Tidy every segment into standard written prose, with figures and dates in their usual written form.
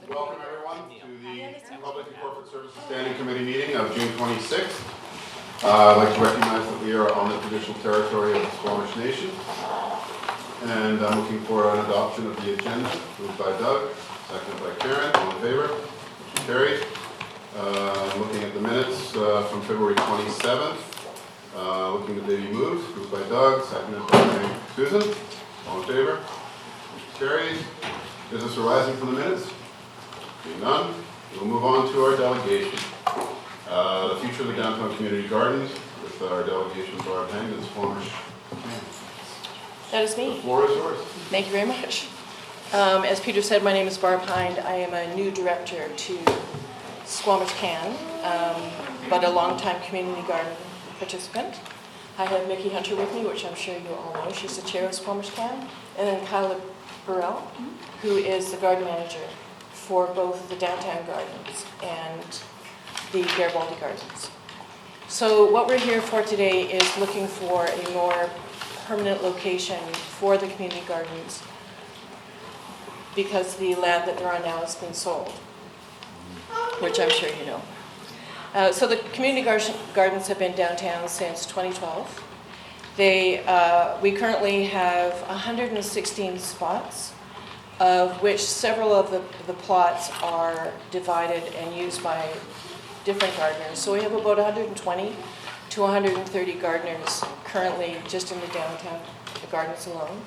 Welcome everyone to the Public and Corporate Services Standing Committee meeting of June 26th. I'd like to recognize that we are on the traditional territory of the Squamish Nation. And I'm looking for an adoption of the agenda. Moved by Doug, seconded by Karen. All in favor? Motion carried. Looking at the minutes from February 27th. Looking at the moved. Moved by Doug, seconded by Susan. All in favor? Motion carried. Business arising from the minutes? Being none, we'll move on to our delegation. The future of the downtown community gardens with our delegation Barb Hang and Squamish. That is me. The floor is yours. Thank you very much. As Peter said, my name is Barb Hind. I am a new director to Squamish CAN, but a long-time community garden participant. I have Mickey Hunter with me, which I'm sure you all know. She's the chair of Squamish CAN. And then Kyla Burrell, who is the garden manager for both the downtown gardens and the Garibaldi gardens. So what we're here for today is looking for a more permanent location for the community gardens because the land that they're on now has been sold, which I'm sure you know. So the community gardens have been downtown since 2012. We currently have 116 spots, of which several of the plots are divided and used by different gardeners. So we have about 120 to 130 gardeners currently just in the downtown gardens alone.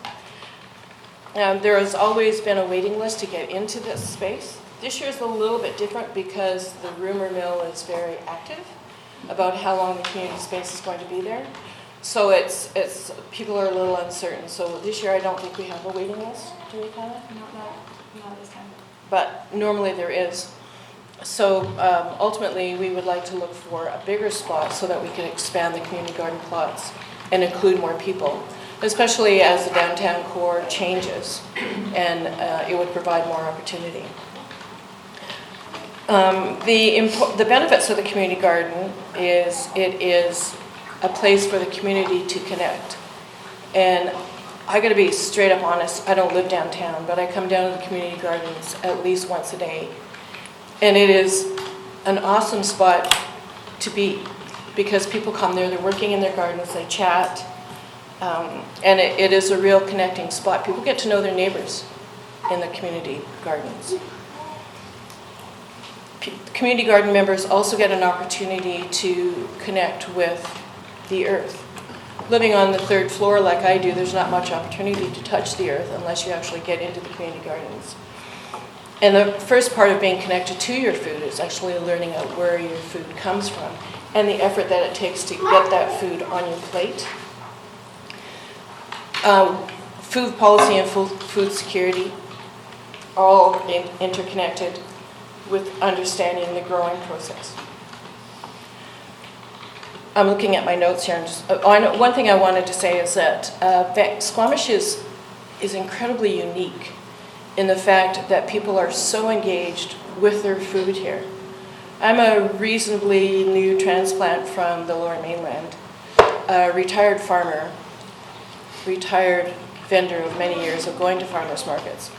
There has always been a waiting list to get into this space. This year is a little bit different because the rumor mill is very active about how long the community space is going to be there. So it's people are a little uncertain. So this year I don't think we have a waiting list. Do we, Kyla? Not this time. But normally there is. So ultimately we would like to look for a bigger spot so that we can expand the community garden plots and include more people, especially as the downtown core changes, and it would provide more opportunity. The benefits of the community garden is it is a place for the community to connect. And I got to be straight up honest, I don't live downtown, but I come down to the community gardens at least once a day. And it is an awesome spot to be because people come there, they're working in their gardens, they chat, and it is a real connecting spot. People get to know their neighbors in the community gardens. Community garden members also get an opportunity to connect with the earth. Living on the third floor like I do, there's not much opportunity to touch the earth unless you actually get into the community gardens. And the first part of being connected to your food is actually learning out where your food comes from and the effort that it takes to get that food on your plate. Food policy and food security are all interconnected with understanding the growing process. I'm looking at my notes here. One thing I wanted to say is that Squamish is incredibly unique in the fact that people are so engaged with their food here. I'm a reasonably new transplant from the Lower Mainland, a retired farmer, retired vendor of many years of going to farmers markets.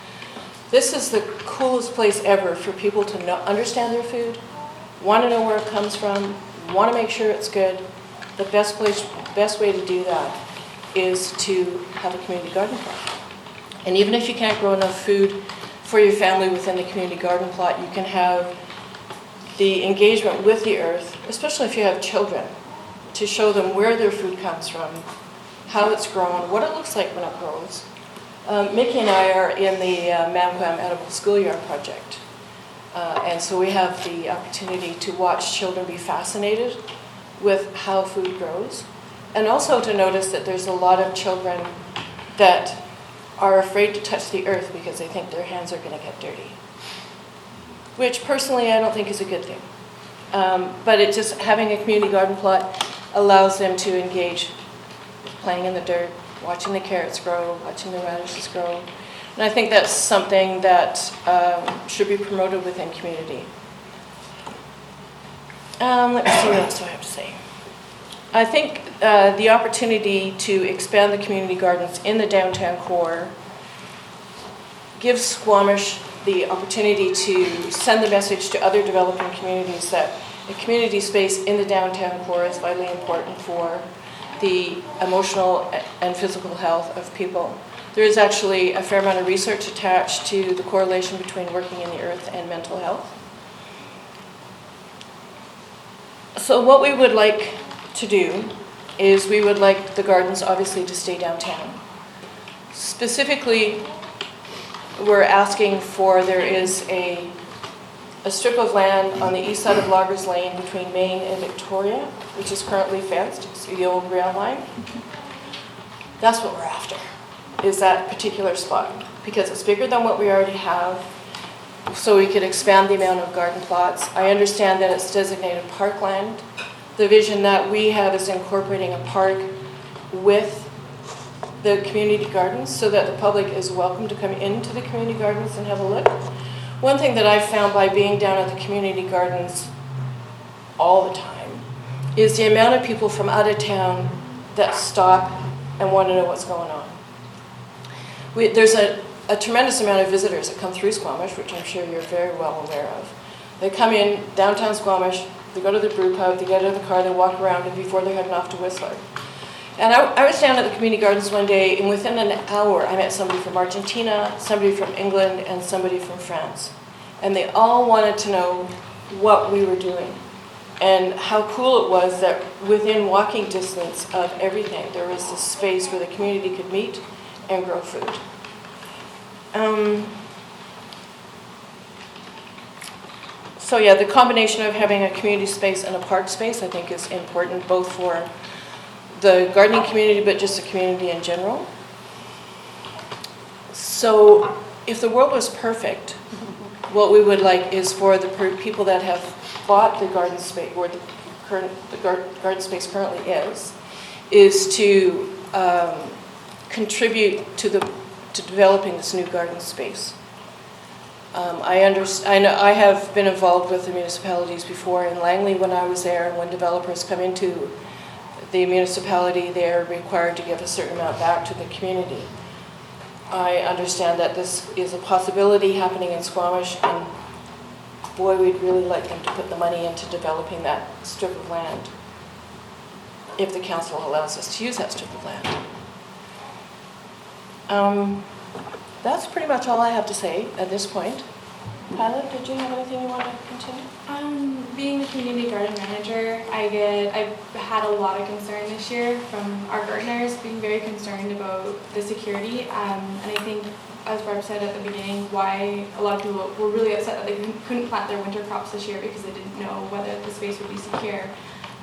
This is the coolest place ever for people to understand their food, want to know where it comes from, want to make sure it's good. The best way to do that is to have a community garden plot. And even if you can't grow enough food for your family within the community garden plot, you can have the engagement with the earth, especially if you have children, to show them where their food comes from, how it's grown, what it looks like when it grows. Mickey and I are in the Mamquam Edible Schoolyard project. And so we have the opportunity to watch children be fascinated with how food grows, and also to notice that there's a lot of children that are afraid to touch the earth because they think their hands are going to get dirty, which personally I don't think is a good thing. But it just, having a community garden plot allows them to engage with playing in the dirt, watching the carrots grow, watching the radishes grow. And I think that's something that should be promoted within community. Let me see what else do I have to say. I think the opportunity to expand the community gardens in the downtown core gives Squamish the opportunity to send the message to other developing communities that a community space in the downtown core is vitally important for the emotional and physical health of people. There is actually a fair amount of research attached to the correlation between working in the earth and mental health. So what we would like to do is we would like the gardens obviously to stay downtown. Specifically, we're asking for, there is a strip of land on the east side of Loggers Lane between Main and Victoria, which is currently fenced, it's the old rail line. That's what we're after, is that particular spot, because it's bigger than what we already have, so we could expand the amount of garden plots. I understand that it's designated parkland. The vision that we have is incorporating a park with the community gardens so that the public is welcome to come into the community gardens and have a look. One thing that I've found by being down at the community gardens all the time is the amount of people from out of town that stop and want to know what's going on. There's a tremendous amount of visitors that come through Squamish, which I'm sure you're very well aware of. They come in downtown Squamish, they go to the brew pub, they get in the car, they walk around, and before they're heading off to Whistler. And I was down at the community gardens one day, and within an hour, I met somebody from Argentina, somebody from England, and somebody from France. And they all wanted to know what we were doing and how cool it was that within walking distance of everything, there was this space where the community could meet and grow food. So yeah, the combination of having a community space and a park space, I think, is important both for the gardening community, but just the community in general. So if the world was perfect, what we would like is for the people that have bought the garden space, where the garden space currently is to contribute to developing this new garden space. I know I have been involved with the municipalities before. In Langley, when I was there, and when developers come into the municipality, they're required to give a certain amount back to the community. I understand that this is a possibility happening in Squamish, and boy, we'd really like them to put the money into developing that strip of land, if the council allows us to use that strip of land. That's pretty much all I have to say at this point. Kyla, did you have anything you want to continue? Being the community garden manager, I've had a lot of concern this year from our gardeners being very concerned about the security. And I think, as Barb said at the beginning, why a lot of people were really upset that they couldn't plant their winter crops this year because they didn't know whether the space would be secure.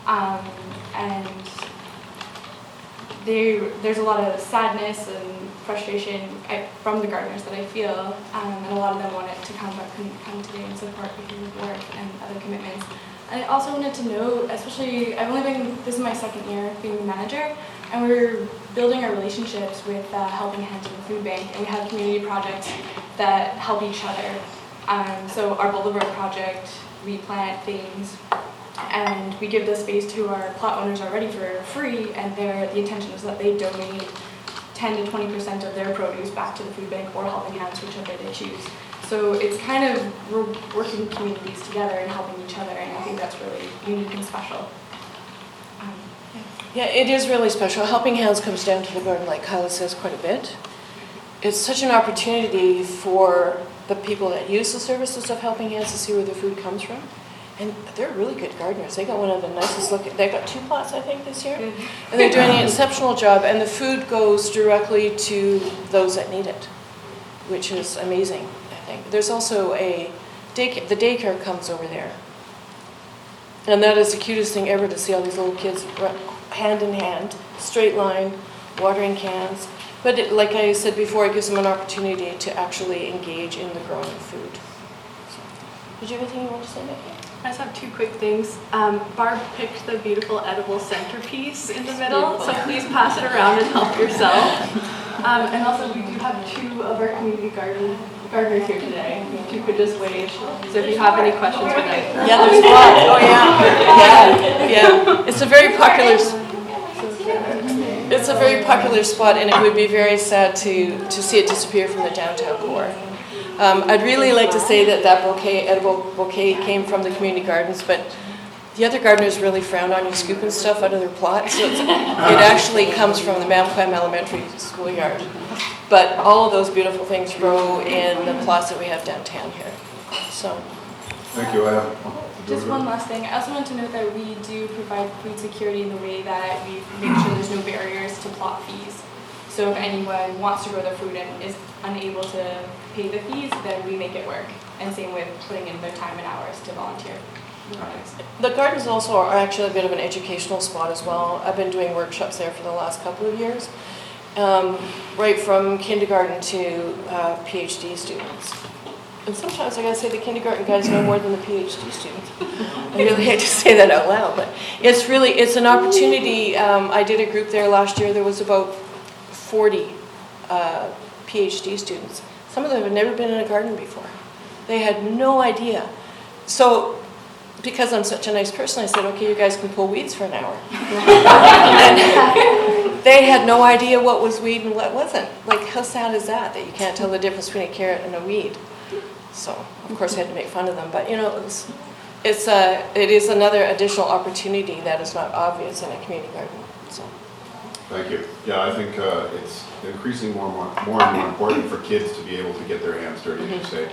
And there's a lot of sadness and frustration from the gardeners that I feel, and a lot of them wanted to come but couldn't come today and support because of work and other commitments. And I also wanted to note, especially, this is my second year being the manager, and we're building our relationships with Helping Hands and the Food Bank, and we have community projects that help each other. So our Boulevard project, we plant things, and we give the space to our plot owners already for free, and the intention is that they donate 10 to 20% of their produce back to the food bank or Helping Hands, whichever they choose. So it's kind of, we're working communities together and helping each other, and I think that's really unique and special. Yeah, it is really special. Helping Hands comes down to the garden, like Kyla says, quite a bit. It's such an opportunity for the people that use the services of Helping Hands to see where the food comes from. And they're really good gardeners. They got one of the nicest looking, they got 2 plots, I think, this year. And they're doing an exceptional job, and the food goes directly to those that need it, which is amazing, I think. There's also the daycare comes over there. And that is the cutest thing ever, to see all these little kids run hand in hand, straight line, watering cans. But like I said before, it gives them an opportunity to actually engage in the growing of food. So, did you have anything you want to say, Becky? I just have 2 quick things. Barb picked the beautiful edible centerpiece in the middle, so please pass it around and help yourself. And also, we do have 2 of our community gardeners here today. If you could just wave. So if you have any questions for them. Yeah, there's a lot. Oh yeah. Yeah. It's a very popular spot, and it would be very sad to see it disappear from the downtown core. I'd really like to say that that bouquet, edible bouquet, came from the community gardens, but the other gardeners really frowned on you scooping stuff out of their plots, so it actually comes from the Mamquam Elementary schoolyard. But all of those beautiful things grow in the plots that we have downtown here. So, Thank you. I have Just one last thing. I also want to note that we do provide food security in the way that we make sure there's no barriers to plot fees. So if anyone wants to grow their food and is unable to pay the fees, then we make it work. And same with putting in their time and hours to volunteer. the gardens also are actually a bit of an educational spot as well. I've been doing workshops there for the last couple of years, right from kindergarten to PhD students. And sometimes I gotta say the kindergarten guys know more than the PhD students. I really hate to say that out loud, but it's an opportunity. I did a group there last year. There was about 40 PhD students. Some of them had never been in a garden before. They had no idea. So, because I'm such a nice person, I said, okay, you guys can pull weeds for an hour. And they had no idea what was weed and what wasn't. Like, how sad is that you can't tell the difference between a carrot and a weed? So, of course, I had to make fun of them. But, you know, it is another additional opportunity that is not obvious in a community garden. So. Thank you. Yeah, I think it's increasingly more and more important for kids to be able to get their hands dirty, as you say.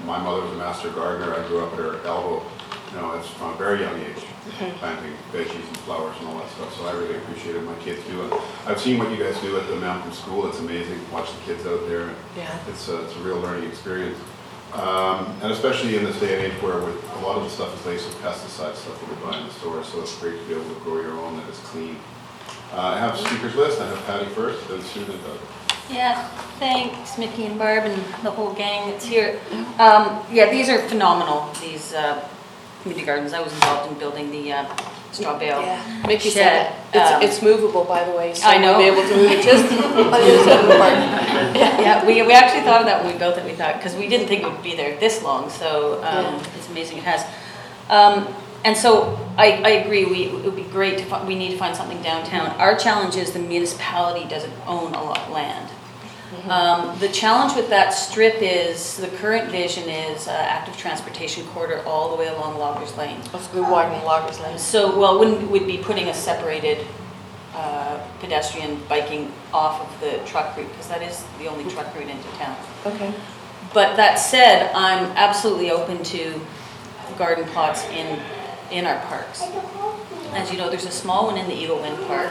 My mother was a master gardener. I grew up at her elbow. You know, it's from a very young age, planting veggies and flowers and all that stuff. So I really appreciated my kids do it. I've seen what you guys do at the Mamquam School. It's amazing. Watch the kids out there. Yeah. It's a real learning experience. And especially in this day and age where a lot of the stuff is laced with pesticide stuff that we buy in the store. So it's great to be able to grow your own that is clean. I have a speakers list. I have Patty first, then Susan and Doug. Yeah, thanks Mickey and Barb and the whole gang that's here. Yeah, these are phenomenal, these community gardens. I was involved in building the straw bale Mickey shed. said it's movable, by the way, so I know. we'll be able to move it just on the other side of the park. Yeah, we actually thought of that when we built it. We thought, because we didn't think it would be there this long, so it's amazing it has. And so I agree, it would be great to we need to find something downtown. Our challenge is the municipality doesn't own a lot of land. The challenge with that strip is, the current vision is active transportation corridor all the way along Loggers Lane. We widen Loggers Lane. So, well, would be putting a separated pedestrian biking off of the truck route, because that is the only truck route into town. Okay. But that said, I'm absolutely open to garden plots in our parks. As you know, there's a small one in the Eagle Wind Park.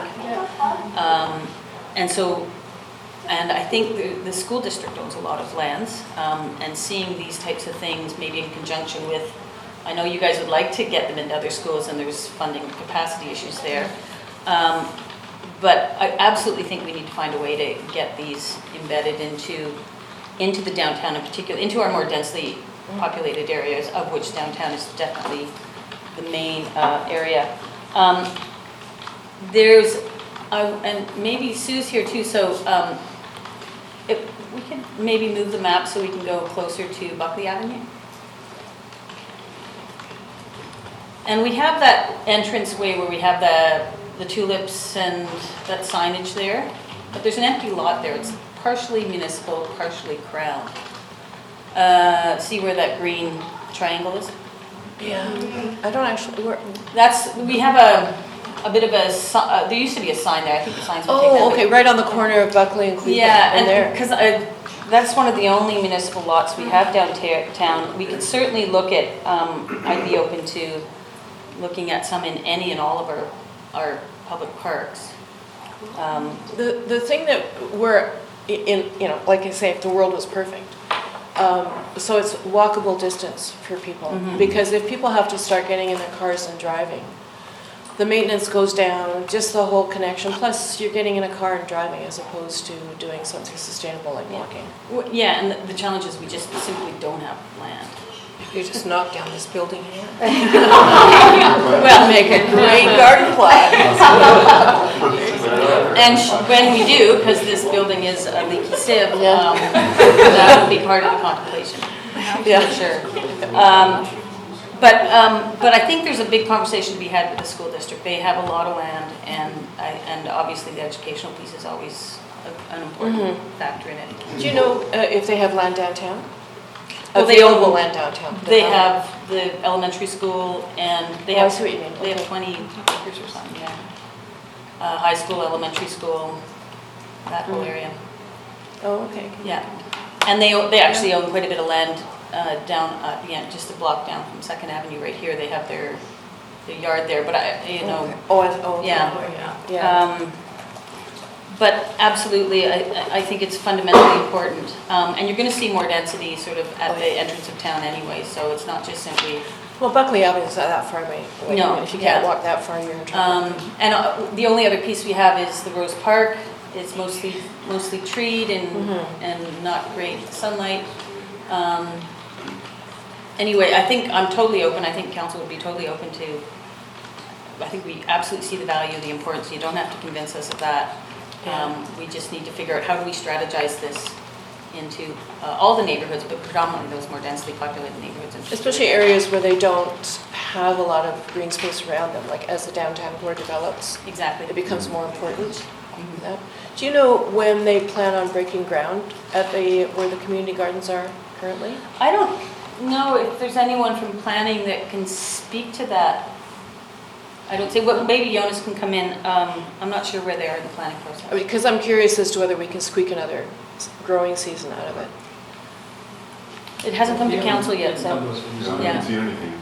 And I think the school district owns a lot of lands, and seeing these types of things maybe in conjunction with, I know you guys would like to get them into other schools and there's funding capacity issues there. But I absolutely think we need to find a way to get these embedded into the downtown in particular, into our more densely populated areas, of which downtown is definitely the main area. And maybe Sue's here too, so if we can maybe move the map so we can go closer to Buckley Avenue. And we have that entranceway where we have the tulips and that signage there, but there's an empty lot there. It's partially municipal, partially crown. See where that green triangle is? Yeah. I don't actually. We have a bit of a, there used to be a sign there. I think the sign's been taken out. Oh, okay, right on the corner of Buckley and Cleveland. Yeah, and there. because that's one of the only municipal lots we have downtown. We could certainly look at, I'd be open to looking at some in any and all of our public parks. The thing that we're in, you know, like I say, if the world was perfect. So it's walkable distance for people, because if people have to start getting in their cars and driving, the maintenance goes down, just the whole connection, plus you're getting in a car and driving as opposed to doing something sustainable like walking. Yeah, and the challenge is we just simply don't have land. You just knock down this building here. Well, Make a great garden plot. And when we do, because this building is a leaky sieve, Yeah. that will be part of the contemplation. Yeah. For sure. But I think there's a big conversation to be had with the school district. They have a lot of land, and obviously the educational piece is always an important factor in it. Do you know if they have land downtown? Well, they Available own- land downtown? They have the elementary school and they Oh, I have, see what you mean. they have Okay. 20 acres or something, yeah. High school, elementary school, that whole area, Oh, okay. yeah. And they actually own quite a bit of land down, just a block down from Second Avenue right here. They have their yard there, but Okay. Oh, Yeah. yeah. But absolutely, I think it's fundamentally important. And you're going to see more density sort of at the entrance of town anyway, so it's not just simply, Well, Buckley Avenue is not that far away. Like, No, if you can't yeah. walk that far, you're in trouble. and the only other piece we have is the Rose Park. It's mostly treed and not great sunlight. Anyway, I think I'm totally open. I think council would be totally open to, I think we absolutely see the value, the importance. You don't have to convince us of that. We just need to figure out how do we strategize this into all the neighborhoods, but predominantly those more densely populated neighborhoods. Especially areas where they don't have a lot of green space around them, like as the downtown core develops, Exactly. it becomes more important. Yeah. Do you know when they plan on breaking ground at where the community gardens are currently? I don't know if there's anyone from planning that can speak to that. I don't think, well, maybe Jonas can come in. I'm not sure where they are in the planning process. Because I'm curious as to whether we can squeak another growing season out of it. It hasn't come to council yet, so. I Yeah. haven't seen anything.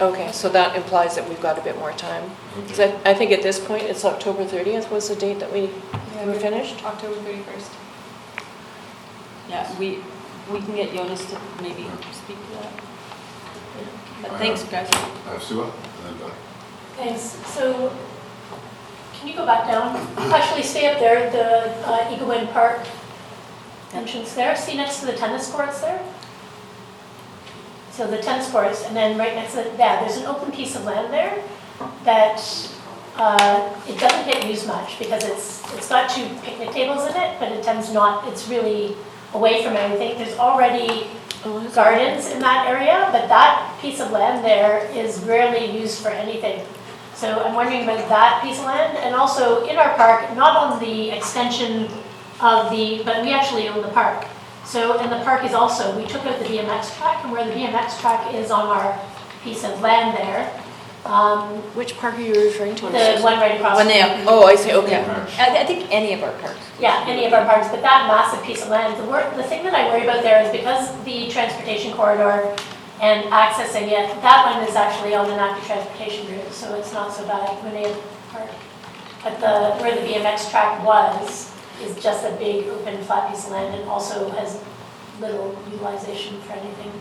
Okay, so that implies that we've got a bit more time. Because I think at this point, it's October 30th was the date that we were finished. October 31st. Yeah, we can get Jonas to maybe speak to that. But thanks, guys. Sue, and then Doug. Thanks. So, can you go back down? Actually, stay up there, the Eagle Wind Park entrance there. See next to the tennis courts there? So the tennis courts, and then right next to that, there's an open piece of land there that it doesn't get used much because it's got 2 picnic tables in it, but it tends not, it's really away from everything. There's already gardens in that area, but that piece of land there is rarely used for anything. So I'm wondering about that piece of land, and also in our park, not on the extension of but we actually own the park. So, and the park is also, we took out the BMX track, and where the BMX track is on our piece of land there, Which park are you referring to? the one right across. When they are, Oh, I see, okay. I think any of our parks. Yeah, any of our parks, but that massive piece of land, the thing that I worry about there is because the transportation corridor and accessing it, that one is actually on an active transportation route, so it's not so bad, Glenday Park. But where the BMX track was, is just a big open flat piece of land and also has little utilization for anything.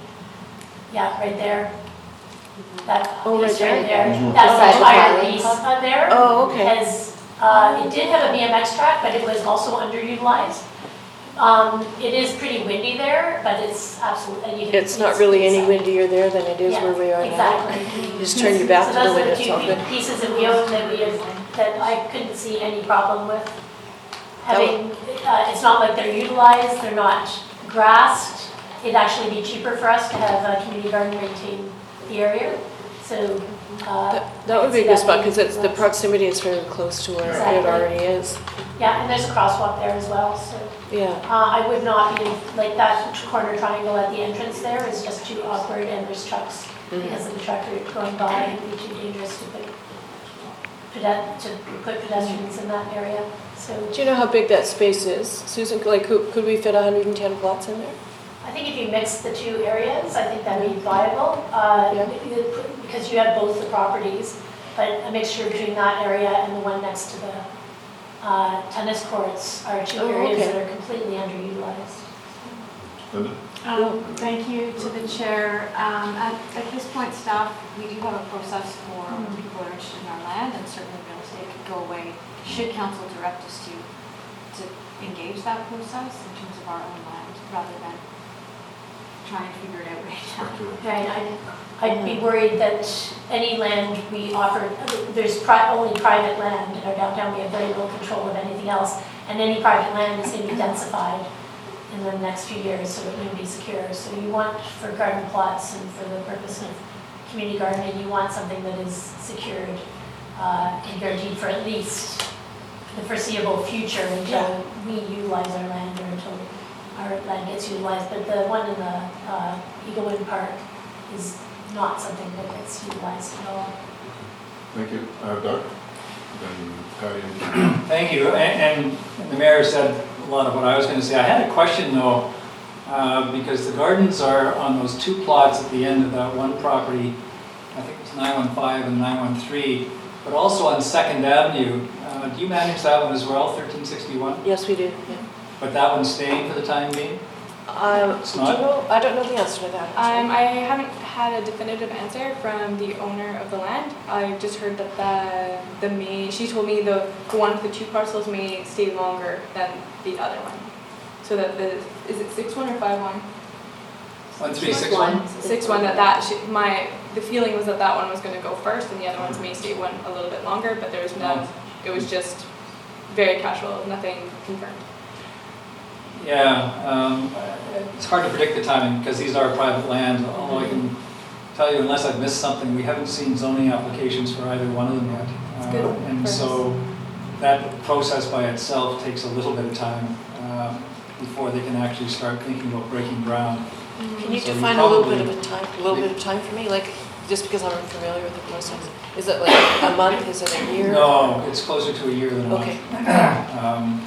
Yeah, right there. That Oh, right piece right there. there, that Beside the entire pilot. piece there. Oh, okay. It did have a BMX track, but it was also underutilized. It is pretty windy there, but it's absolutely. It's not really any windier there than it is Yeah, where we are now. exactly. You just turn your back So to the those wind, are it's the all 2 good. pieces that we own that I couldn't see any problem with. Having, it's not like they're utilized, they're not grassed. It'd actually be cheaper for us to have a community garden maintain the area, so. That would be a good spot because it's the proximity is very close to where it Exactly. already is. Yeah, and there's a crosswalk there as well, so. Yeah. I would not be, like that corner triangle at the entrance there is just too awkward and there's trucks because of the truck route going by. It'd be too dangerous to put pedestrians in that area, so. Do you know how big that space is? Susan, like, could we fit 110 plots in there? I think if you mix the 2 areas, I think that'd be viable, because you have both the properties, but a mixture between that area and the one next to the tennis courts are 2 Oh, areas okay. that are completely underutilized. Linda? Thank you to the chair. At this point, staff, we do have a process for people who are interested in our land, and certainly real estate could go away should council direct us to engage that process in terms of our own land, rather than trying to figure it out right now. Right, I'd be worried that any land we offer, there's only private land in our downtown, we have very little control of anything else, and any private land is going to be densified in the next few years, so it wouldn't be secure. So you want, for garden plots and for the purpose of community gardening, you want something that is secured and guaranteed for at least the foreseeable future until we utilize our land or until our land gets utilized. But the one in the Eagle Wind Park is not something that gets utilized at all. Thank you. Doug? Then Patty and Karen. Thank you, and the mayor said a lot of what I was going to say. I had a question though, because the gardens are on those two plots at the end of that one property, I think it's 915 and 913, but also on 2nd Avenue. Do you manage that one as well, 1361? Yes, we do, yeah. But that one's staying for the time being? It's Do you not? know, I don't know the answer to that. actually. I haven't had a definitive answer from the owner of the land. I just heard that she told me the one with the 2 parcels may stay longer than the other one. So that is it 6-1 or 5-1? 1361? 6-1, the feeling was that one was going to go first and the other ones may stay one a little bit longer, but there was no, it was just very casual, nothing confirmed. Yeah, it's hard to predict the timing because these are private land, although I can tell you, unless I've missed something, we haven't seen zoning applications for either one of them yet. That's good. And so that process by itself takes a little bit of time before they can actually start thinking about breaking ground. Can you So define a little bit of time for me? Like, just because I'm unfamiliar with the process. Is it like a month? Is it a year? No, it's closer to a year than a month. Okay.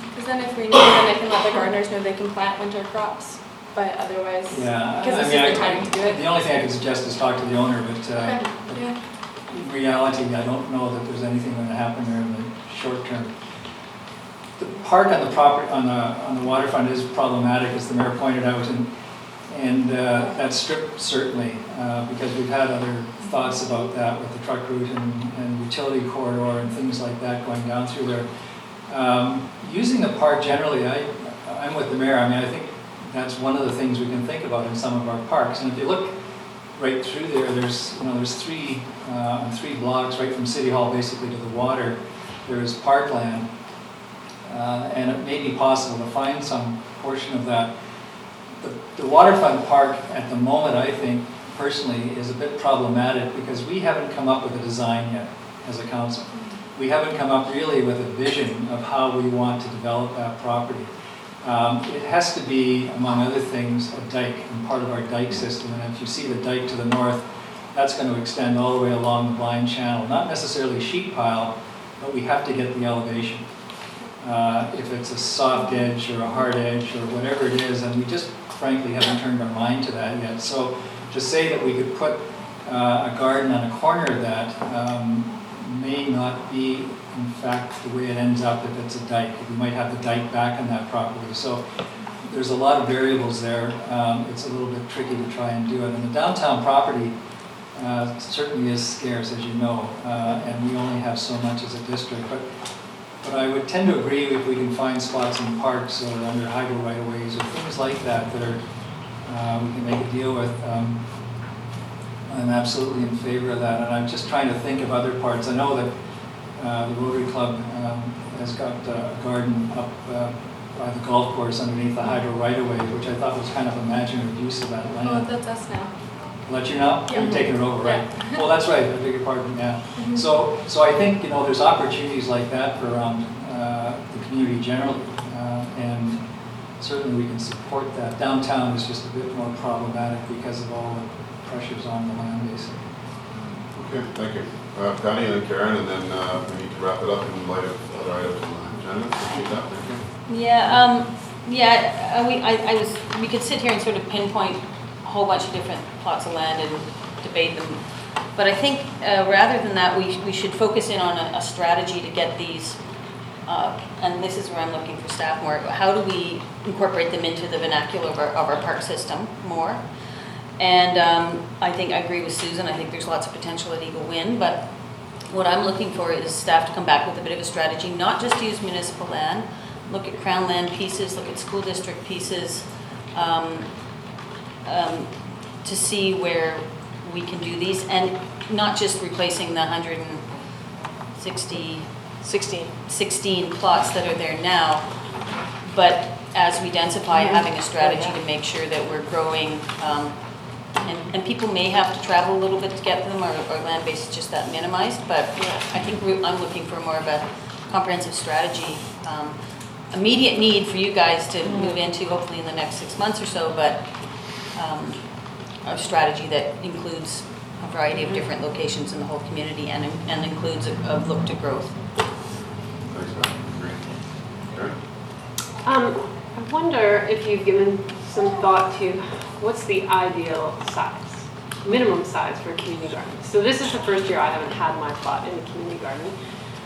Because then if we know, then I can let the gardeners know they can plant winter crops, but otherwise, Yeah, because this is the time to do it. the only thing I could suggest is talk to the owner, but Okay, yeah. in reality, I don't know that there's anything going to happen there in the short term. The park on the property, on the waterfront is problematic, as the mayor pointed out, and that strip certainly, because we've had other thoughts about that with the truck route and utility corridor and things like that going down through there. Using the park generally, I'm with the mayor. I mean, I think that's one of the things we can think about in some of our parks. And if you look right through there, there's 3 blocks right from City Hall basically to the water. There's parkland, and it may be possible to find some portion of that. The waterfront park at the moment, I think, personally, is a bit problematic because we haven't come up with a design yet as a council. We haven't come up really with a vision of how we want to develop that property. It has to be, among other things, a dike and part of our dike system. And if you see the dike to the north, that's going to extend all the way along the blind channel. Not necessarily sheet pile, but we have to get the elevation. If it's a soft edge or a hard edge or whatever it is, and we just frankly haven't turned our mind to that yet. So to say that we could put a garden on a corner of that may not be, in fact, the way it ends up if it's a dike. We might have the dike back on that property. So there's a lot of variables there. It's a little bit tricky to try and do it. And the downtown property certainly is scarce, as you know, and we only have so much as a district. But I would tend to agree if we can find spots in parks or under hydro right-of-ways or things like that that are, we can make a deal with. I'm absolutely in favor of that, and I'm just trying to think of other parts. I know that the Rotary Club has got a garden up by the golf course underneath the hydro right-of-way, which I thought was kind of imaginative use of that land. Oh, that's us now. Let you know? Yeah. You're taking it over, right? Yeah. Well, that's right, I beg your pardon, yeah. Mhm. So I think, there's opportunities like that for around the community generally, and certainly we can support that. Downtown is just a bit more problematic because of all the pressures on the land base. Okay, thank you. Patty and then Karen, and then we need to wrap it up in light of other items on the agenda. Appreciate that, thank you. We could sit here and sort of pinpoint a whole bunch of different plots of land and debate them. But I think rather than that, we should focus in on a strategy to get these, and this is where I'm looking for staff more, how do we incorporate them into the vernacular of our park system more? And I think I agree with Susan, I think there's lots of potential at Eagle Wind, but what I'm looking for is staff to come back with a bit of a strategy, not just to use municipal land, look at crown land pieces, look at school district pieces, to see where we can do these, and not just replacing the 16 plots that are there now, but as we densify, having a strategy to make sure that we're growing, and people may have to travel a little bit to get them, or land base is just that minimized, but I think I'm looking for more of a comprehensive strategy. Immediate need for you guys to move into hopefully in the next 6 months or so, but a strategy that includes a variety of different locations in the whole community and includes a look to growth. Thanks, Matt. Great. Karen? I wonder if you've given some thought to what's the ideal size, minimum size for a community garden. So this is the first year I haven't had my plot in a community garden.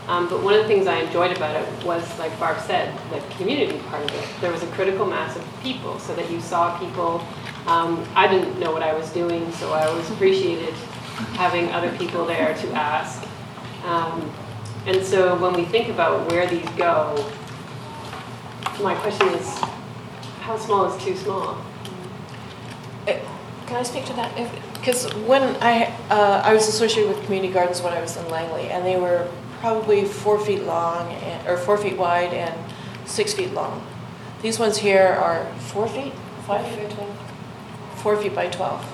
But one of the things I enjoyed about it was, like Barb said, the community part of it. There was a critical mass of people, so that you saw people. I didn't know what I was doing, so I always appreciated having other people there to ask. And so when we think about where these go, my question is, how small is too small? Can I speak to that? Because when I was associated with community gardens when I was in Langley, and they were probably 4 feet long, or 4 feet wide and 6 feet long. These ones here are 4 feet, 5 feet, 4 feet by 12.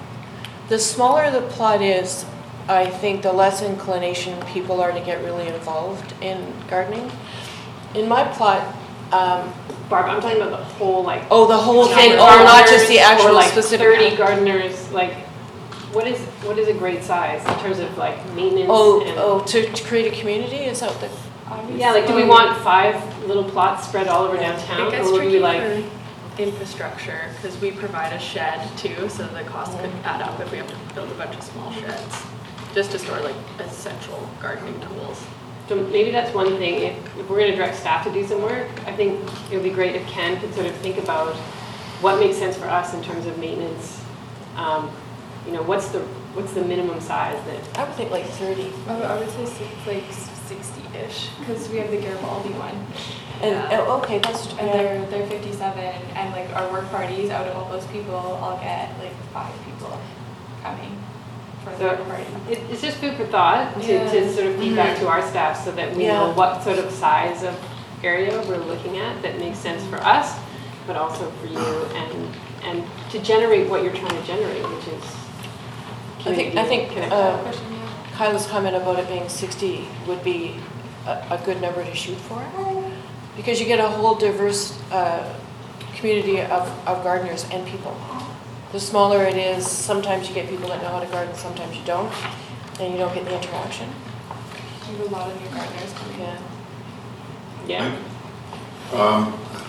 The smaller the plot is, I think the less inclination people are to get really involved in gardening. In my plot, Barb, I'm talking about the whole, like. oh, the whole thing, number oh, of not just the gardeners, actual or like specific. 30 gardeners, like, what is a great size in terms of like maintenance? To create a community, is that the? Yeah, like, do we want 5 little plots spread all over downtown? It gets Or would tricky we like, for infrastructure, because we provide a shed too, so the cost could add up if we have to build a bunch of small sheds, just to store like essential gardening tools. so maybe that's one thing, if we're gonna direct staff to do some work, I think it would be great if Ken could sort of think about what makes sense for us in terms of maintenance. You know, what's the minimum size that, I would think like 30. I would say like 60-ish, because we have the Garibaldi one. And, Yeah. okay, that's, And they're 57, and like our work parties, out of all those people, I'll get like 5 people coming for the So, work party. it's just food for thought to Yeah. sort of feed back to our staff so that we know Yeah. what sort of size of area we're looking at that makes sense for us, but also for you, and to generate what you're trying to generate, which is I think connected. Question, yeah. Kyla's comment about it being 60 would be a good number to shoot for. Because you get a whole diverse community of gardeners and people. The smaller it is, sometimes you get people that know how to garden, sometimes you don't, and you don't get the interaction. We have a lot of new gardeners coming in. Yeah.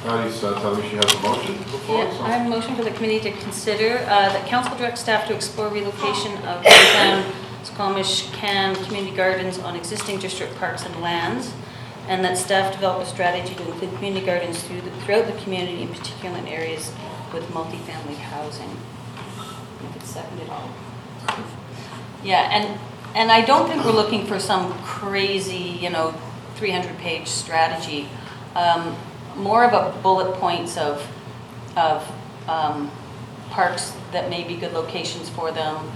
Patty's telling me she has a motion before, Yeah, so. I have a motion for the committee to consider that council direct staff to explore relocation of downtown Squamish can community gardens on existing district parks and lands, and that staff develop a strategy to include community gardens throughout the community, in particular in areas with multifamily housing. If it's seconded, yeah, and I don't think we're looking for some crazy, 300-page strategy. More of a bullet points of parks that may be good locations for them,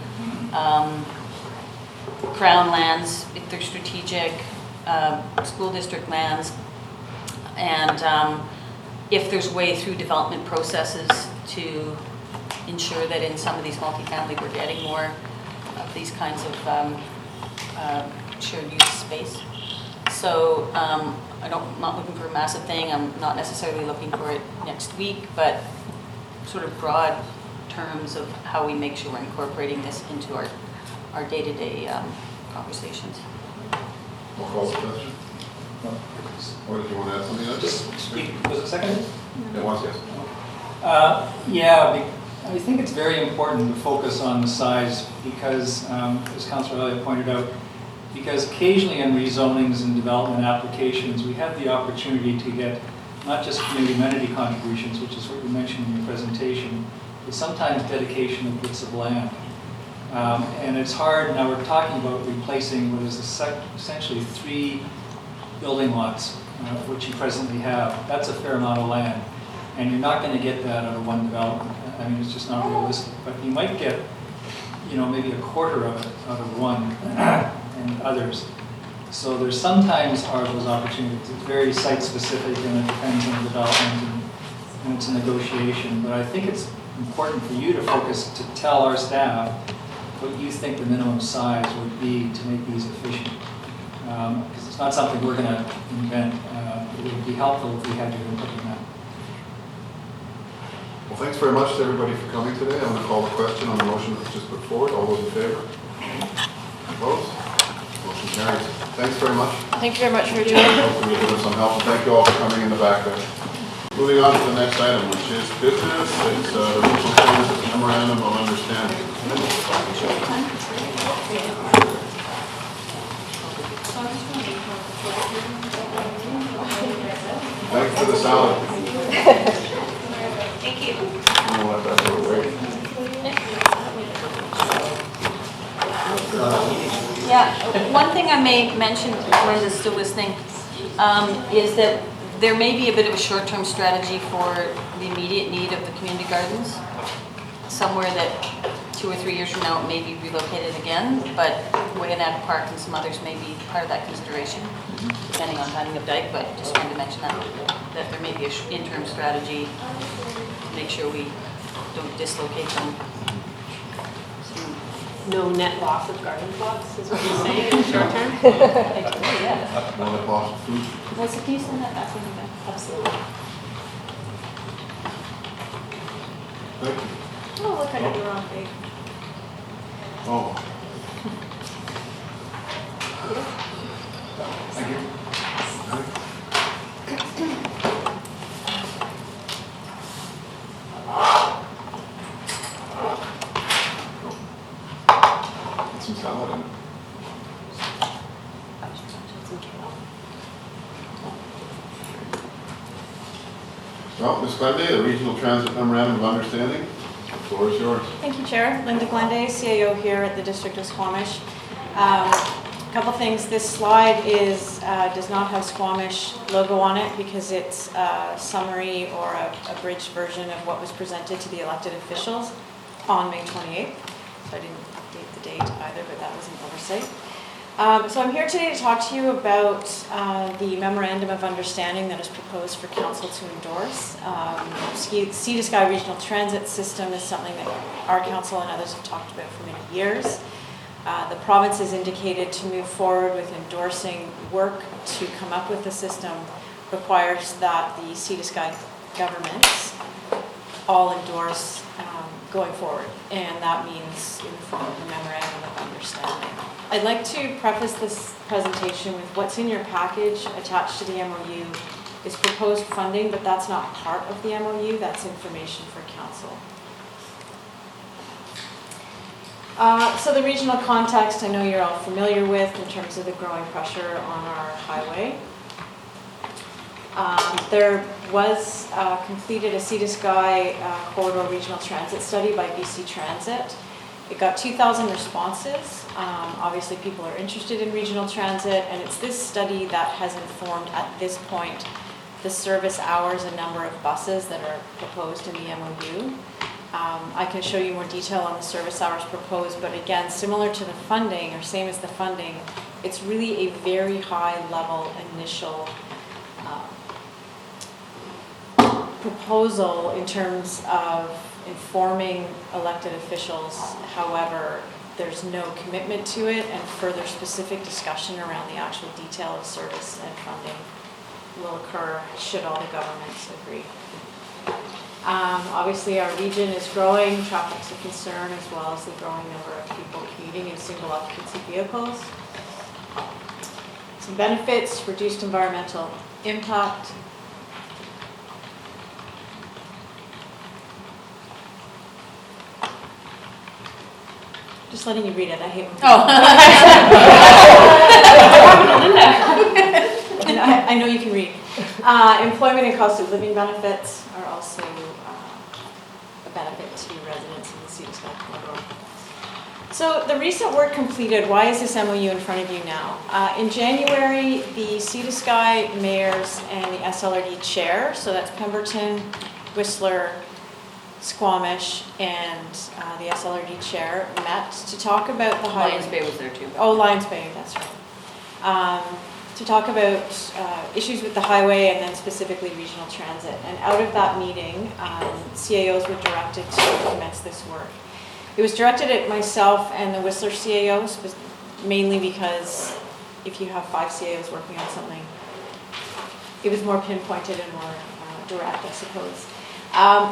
crown lands if they're strategic, school district lands, and if there's way through development processes to ensure that in some of these multifamily we're getting more of these kinds of shared use space. So I'm not looking for a massive thing. I'm not necessarily looking for it next week, but sort of broad terms of how we make sure we're incorporating this into our day-to-day conversations. I'll call the question. Or did you want to add something else? Just speak, was it seconded? It was, yes. I think it's very important to focus on the size because, as Councillor Elliott pointed out, because occasionally in rezonings and development applications, we have the opportunity to get not just community amenity contributions, which is what you mentioned in your presentation, but sometimes dedication of bits of land. And it's hard, now we're talking about replacing what is essentially 3 building lots, which you presently have. That's a fair amount of land. And you're not going to get that out of one development. I mean, it's just not realistic. But you might get, maybe a quarter of it out of one and others. So there's sometimes are those opportunities. It's very site-specific and it depends on the development and it's a negotiation. But I think it's important for you to focus, to tell our staff what you think the minimum size would be to make these efficient. because it's not something we're going to invent. It would be helpful if we had your input in that. Well, thanks very much to everybody for coming today. I'm going to call the question on the motion that's just put forward. All those in favor? Opposed? Motion carries. Thanks very much. Thank you very much for doing it. Hopefully you'll give us some help, and thank you all for coming in the back there. Moving on to the next item, which is business. It's the Regional Transit Memorandum of Understanding. Thanks for the salad. Thank you. I'm gonna let that go away. Yeah, one thing I may mention, if Linda's still listening, is that there may be a bit of a short-term strategy for the immediate need of the community gardens. Somewhere that 2 or 3 years from now it may be relocated again, but Wayanad Park and some others may be part of that consideration, depending on timing of dike, but just wanted to mention that there may be an interim strategy to make sure we don't dislocate them. No net loss of garden plots is what you're saying in the short term? Yeah. One of the cost of food. Melissa, can you send that back to me? Absolutely. Thank you. Oh, look, I got the wrong page. Oh. Thank you. Get some salad in it. Well, Ms. Glenday, the Regional Transit Memorandum of Understanding, the floor is yours. Thank you, Chair. Linda Glenday, CAO here at the District of Squamish. A couple things. This slide does not have Squamish logo on it because it's a summary or a abridged version of what was presented to the elected officials on May 28th. So I didn't update the date either, but that was an oversight. So I'm here today to talk to you about the Memorandum of Understanding that is proposed for Council to endorse. Sea to Sky Regional Transit System is something that our Council and others have talked about for many years. The province has indicated to move forward with endorsing work to come up with the system requires that the Sea to Sky governments all endorse going forward, and that means in the form of a Memorandum of Understanding. I'd like to preface this presentation with what's in your package attached to the MOU is proposed funding, but that's not part of the MOU, that's information for Council. So the regional context, I know you're all familiar with in terms of the growing pressure on our highway. There was completed a Sea to Sky corridor regional transit study by BC Transit. It got 2,000 responses. Obviously people are interested in regional transit, and it's this study that has informed at this point the service hours and number of buses that are proposed in the MOU. I can show you more detail on the service hours proposed, but again, similar to the funding, or same as the funding, it's really a very high level initial proposal in terms of informing elected officials. However, there's no commitment to it, and further specific discussion around the actual detail of service and funding will occur should all the governments agree. Obviously our region is growing, traffic's a concern, as well as the growing number of people commuting in single occupancy vehicles. Some benefits: reduced environmental impact, just letting you read it, I hate when I know you can read. Employment and cost of living benefits are also a benefit to residents in the Sea to Sky corridor. So the recent work completed, why is this MOU in front of you now? In January, the Sea to Sky mayors and the SLRD chair, so that's Pemberton, Whistler, Squamish, and the SLRD chair met to talk about the highway. Lions Bay was there too. Oh, Lions Bay, that's right. To talk about issues with the highway and then specifically regional transit. And out of that meeting, CAOs were directed to commence this work. It was directed at myself and the Whistler CAO, mainly because if you have 5 CAOs working on something, it was more pinpointed and more direct, I suppose.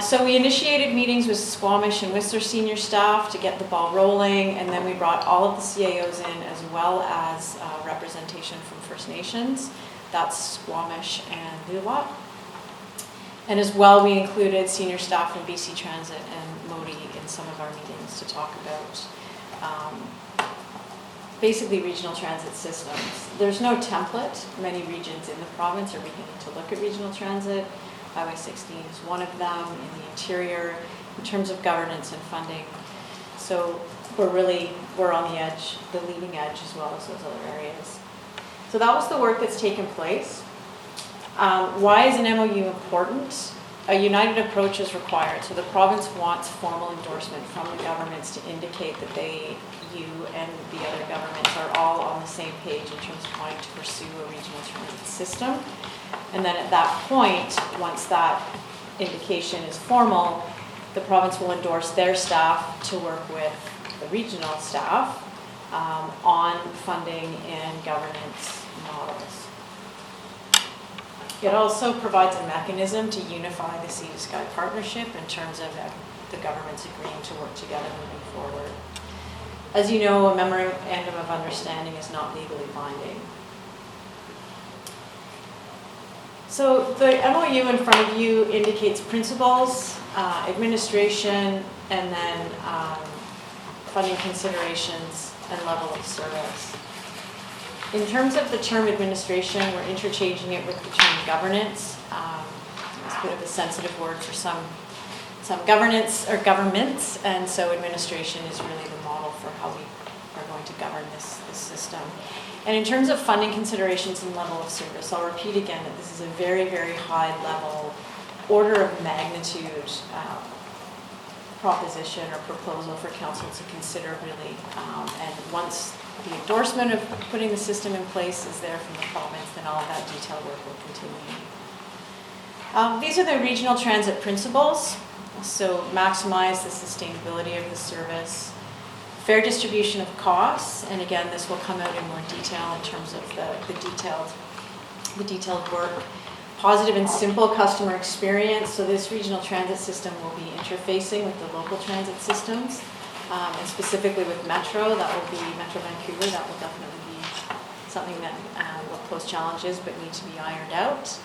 So we initiated meetings with Squamish and Whistler senior staff to get the ball rolling, and then we brought all of the CAOs in, as well as representation from First Nations. That's Squamish and Lulot. And as well, we included senior staff from BC Transit and Modi in some of our meetings to talk about basically regional transit systems. There's no template. Many regions in the province are beginning to look at regional transit. Highway 16 is one of them in the interior in terms of governance and funding. So we're on the edge, the leading edge, as well as those other areas. So that was the work that's taken place. Why is an MOU important? A united approach is required. So the province wants formal endorsement from the governments to indicate that you and the other governments are all on the same page in terms of wanting to pursue a regional transit system. And then at that point, once that indication is formal, the province will endorse their staff to work with the regional staff on funding and governance models. It also provides a mechanism to unify the Sea to Sky partnership in terms of the governments agreeing to work together moving forward. As you know, a memorandum of understanding is not legally binding. So the MOU in front of you indicates principles, administration, and then funding considerations and level of service. In terms of the term administration, we're interchanging it with the term governance. It's a bit of a sensitive word for some governance or governments, and so administration is really the model for how we are going to govern this system. And in terms of funding considerations and level of service, I'll repeat again that this is a very, very high level, order of magnitude proposition or proposal for council to consider really. And once the endorsement of putting the system in place is there from the province, then all of that detailed work will continue. These are the regional transit principles. So maximize the sustainability of the service, fair distribution of costs, and again, this will come out in more detail in terms of the detailed work. Positive and simple customer experience. So this regional transit system will be interfacing with the local transit systems, and specifically with Metro. That will be Metro Vancouver. That will definitely be something that will pose challenges but need to be ironed out.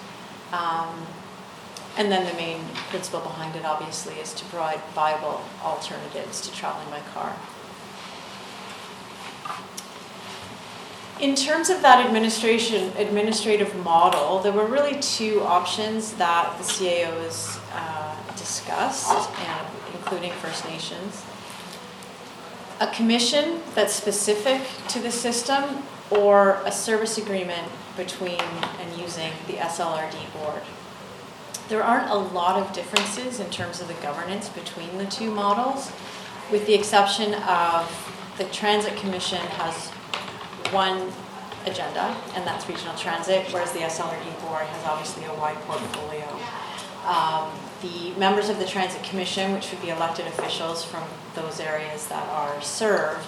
And then the main principle behind it, obviously, is to provide viable alternatives to traveling by car. In terms of that administrative model, there were really 2 options that the CAOs discussed, including First Nations. A commission that's specific to the system, or a service agreement between and using the SLRD board. There aren't a lot of differences in terms of the governance between the 2 models, with the exception of the Transit Commission has one agenda, and that's regional transit, whereas the SLRD board has obviously a wide portfolio. The members of the Transit Commission, which would be elected officials from those areas that are served,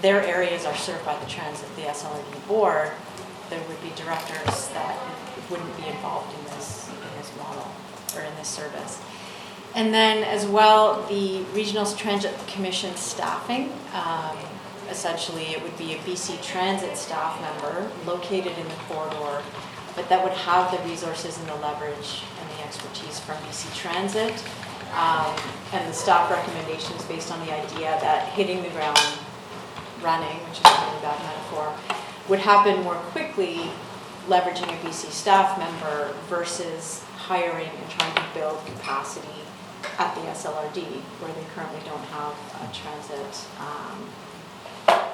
their areas are served by the SLRD board. There would be directors that wouldn't be involved in this model or in this service. And then as well, the Regional Transit Commission staffing. Essentially, it would be a BC Transit staff member located in the corridor, but that would have the resources and the leverage and the expertise from BC Transit. And the staff recommendation is based on the idea that hitting the ground running, which is a really bad metaphor, would happen more quickly leveraging a BC staff member versus hiring and trying to build capacity at the SLRD, where they currently don't have a transit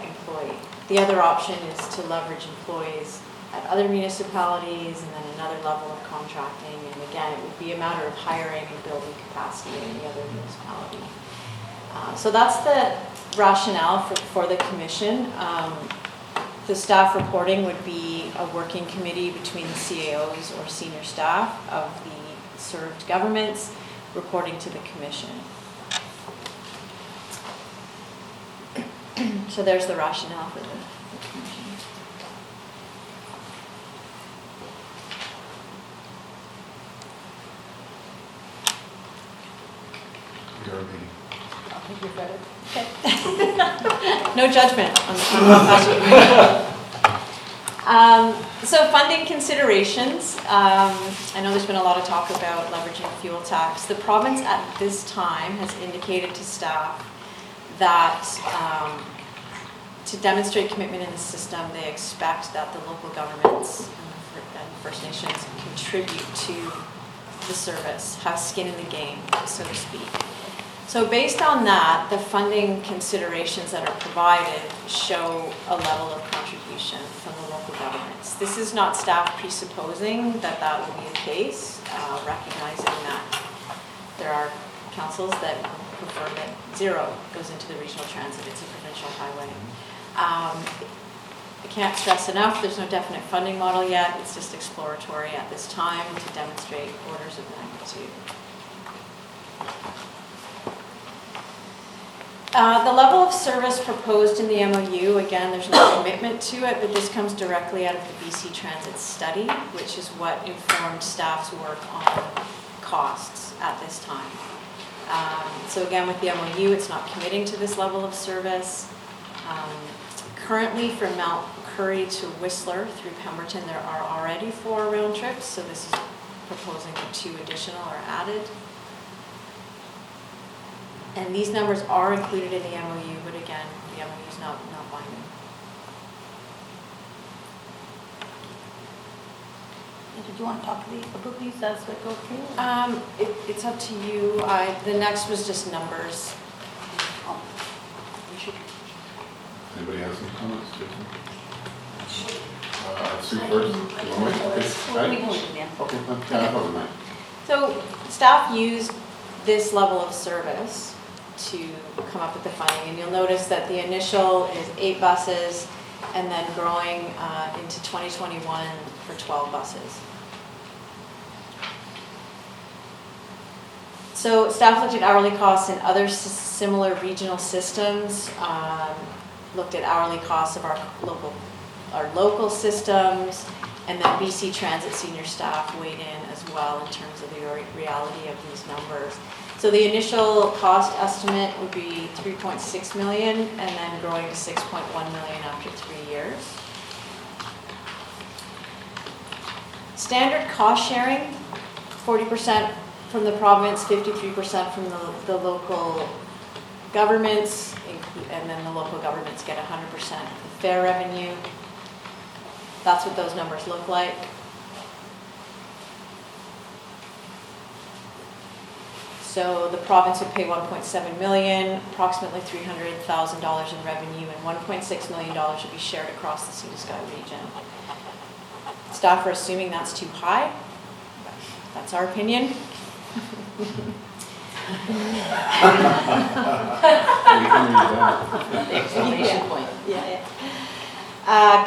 employee. The other option is to leverage employees at other municipalities and then another level of contracting. And again, it would be a matter of hiring and building capacity in the other municipality. So that's the rationale for the commission. The staff reporting would be a working committee between the CAOs or senior staff of the served governments reporting to the commission. So there's the rationale for the commission. You've read it. Okay. No judgment on how fast you can. So funding considerations. I know there's been a lot of talk about leveraging fuel tax. The province at this time has indicated to staff that to demonstrate commitment in the system, they expect that the local governments and First Nations contribute to the service, have skin in the game, so to speak. So based on that, the funding considerations that are provided show a level of contribution from the local governments. This is not staff presupposing that that will be the case, recognizing that there are councils that prefer that zero goes into the regional transit, it's a provincial highway. I can't stress enough, there's no definite funding model yet, it's just exploratory at this time to demonstrate orders of magnitude. The level of service proposed in the MOU, again, there's no commitment to it, but this comes directly out of the BC Transit study, which is what informed staff's work on costs at this time. So again, with the MOU, it's not committing to this level of service. Currently, from Mount Currie to Whistler through Pemberton, there are already 4 round trips, so this is proposing that 2 additional are added. And these numbers are included in the MOU, but again, the MOU is not binding. Did you want to talk about these as we go through? It's up to you. The next was just numbers. Anybody has any comments? Sue first. You want to wait? Okay. Okay, I thought we might. So staff used this level of service to come up with the funding, and you'll notice that the initial is 8 buses and then growing into 2021 for 12 buses. So staff looked at hourly costs in other similar regional systems, looked at hourly costs of our local systems, and then BC Transit senior staff weighed in as well in terms of the reality of these numbers. So the initial cost estimate would be 3.6 million and then growing to 6.1 million after 3 years. Standard cost sharing, 40% from the province, 53% from the local governments, and then the local governments get 100% of the fare revenue. That's what those numbers look like. So the province would pay 1.7 million, approximately $300,000 in revenue, and $1.6 million would be shared across the Sea to Sky region. Staff are assuming that's too high. That's our opinion. Exclamation point. Yeah.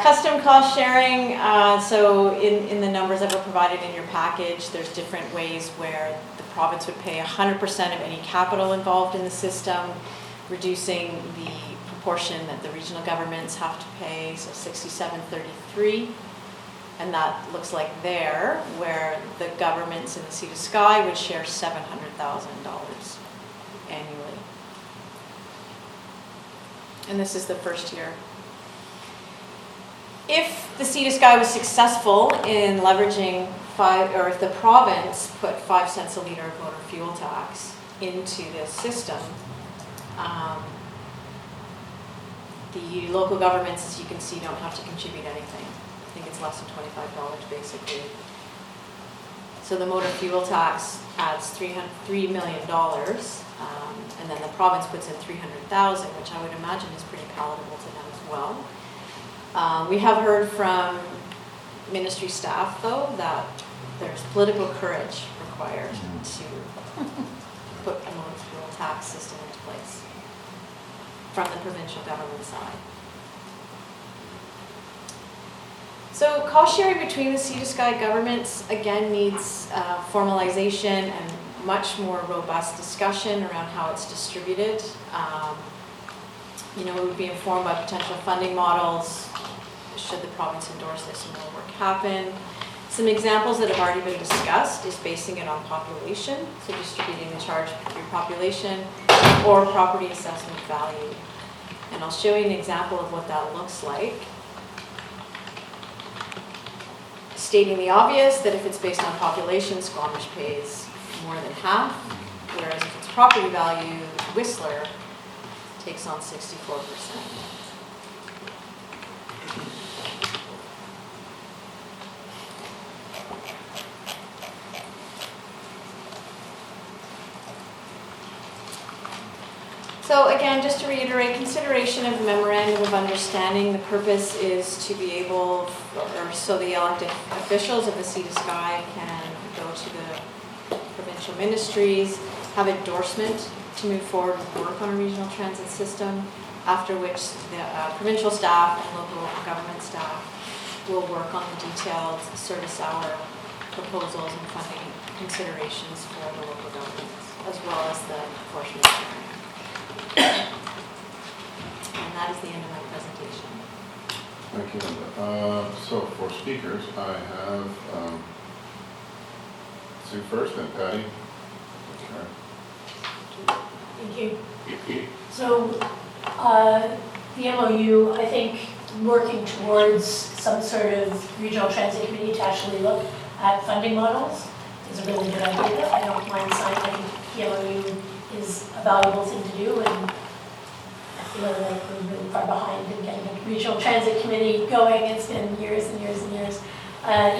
Custom cost sharing, so in the numbers that were provided in your package, there's different ways where the province would pay 100% of any capital involved in the system, reducing the proportion that the regional governments have to pay, so 67-33. And that looks like there, where the governments in the Sea to Sky would share $700,000 annually. And this is the first year. If the Sea to Sky was successful in leveraging or if the province put 5 cents a litre of motor fuel tax into this system, the local governments, as you can see, don't have to contribute anything. I think it's less than $25 basically. So the motor fuel tax adds $3 million, and then the province puts in $300,000, which I would imagine is pretty palatable to them as well. We have heard from ministry staff, though, that there's political courage required to put a motor fuel tax system into place from the provincial government side. So cost sharing between the Sea to Sky governments, again, needs formalization and much more robust discussion around how it's distributed. It would be informed by potential funding models, should the province endorse this and more work happen. Some examples that have already been discussed is basing it on population, so distributing the charge through population, or property assessment value. And I'll show you an example of what that looks like. Stating the obvious, that if it's based on population, Squamish pays more than half, whereas if it's property value, Whistler takes on 64%. So again, just to reiterate, consideration of the Memorandum of Understanding, the purpose is to be able, or so the elected officials of the Sea to Sky can go to the provincial ministries, have endorsement to move forward with work on a regional transit system, after which the provincial staff and local government staff will work on the detailed service hour proposals and funding considerations for the local governments, as well as the proportionate sharing. And that is the end of my presentation. Thank you, Linda. So for speakers, I have Sue first, then Patty. Thank you. So, the MOU, I think, working towards some sort of regional transit committee to actually look at funding models is a really good idea. I don't mind signing. The MOU is a valuable thing to do, and I feel like we're really far behind in getting a regional transit committee going. It's been years and years and years.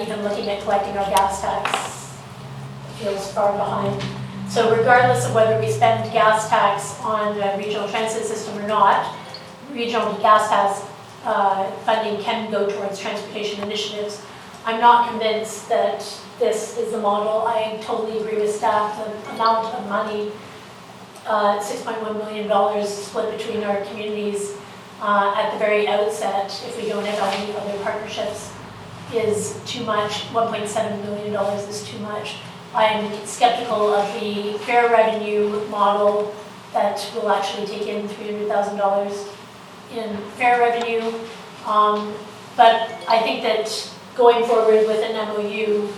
Even looking at collecting our gas tax feels far behind. So regardless of whether we spend gas tax on the regional transit system or not, regional gas tax funding can go towards transportation initiatives. I'm not convinced that this is the model. I totally agree with staff. The amount of money, $6.1 million split between our communities at the very outset, if we don't have any other partnerships, is too much. $1.7 million is too much. I'm skeptical of the fare revenue model that will actually take in $300,000 in fare revenue. But I think that going forward with an MOU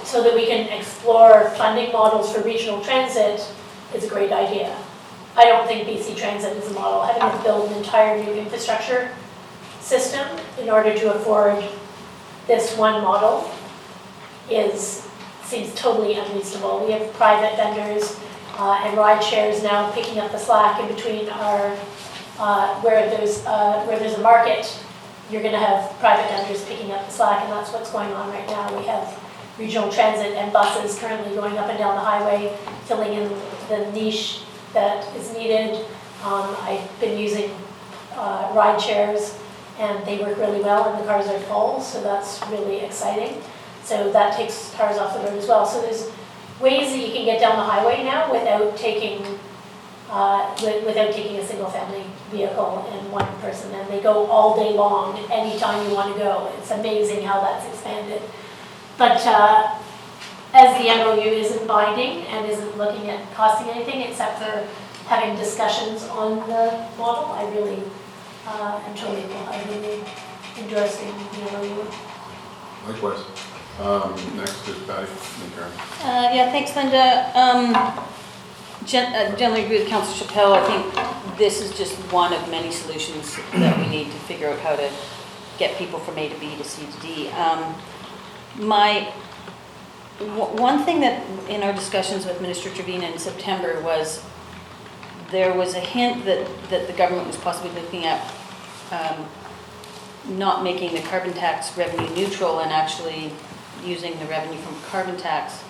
so that we can explore funding models for regional transit is a great idea. I don't think BC Transit is a model. Having to build an entire new infrastructure system in order to afford this one model seems totally unreasonable. We have private vendors and ride shares now picking up the slack in between our where there's a market. You're going to have private vendors picking up the slack, and that's what's going on right now. We have regional transit and buses currently going up and down the highway, filling in the niche that is needed. I've been using ride shares, and they work really well, and the cars are full, so that's really exciting. So that takes cars off the road as well. So there's ways that you can get down the highway now without taking a single family vehicle and one person, and they go all day long anytime you want to go. It's amazing how that's expanded. But as the MOU isn't binding and isn't looking at costing anything except for having discussions on the model, I really am totally endorsing the MOU. Likewise. Next is Patty. Yeah, thanks, Linda. Generally agree with Councillor Chappelle. I think this is just one of many solutions that we need to figure out how to get people from A to B to C to D. One thing that in our discussions with Minister Trevena in September was there was a hint that the government was possibly looking at not making the carbon tax revenue neutral and actually using the revenue from carbon tax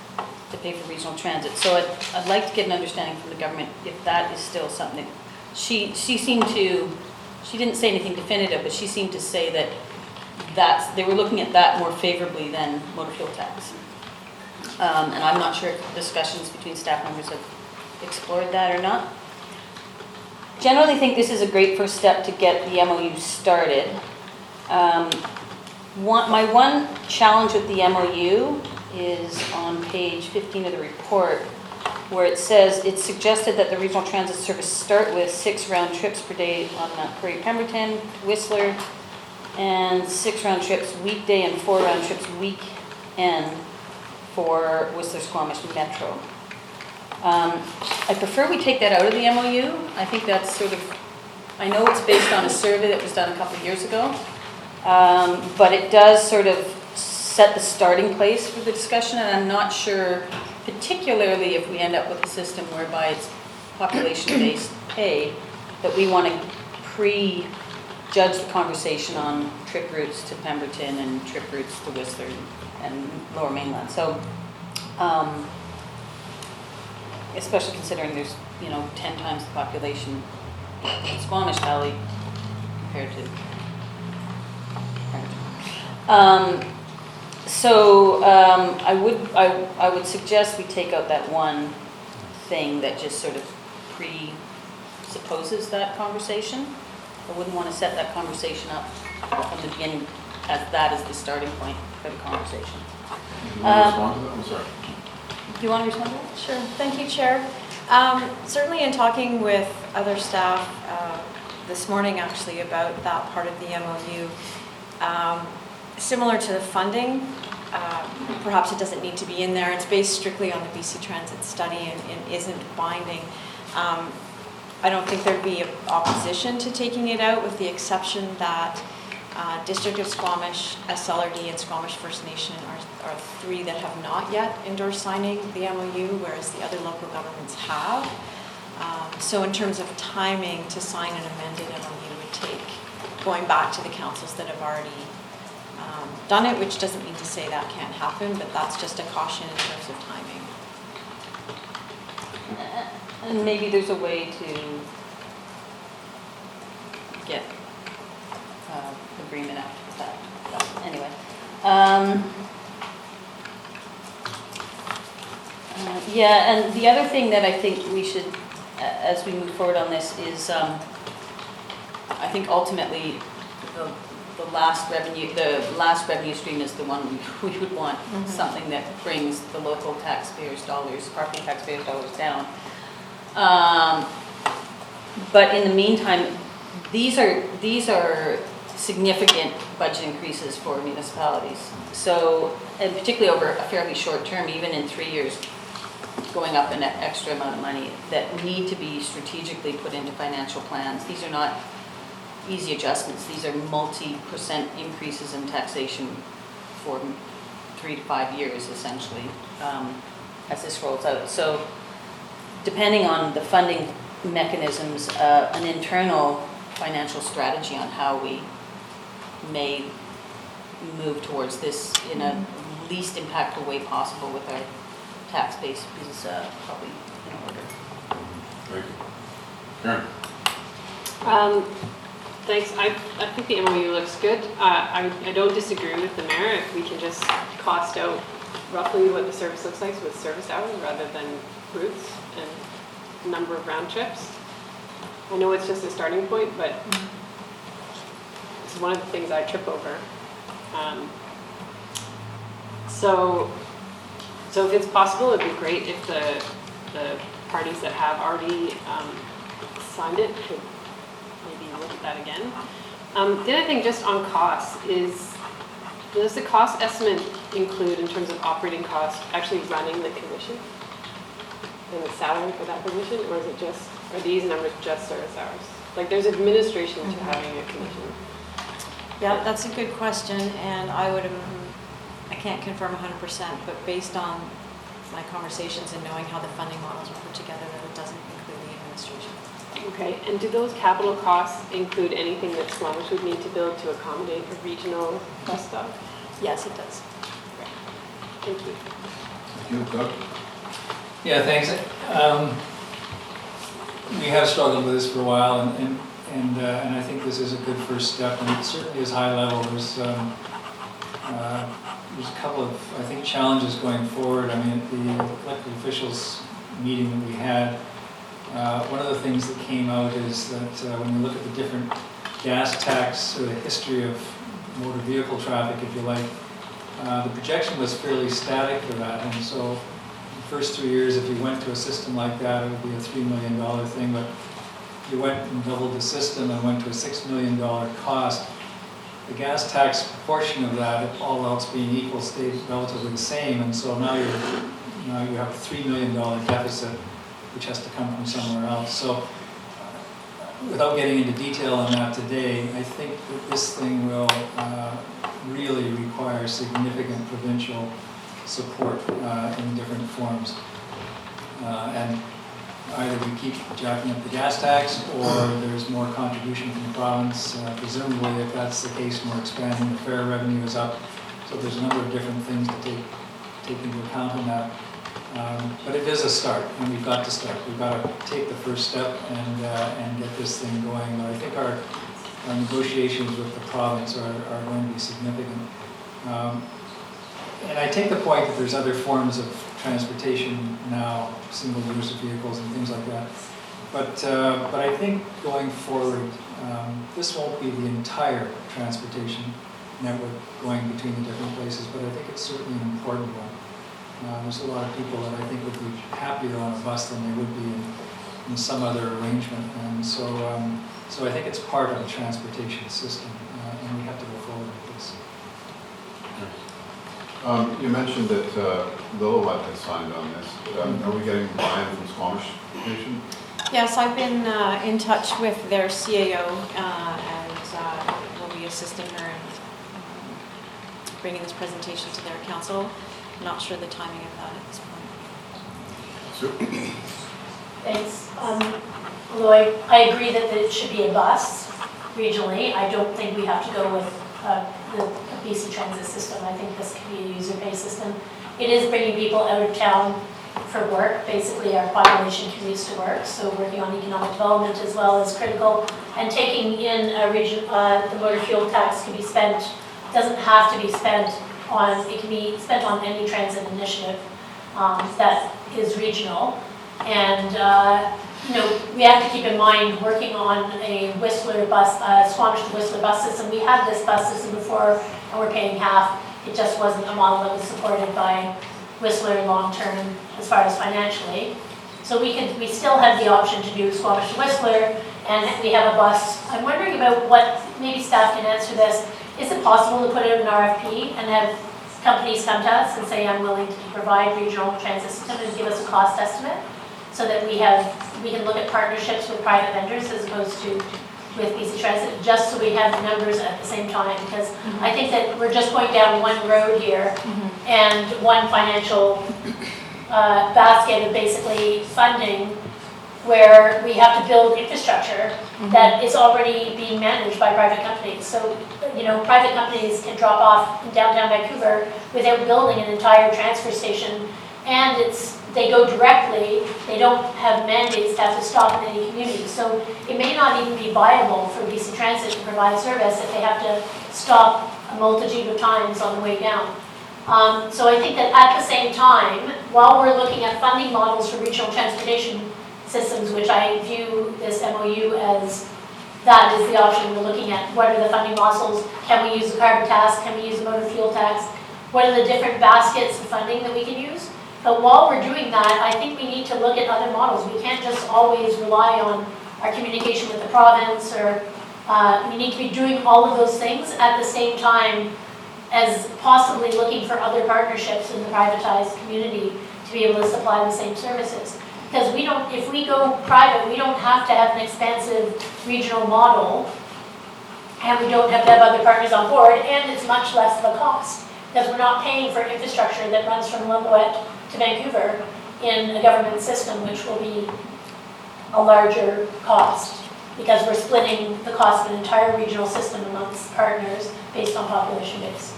to pay for regional transit. So I'd like to get an understanding from the government if that is still something. She seemed to, she didn't say anything definitive, but she seemed to say that they were looking at that more favorably than motor fuel tax. And I'm not sure if discussions between staff members have explored that or not. Generally think this is a great first step to get the MOU started. My one challenge with the MOU is on page 15 of the report, where it says it's suggested that the regional transit service start with 6 round trips per day on Prairie Pemberton, Whistler, and 6 round trips weekday and 4 round trips weekend for Whistler Squamish Metro. I prefer we take that out of the MOU. I think that's sort of, I know it's based on a survey that was done a couple of years ago, but it does sort of set the starting place for the discussion, and I'm not sure, particularly if we end up with a system whereby it's population-based pay, that we want to prejudge the conversation on trip routes to Pemberton and trip routes to Whistler and Lower Mainland. So, especially considering there's, 10 times the population in Squamish Valley compared to Pemberton. I would suggest we take out that one thing that just sort of presupposes that conversation. I wouldn't want to set that conversation up from the beginning as that is the starting point for the conversation. Do you want to respond to that? I'm sorry. Do you want to respond to that? Sure, thank you, Chair. Certainly in talking with other staff this morning actually about that part of the MOU, similar to the funding, perhaps it doesn't need to be in there. It's based strictly on the BC Transit study and isn't binding. I don't think there'd be opposition to taking it out, with the exception that District of Squamish, SLRD, and Squamish First Nation are three that have not yet endorsed signing the MOU, whereas the other local governments have. So in terms of timing to sign an amended MOU would take going back to the councils that have already done it, which doesn't mean to say that can't happen, but that's just a caution in terms of timing. And maybe there's a way to get agreement out with that. But anyway. Yeah, and the other thing that I think we should, as we move forward on this, is I think ultimately the last revenue stream is the one we would want, something that brings the local taxpayers' dollars, property taxpayers' dollars down. But in the meantime, these are significant budget increases for municipalities. So, and particularly over a fairly short term, even in 3 years, going up an extra amount of money that need to be strategically put into financial plans. These are not easy adjustments. These are multi-% increases in taxation for 3 to 5 years, essentially, as this rolls out. So, depending on the funding mechanisms, an internal financial strategy on how we may move towards this in a least impactful way possible with our tax base is probably in order. Thank you. Karen? Thanks. I think the MOU looks good. I don't disagree with the mayor if we can just cost out roughly what the service looks like with service hours rather than routes and number of round trips. I know it's just a starting point, but it's one of the things I trip over. So if it's possible, it'd be great if the parties that have already signed it could maybe look at that again. The other thing just on costs is, does the cost estimate include, in terms of operating costs, actually running the commission and the salary for that position, or is it just, are these numbers just service hours? Like, there's administration to having a commission. Yeah, that's a good question, and I can't confirm 100%, but based on my conversations and knowing how the funding models are put together, that it doesn't include the administration. Okay, and do those capital costs include anything that Squamish would need to build to accommodate a regional bus stop? Yes, it does. Thank you. Thank you. Doug? Yeah, thanks. We have struggled with this for a while, and I think this is a good first step, and it certainly is high level. There's a couple of, I think, challenges going forward. I mean, at the elected officials meeting that we had, one of the things that came out is that when you look at the different gas tax, or the history of motor vehicle traffic, if you like, the projection was fairly static for that, and so the first 3 years, if you went to a system like that, it would be a $3 million thing, but if you went and doubled the system and went to a $6 million cost, the gas tax portion of that, if all else being equal, stayed relatively the same, and so now now you have a $3 million deficit, which has to come from somewhere else. So without getting into detail on that today, I think that this thing will really require significant provincial support in different forms. And either we keep jacking up the gas tax, or there's more contribution from the province. Presumably, if that's the case, we're expanding the fare revenue is up. So there's a number of different things to take into account on that. But it is a start, and we've got to start. We've got to take the first step and get this thing going. But I think our negotiations with the province are going to be significant. And I take the point that there's other forms of transportation now, single-use vehicles and things like that. But I think going forward, this won't be the entire transportation network going between the different places, but I think it's certainly an important one. There's a lot of people that I think would be happier on a bus than they would be in some other arrangement. And so I think it's part of the transportation system, and we have to go forward with this. You mentioned that Lillooet has signed on this. Are we getting buy-in from Squamish Nation? Yes, I've been in touch with their CAO and will be assisting her in bringing this presentation to their council. I'm not sure the timing of that at this point. Thanks. Although I agree that it should be a bus regionally, I don't think we have to go with the BC transit system. I think this can be a user-pay system. It is bringing people out of town for work. Basically, our population commutes to work, so working on economic development as well is critical. And taking in a region, the motor fuel tax can be spent, doesn't have to be spent on, it can be spent on any transit initiative that is regional. And we have to keep in mind working on a Whistler bus, Squamish to Whistler bus system. We had this bus system before, and we're paying half. It just wasn't a model that was supported by Whistler long-term as far as financially. So we still have the option to do Squamish to Whistler, and we have a bus. I'm wondering about what, maybe staff can answer this. Is it possible to put out an RFP and have companies come to us and say, I'm willing to provide regional transit system and give us a cost estimate, so that we can look at partnerships with private vendors as opposed to with BC Transit, just so we have the numbers at the same time, because I think that we're just going down one road here and one financial basket of basically funding where we have to build infrastructure that is already being managed by private companies. So, private companies can drop off in downtown Vancouver without building an entire transfer station, and they go directly, they don't have mandates to have to stop in any community. So it may not even be viable for BC Transit to provide service if they have to stop a multitude of times on the way down. So I think that at the same time, while we're looking at funding models for regional transportation systems, which I view this MOU as that is the option we're looking at. What are the funding models? Can we use the carbon tax? Can we use the motor fuel tax? What are the different baskets of funding that we can use? But while we're doing that, I think we need to look at other models. We can't just always rely on our communication with the province, or we need to be doing all of those things at the same time as possibly looking for other partnerships in the privatized community to be able to supply the same services. Because if we go private, we don't have to have an expansive regional model, and we don't have to have other partners on board, and it's much less of a cost, because we're not paying for infrastructure that runs from Lillooet to Vancouver in a government system, which will be a larger cost, because we're splitting the cost of an entire regional system amongst partners based on population base,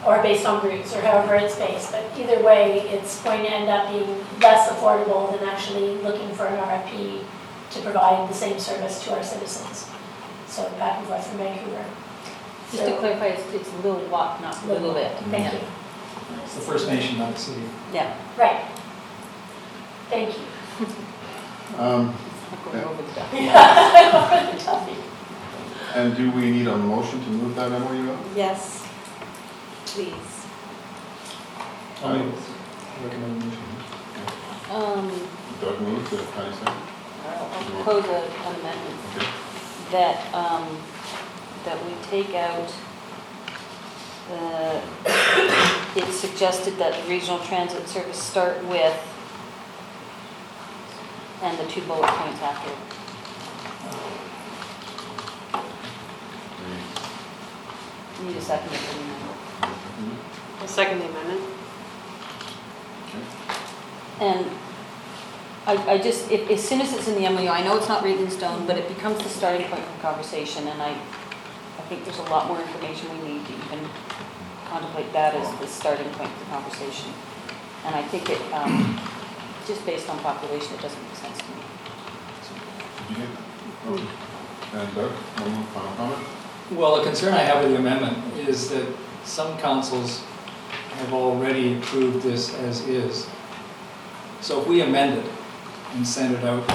or based on routes, or however it's based. But either way, it's going to end up being less affordable than actually looking for an RFP to provide the same service to our citizens. So back and forth from Vancouver. Just to clarify, it's Lillooet, not Lillooet. Thank you. It's the First Nation, not the city. Yeah. Right. Thank you. Going over the duck. Yeah. Tuffy. And do we need a motion to move that MOU out? Yes, please. I recommend a motion. Doug moved, Connie second? I'll propose an amendment Okay. that we take out the it's suggested that the regional transit service start with, and the 2 bullet points after. Need a second for the amendment. I'll second the amendment. And I just, as soon as it's in the MOU, I know it's not written in stone, but it becomes the starting point for conversation, and I think there's a lot more information we need to even contemplate that as the starting point for conversation. And I think it, just based on population, it doesn't make sense to me. And Doug, one more final comment? Well, the concern I have with the amendment is that some councils have already approved this as is. So if we amend it and send it out,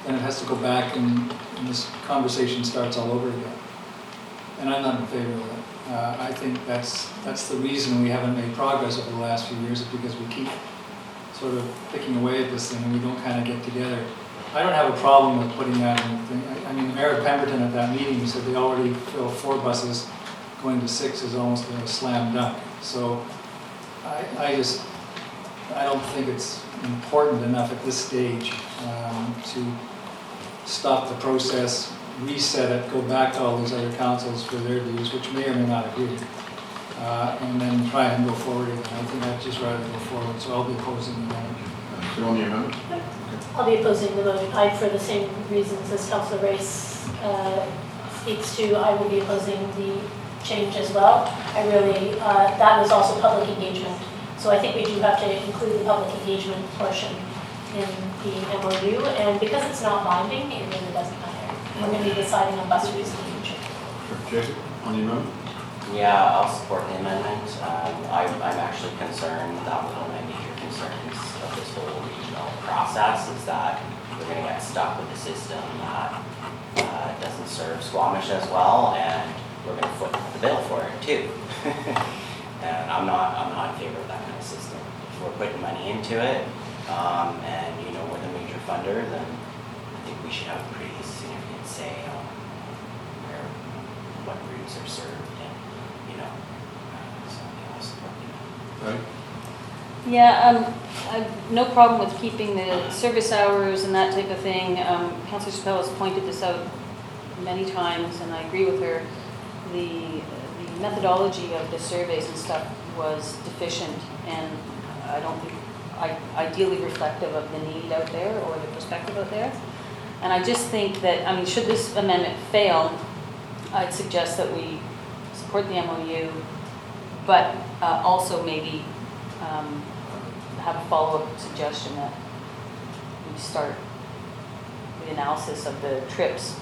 then it has to go back and this conversation starts all over again. And I'm not in favor of that. I think that's the reason we haven't made progress over the last few years, is because we keep sort of picking away at this thing and we don't kind of get together. I don't have a problem with putting that in the thing. I mean, the mayor of Pemberton at that meeting said they already fill 4 buses, going to 6 is almost a slam dunk. So I don't think it's important enough at this stage to stop the process, reset it, go back to all these other councils for their views, which may or may not agree, and then try and go forward again. I think I'd just rather go forward, so I'll be opposing the amendment. You on the amendment? I'll be opposing the motion. For the same reasons as Councillor Race speaks to, I will be opposing the change as well. I really, that was also public engagement. So I think we do have to include the public engagement portion in the MOU. And because it's not binding, it really doesn't matter. We're going to be deciding on bus routes in the future. Jason, on the amendment? Yeah, I'll support the amendment. I'm actually concerned that one of my major concerns of this whole regional process is that we're going to get stuck with a system that doesn't serve Squamish as well, and we're going to foot the bill for it too. And I'm not in favor of that kind of system. If we're putting money into it, and we're the major funder, then I think we should have a pretty significant say on what routes are served. Right. Yeah, I've no problem with keeping the service hours and that type of thing. Councillor Chappelle has pointed this out many times, and I agree with her. The methodology of the surveys and stuff was deficient, and I don't think ideally reflective of the need out there or the perspective out there. And I just think that, should this amendment fail, I'd suggest that we support the MOU, but also maybe have a follow-up suggestion that we start the analysis of the trips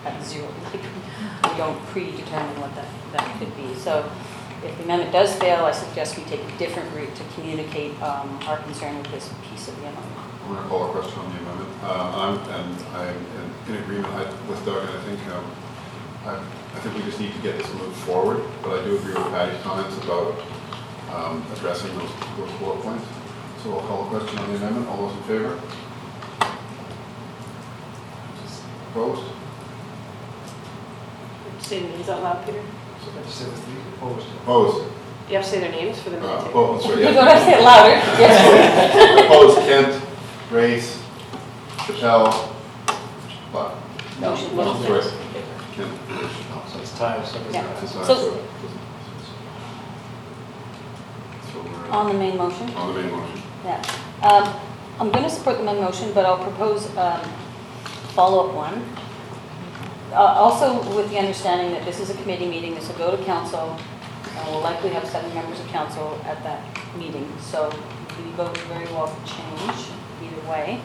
at 0. Like, we don't predetermine what that could be. So if the amendment does fail, I suggest we take a different route to communicate our concern with this piece of the MOU. I'm going to call a question on the amendment. I'm in agreement with Doug, and I think we just need to get this moved forward, but I do agree with Patty's comments about addressing those bullet points. So I'll call a question on the amendment. All those in favor? Opposed? Say the names out loud, Peter. So I just said with the opposed. Opposed? You have to say their names for the minute. Opposed, sorry, You yes. don't have to say it louder. Yes. Opposed, Kent, Race, Chappelle, but. Motion. No, sorry. Kent, Race, Chappelle. So it's tied, so it's Yeah. not. So we're On the main motion? on the main motion. Yeah. I'm going to support the main motion, but I'll propose follow-up one. Also with the understanding that this is a committee meeting, this will go to council, and we'll likely have 7 members of council at that meeting. So the vote very well could change either way.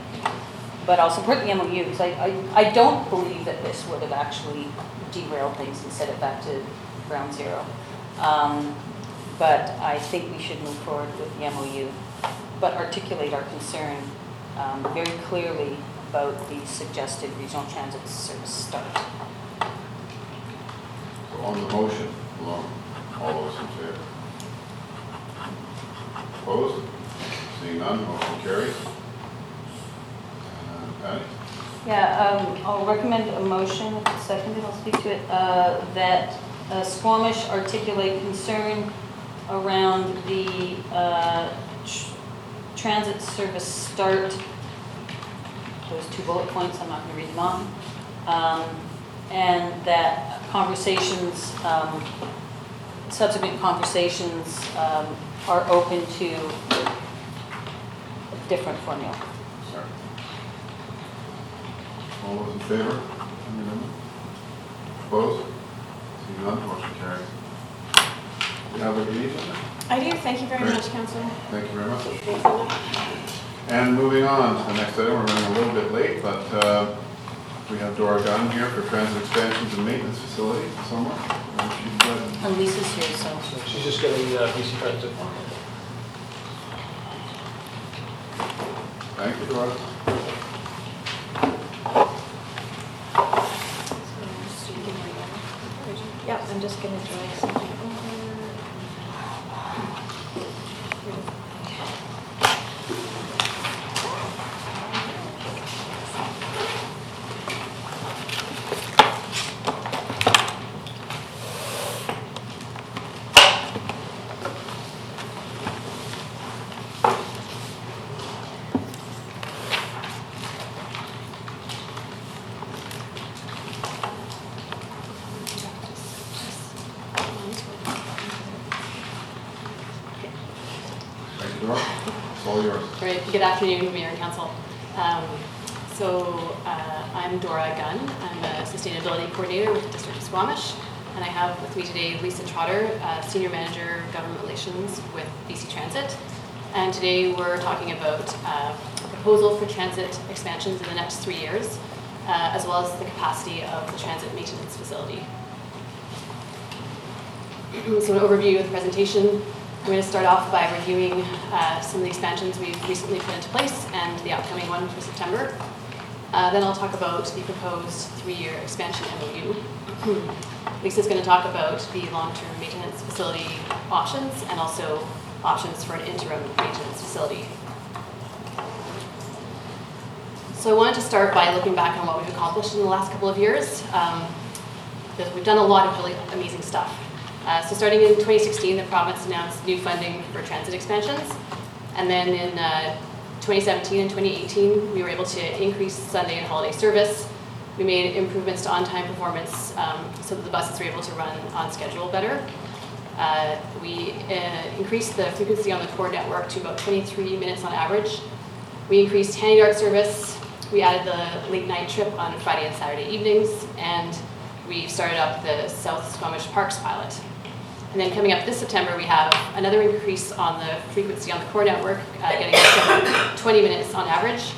But I'll support the MOU because I don't believe that this would have actually derailed things and set it back to ground zero. But I think we should move forward with the MOU, but articulate our concern very clearly about the suggested regional transit service start. So on the motion alone, all those in favor? Opposed? Seeing none, motion carries. Patty? Yeah, I'll recommend a motion, if it's seconded, I'll speak to it, that Squamish articulate concern around the transit service start. Those 2 bullet points, I'm not going to read them off. And that conversations, subsequent conversations are open to a different formula. Sorry. All those in favor? Any amendment? Opposed? Seeing none, motion carries. You have what you need, Linda? I do, thank you very Great. much, Councillor. Thank you very much. And moving on to the next item, we're running a little bit late, but we have Dora Gunn here for transit expansions and maintenance facility somewhere. And Lisa's here, so. So she's just getting BC Transit. Thank you, Dora. Yep, I'm just going to drag something over. Thank you, Dora. It's all yours. Great. Good afternoon, Mayor and Council. I'm Dora Gunn. I'm a Sustainability Coordinator with District of Squamish, and I have with me today Lisa Trotter, Senior Manager, Government Relations with BC Transit. And today we're talking about a proposal for transit expansions in the next 3 years, as well as the capacity of the transit maintenance facility. So an overview of the presentation. I'm going to start off by reviewing some of the expansions we've recently put into place and the upcoming one for September. Then I'll talk about the proposed 3-year expansion MOU. Lisa's going to talk about the long-term maintenance facility options and also options for an interim maintenance facility. So I wanted to start by looking back on what we've accomplished in the last couple of years. Because we've done a lot of really amazing stuff. So starting in 2016, the province announced new funding for transit expansions. And then in 2017 and 2018, we were able to increase Sunday and holiday service. We made improvements to on-time performance so that the buses were able to run on schedule better. We increased the frequency on the core network to about 23 minutes on average. We increased handy dart service. We added the late night trip on Friday and Saturday evenings. And we started up the South Squamish Parks pilot. And then coming up this September, we have another increase on the frequency on the core network, getting us to 20 minutes on average.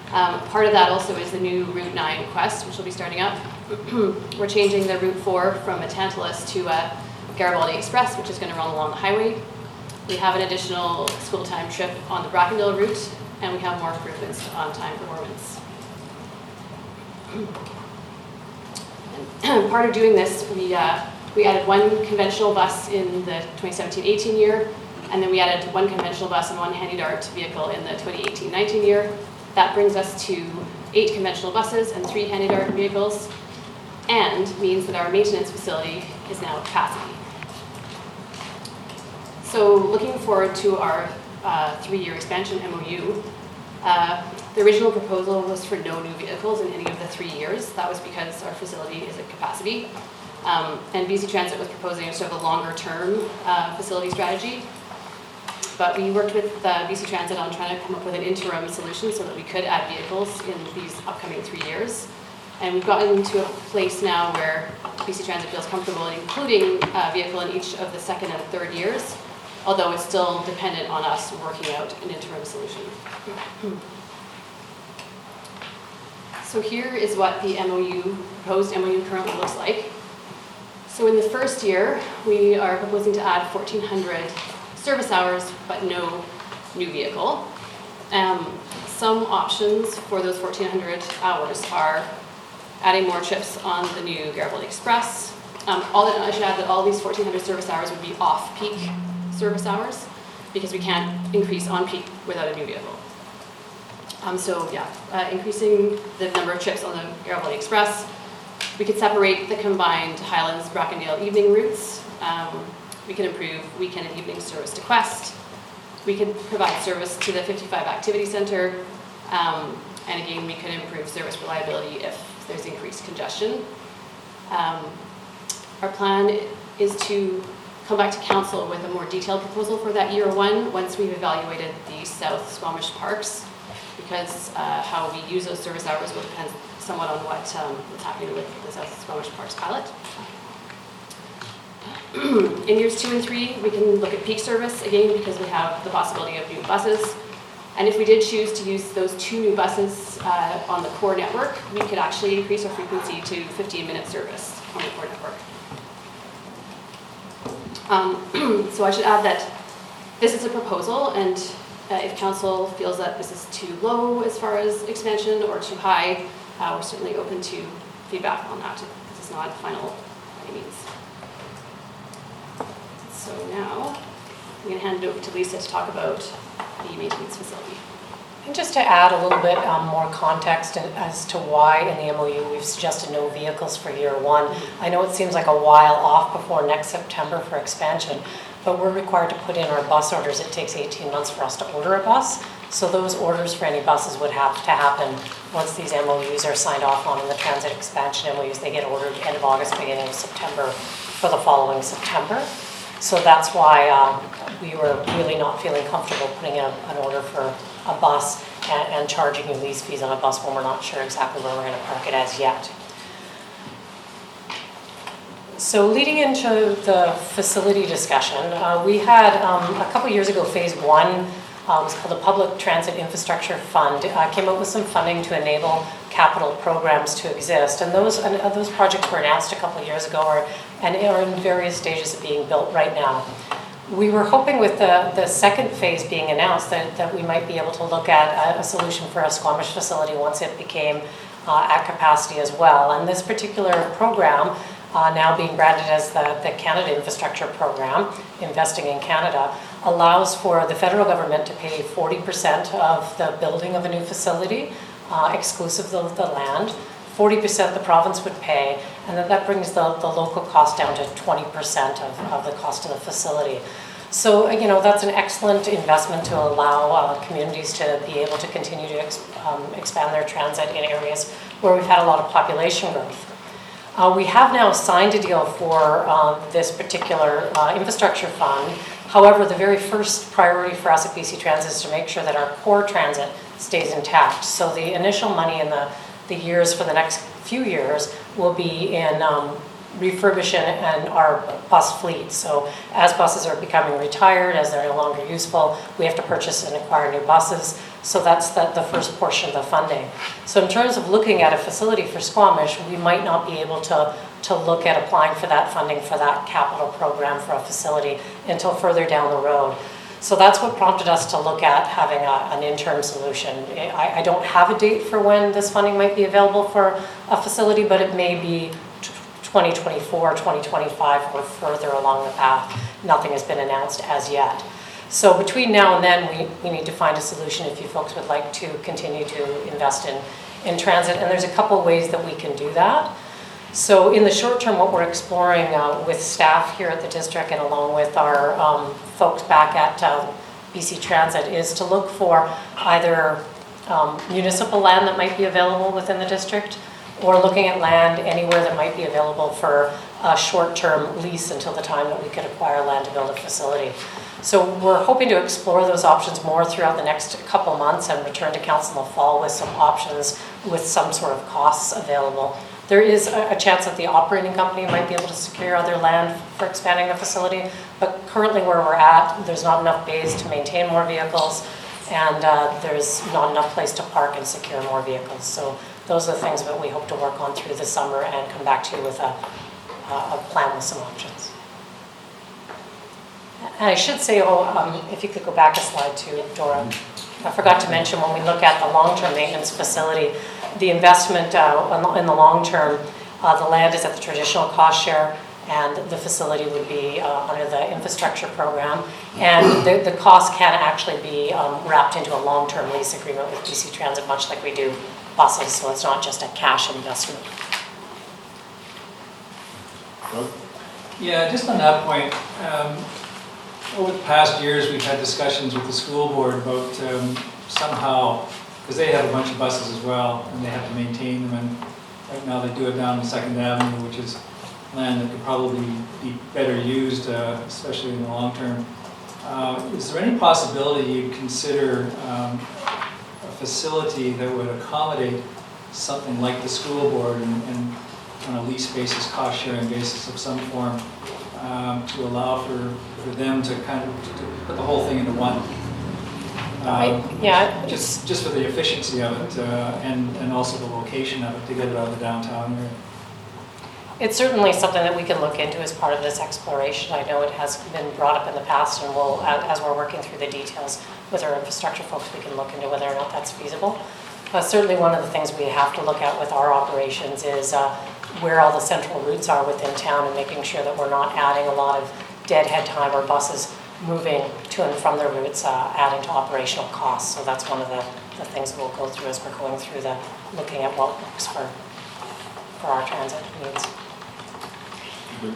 Part of that also is the new Route 9 Quest, which will be starting up. We're changing the Route 4 from a Tantalus to a Garibaldi Express, which is going to run along the highway. We have an additional school time trip on the Brackendale route, and we have more improvements to on-time performance. And part of doing this, we added one conventional bus in the 2017-18 year, and then we added one conventional bus and one handy dart vehicle in the 2018-19 year. That brings us to 8 conventional buses and 3 handy dart vehicles, and means that our maintenance facility is now at capacity. So looking forward to our 3-year expansion MOU, the original proposal was for no new vehicles in any of the 3 years. That was because our facility is at capacity. And BC Transit was proposing sort of a longer term facility strategy. But we worked with BC Transit on trying to come up with an interim solution so that we could add vehicles in these upcoming 3 years. And we've gotten to a place now where BC Transit feels comfortable in including a vehicle in each of the 2nd and 3rd years, although it's still dependent on us working out an interim solution. So here is what the proposed MOU currently looks like. So in the first year, we are proposing to add 1,400 service hours, but no new vehicle. Some options for those 1,400 hours are adding more trips on the new Garibaldi Express. I should add that all these 1,400 service hours would be off-peak service hours because we can't increase on-peak without a new vehicle. Increasing the number of trips on the Garibaldi Express. We could separate the combined Highlands-Brackendale evening routes. We can improve weekend and evening service to Quest. We can provide service to the 55 Activity Center. And again, we could improve service reliability if there's increased congestion. Our plan is to come back to council with a more detailed proposal for that year one once we've evaluated the South Squamish parks, because how we use those service hours will depend somewhat on what's happening with the South Squamish Parks pilot. In years 2 and 3, we can look at peak service again because we have the possibility of new buses. And if we did choose to use those 2 new buses on the core network, we could actually increase our frequency to 15-minute service on the core network. So I should add that this is a proposal, and if council feels that this is too low as far as expansion or too high, we're certainly open to feedback on that. This is not final by any means. So now I'm going to hand it over to Lisa to talk about the maintenance facility. And just to add a little bit more context as to why in the MOU we've suggested no vehicles for year one. I know it seems like a while off before next September for expansion, but we're required to put in our bus orders. It takes 18 months for us to order a bus. So those orders for any buses would have to happen once these MOUs are signed off on in the transit expansion MOUs. They get ordered end of August, beginning of September for the following September. So that's why we were really not feeling comfortable putting in an order for a bus and charging you lease fees on a bus when we're not sure exactly where we're going to park it as yet. So leading into the facility discussion, we had a couple years ago, phase 1, it was called the Public Transit Infrastructure Fund, came up with some funding to enable capital programs to exist. And those projects were announced a couple years ago and are in various stages of being built right now. We were hoping with the second phase being announced that we might be able to look at a solution for a Squamish facility once it became at capacity as well. And this particular program, now being branded as the Canada Infrastructure Program, Investing in Canada, allows for the federal government to pay 40% of the building of a new facility, exclusive of the land. 40% the province would pay, and then that brings the local cost down to 20% of the cost of the facility. So, that's an excellent investment to allow communities to be able to continue to expand their transit in areas where we've had a lot of population growth. We have now signed a deal for this particular infrastructure fund. However, the very first priority for us at BC Transit is to make sure that our core transit stays intact. So the initial money in the years for the next few years will be in refurbishing and our bus fleet. So as buses are becoming retired, as they're no longer useful, we have to purchase and acquire new buses. So that's the first portion of the funding. So in terms of looking at a facility for Squamish, we might not be able to look at applying for that funding for that capital program for a facility until further down the road. So that's what prompted us to look at having an interim solution. I don't have a date for when this funding might be available for a facility, but it may be 2024, 2025, or further along the path. Nothing has been announced as yet. So between now and then, we need to find a solution if you folks would like to continue to invest in transit. And there's a couple ways that we can do that. So in the short term, what we're exploring with staff here at the district and along with our folks back at BC Transit is to look for either municipal land that might be available within the district, or looking at land anywhere that might be available for a short-term lease until the time that we could acquire land to build a facility. So we're hoping to explore those options more throughout the next couple months and return to council in the fall with some options with some sort of costs available. There is a chance that the operating company might be able to secure other land for expanding the facility, but currently where we're at, there's not enough bays to maintain more vehicles, and there's not enough place to park and secure more vehicles. So those are the things that we hope to work on through the summer and come back to you with a plan with some options. And I should say, if you could go back a slide too, Dora. I forgot to mention when we look at the long-term maintenance facility, the investment in the long term, the land is at the traditional cost share, and the facility would be under the infrastructure program. And the cost can actually be wrapped into a long-term lease agreement with BC Transit, much like we do buses, so it's not just a cash investment. Good. Yeah, just on that point, over the past years, we've had discussions with the school board about somehow, because they have a bunch of buses as well, and they have to maintain them, and right now they do it down on 2nd Avenue, which is land that could probably be better used, especially in the long term. Is there any possibility you'd consider a facility that would accommodate something like the school board and on a lease basis, cost sharing basis of some form, to allow for them to kind of to put the whole thing into one? Yeah. Just for the efficiency of it and also the location of it to get it out of the downtown area. It's certainly something that we can look into as part of this exploration. I know it has been brought up in the past, and we'll, as we're working through the details with our infrastructure folks, we can look into whether or not that's feasible. Certainly one of the things we have to look at with our operations is where all the central routes are within town and making sure that we're not adding a lot of deadhead time or buses moving to and from their routes, adding to operational costs. So that's one of the things we'll go through as we're going through looking at what works for our transit needs. No, I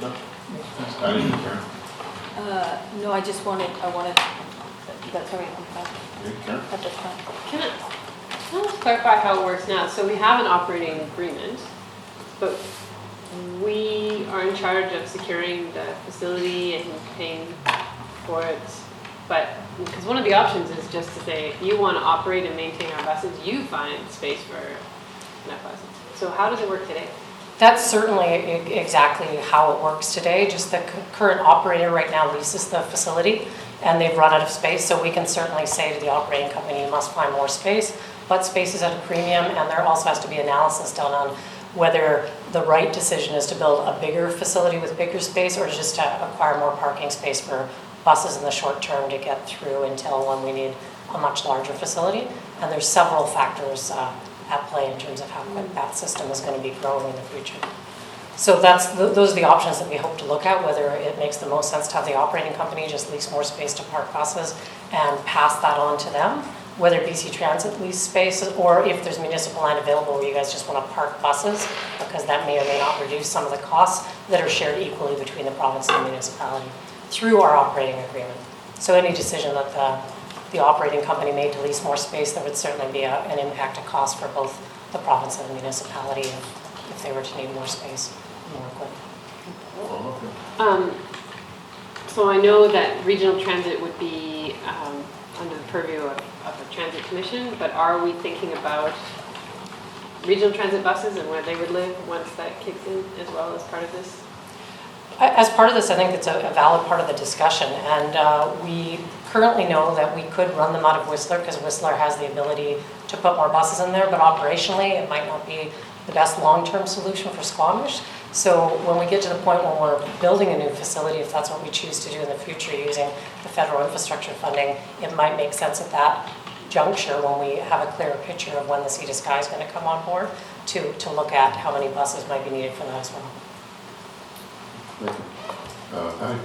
wanted, that's all right, I'm fine. At this point. Can I just clarify how it works now? So we have an operating agreement, but we are in charge of securing the facility and paying for it. But, because one of the options is just to say, if you want to operate and maintain our buses, you find space for enough buses. So how does it work today? That's certainly exactly how it works today. Just the current operator right now leases the facility, and they've run out of space. So we can certainly say to the operating company, you must find more space, but space is at a premium, and there also has to be analysis done on whether the right decision is to build a bigger facility with bigger space or just to acquire more parking space for buses in the short term to get through until when we need a much larger facility. And there's several factors at play in terms of how quick that system is going to be growing in the future. So those are the options that we hope to look at, whether it makes the most sense to have the operating company just lease more space to park buses and pass that on to them, whether BC Transit lease space, or if there's municipal land available where you guys just want to park buses, because that may or may not reduce some of the costs that are shared equally between the province and the municipality through our operating agreement. So any decision that the operating company made to lease more space, there would certainly be an impact to cost for both the province and the municipality if they were to need more space and more equipment. So I know that regional transit would be under the purview of the Transit Commission, but are we thinking about regional transit buses and where they would live once that kicks in as well as part of this? As part of this, I think it's a valid part of the discussion, and we currently know that we could run them out of Whistler because Whistler has the ability to put more buses in there, but operationally it might not be the best long-term solution for Squamish. So when we get to the point when we're building a new facility, if that's what we choose to do in the future using the federal infrastructure funding, it might make sense at that juncture when we have a clearer picture of when the Sea to Sky is going to come on board to look at how many buses might be needed for that as well. Thank you. Patty?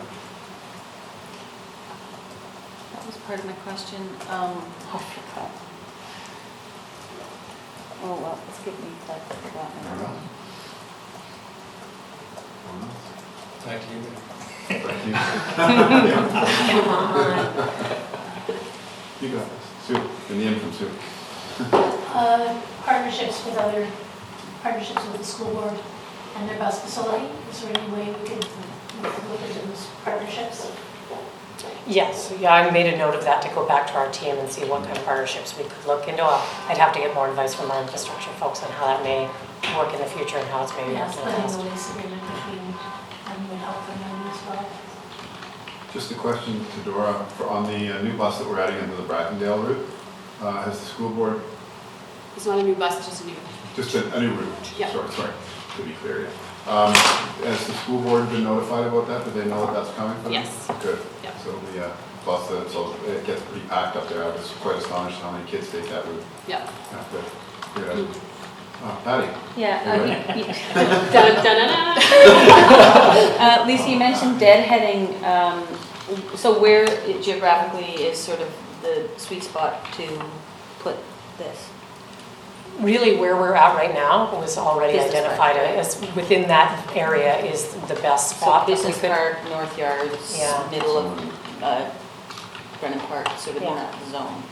That was part of my question. Oh, well, let's give me that. Back to you. Thank you. You got this. Sue, in the interim, Sue. Partnerships with the school board and their bus facility. Is there any way we could look into those partnerships? Yes, yeah, I made a note of that to go back to our team and see what kind of partnerships we could look into. I'd have to get more advice from our infrastructure folks on how that may work in the future and how it's maybe Yeah, worked in the past. splitting the lease agreement between them would help them as well. Just a question to Dora, on the new bus that we're adding into the Brackendale route, has the school board, It's not a new bus, it's just a new. just a new route? Yeah. Sorry, to be clear, yeah. Has the school board been notified about that? Do they know that that's coming for them? Yes. Good. Yeah. So the bus, so it gets pretty packed up there. I was quite astonished how many kids take that route. Yeah. Yeah, good. Good. Patty? Yeah. You ready? Dun, dun, dun, dun. Lisa, you mentioned deadheading. So where geographically is sort of the sweet spot to put this? really where we're at right now was already Business identified park, right? as within that area is the best So spot. that we Business could- Park, North Yards, Yeah. middle of Brennan Park, sort of in Yeah. that zone.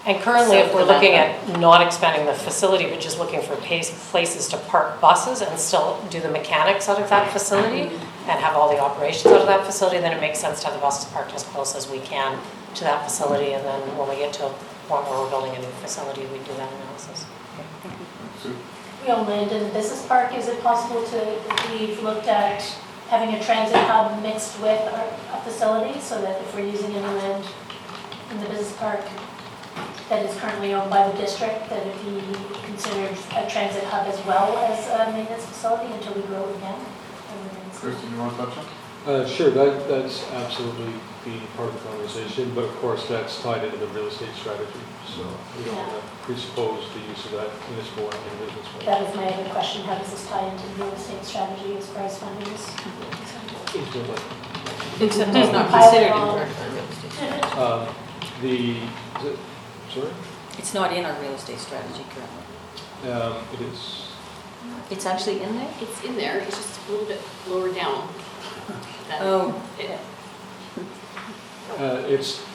And currently, if South we're of looking Mamquam. at not expanding the facility, but just looking for places to park buses and still do the mechanics out of that facility and have all the operations out of that facility, then it makes sense to have the buses parked as close as we can to that facility. And then when we get to a point where we're building a new facility, we do that analysis. Sue? We own land in the business park. Is it possible to, if we've looked at having a transit hub mixed with a facility so that if we're using any land in the business park that is currently owned by the district, that it be considered a transit hub as well as a maintenance facility until we grow it again? Chris, do you want to touch on? Sure, that's absolutely be part of the conversation, but of course that's tied into the real estate strategy. So we don't want to presuppose the use of that municipal land in business. That was my other question. How does this tie into the real estate strategy as far as funding is? Intimately. Except it's not considered in our real estate. Is it, sorry? It's not in our real estate strategy currently. It is. It's actually in there? It's in there, it's just a little bit lower down. Oh.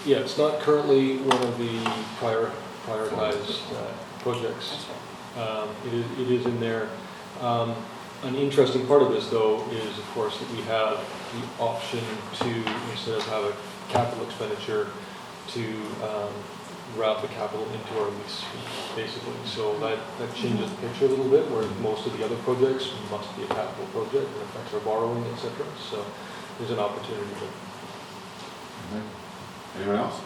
It's not currently one of the prioritized projects. It is in there. An interesting part of this, though, is of course that we have the option to, instead of have a capital expenditure, to route the capital into our lease fee, basically. So that changes the picture a little bit, where most of the other projects must be a capital project and affects our borrowing, etc. So there's an opportunity there. Okay. Anyone else?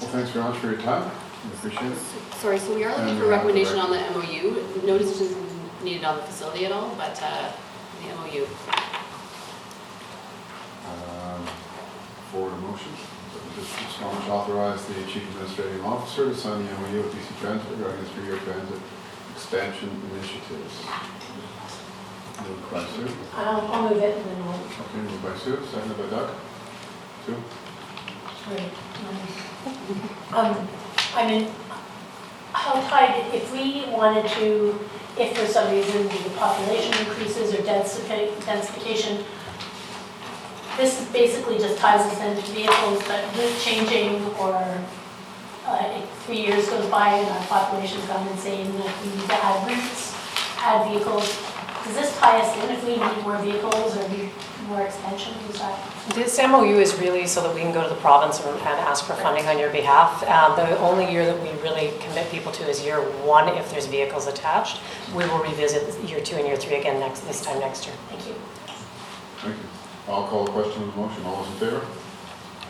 Well, thanks very much for your time. We appreciate it. Sorry, so we are looking for a recommendation on the MOU. No decisions needed on the facility at all, but the MOU. Forward a motion. That the District of Squamish authorize the Chief Administrative Officer to sign the MOU with BC Transit regarding the 3-year transit expansion initiatives. Moved by Sue. I'll move it and then we'll. Okay, moved by Sue, seconded by Doug. Sue? Great. I mean, how tied, if we wanted to, if for some reason the population increases or densification, this basically just ties us into vehicles, but route changing or 3 years goes by and our population's gone insane, like we need to add routes, add vehicles. Does this tie us in if we need more vehicles or need more expansion? Is that? This MOU is really so that we can go to the province and ask for funding on your behalf. The only year that we really commit people to is year 1 if there's vehicles attached. We will revisit year 2 and year 3 again this time next year. Thank you. Thank you. I'll call the question on the motion. All those in favor?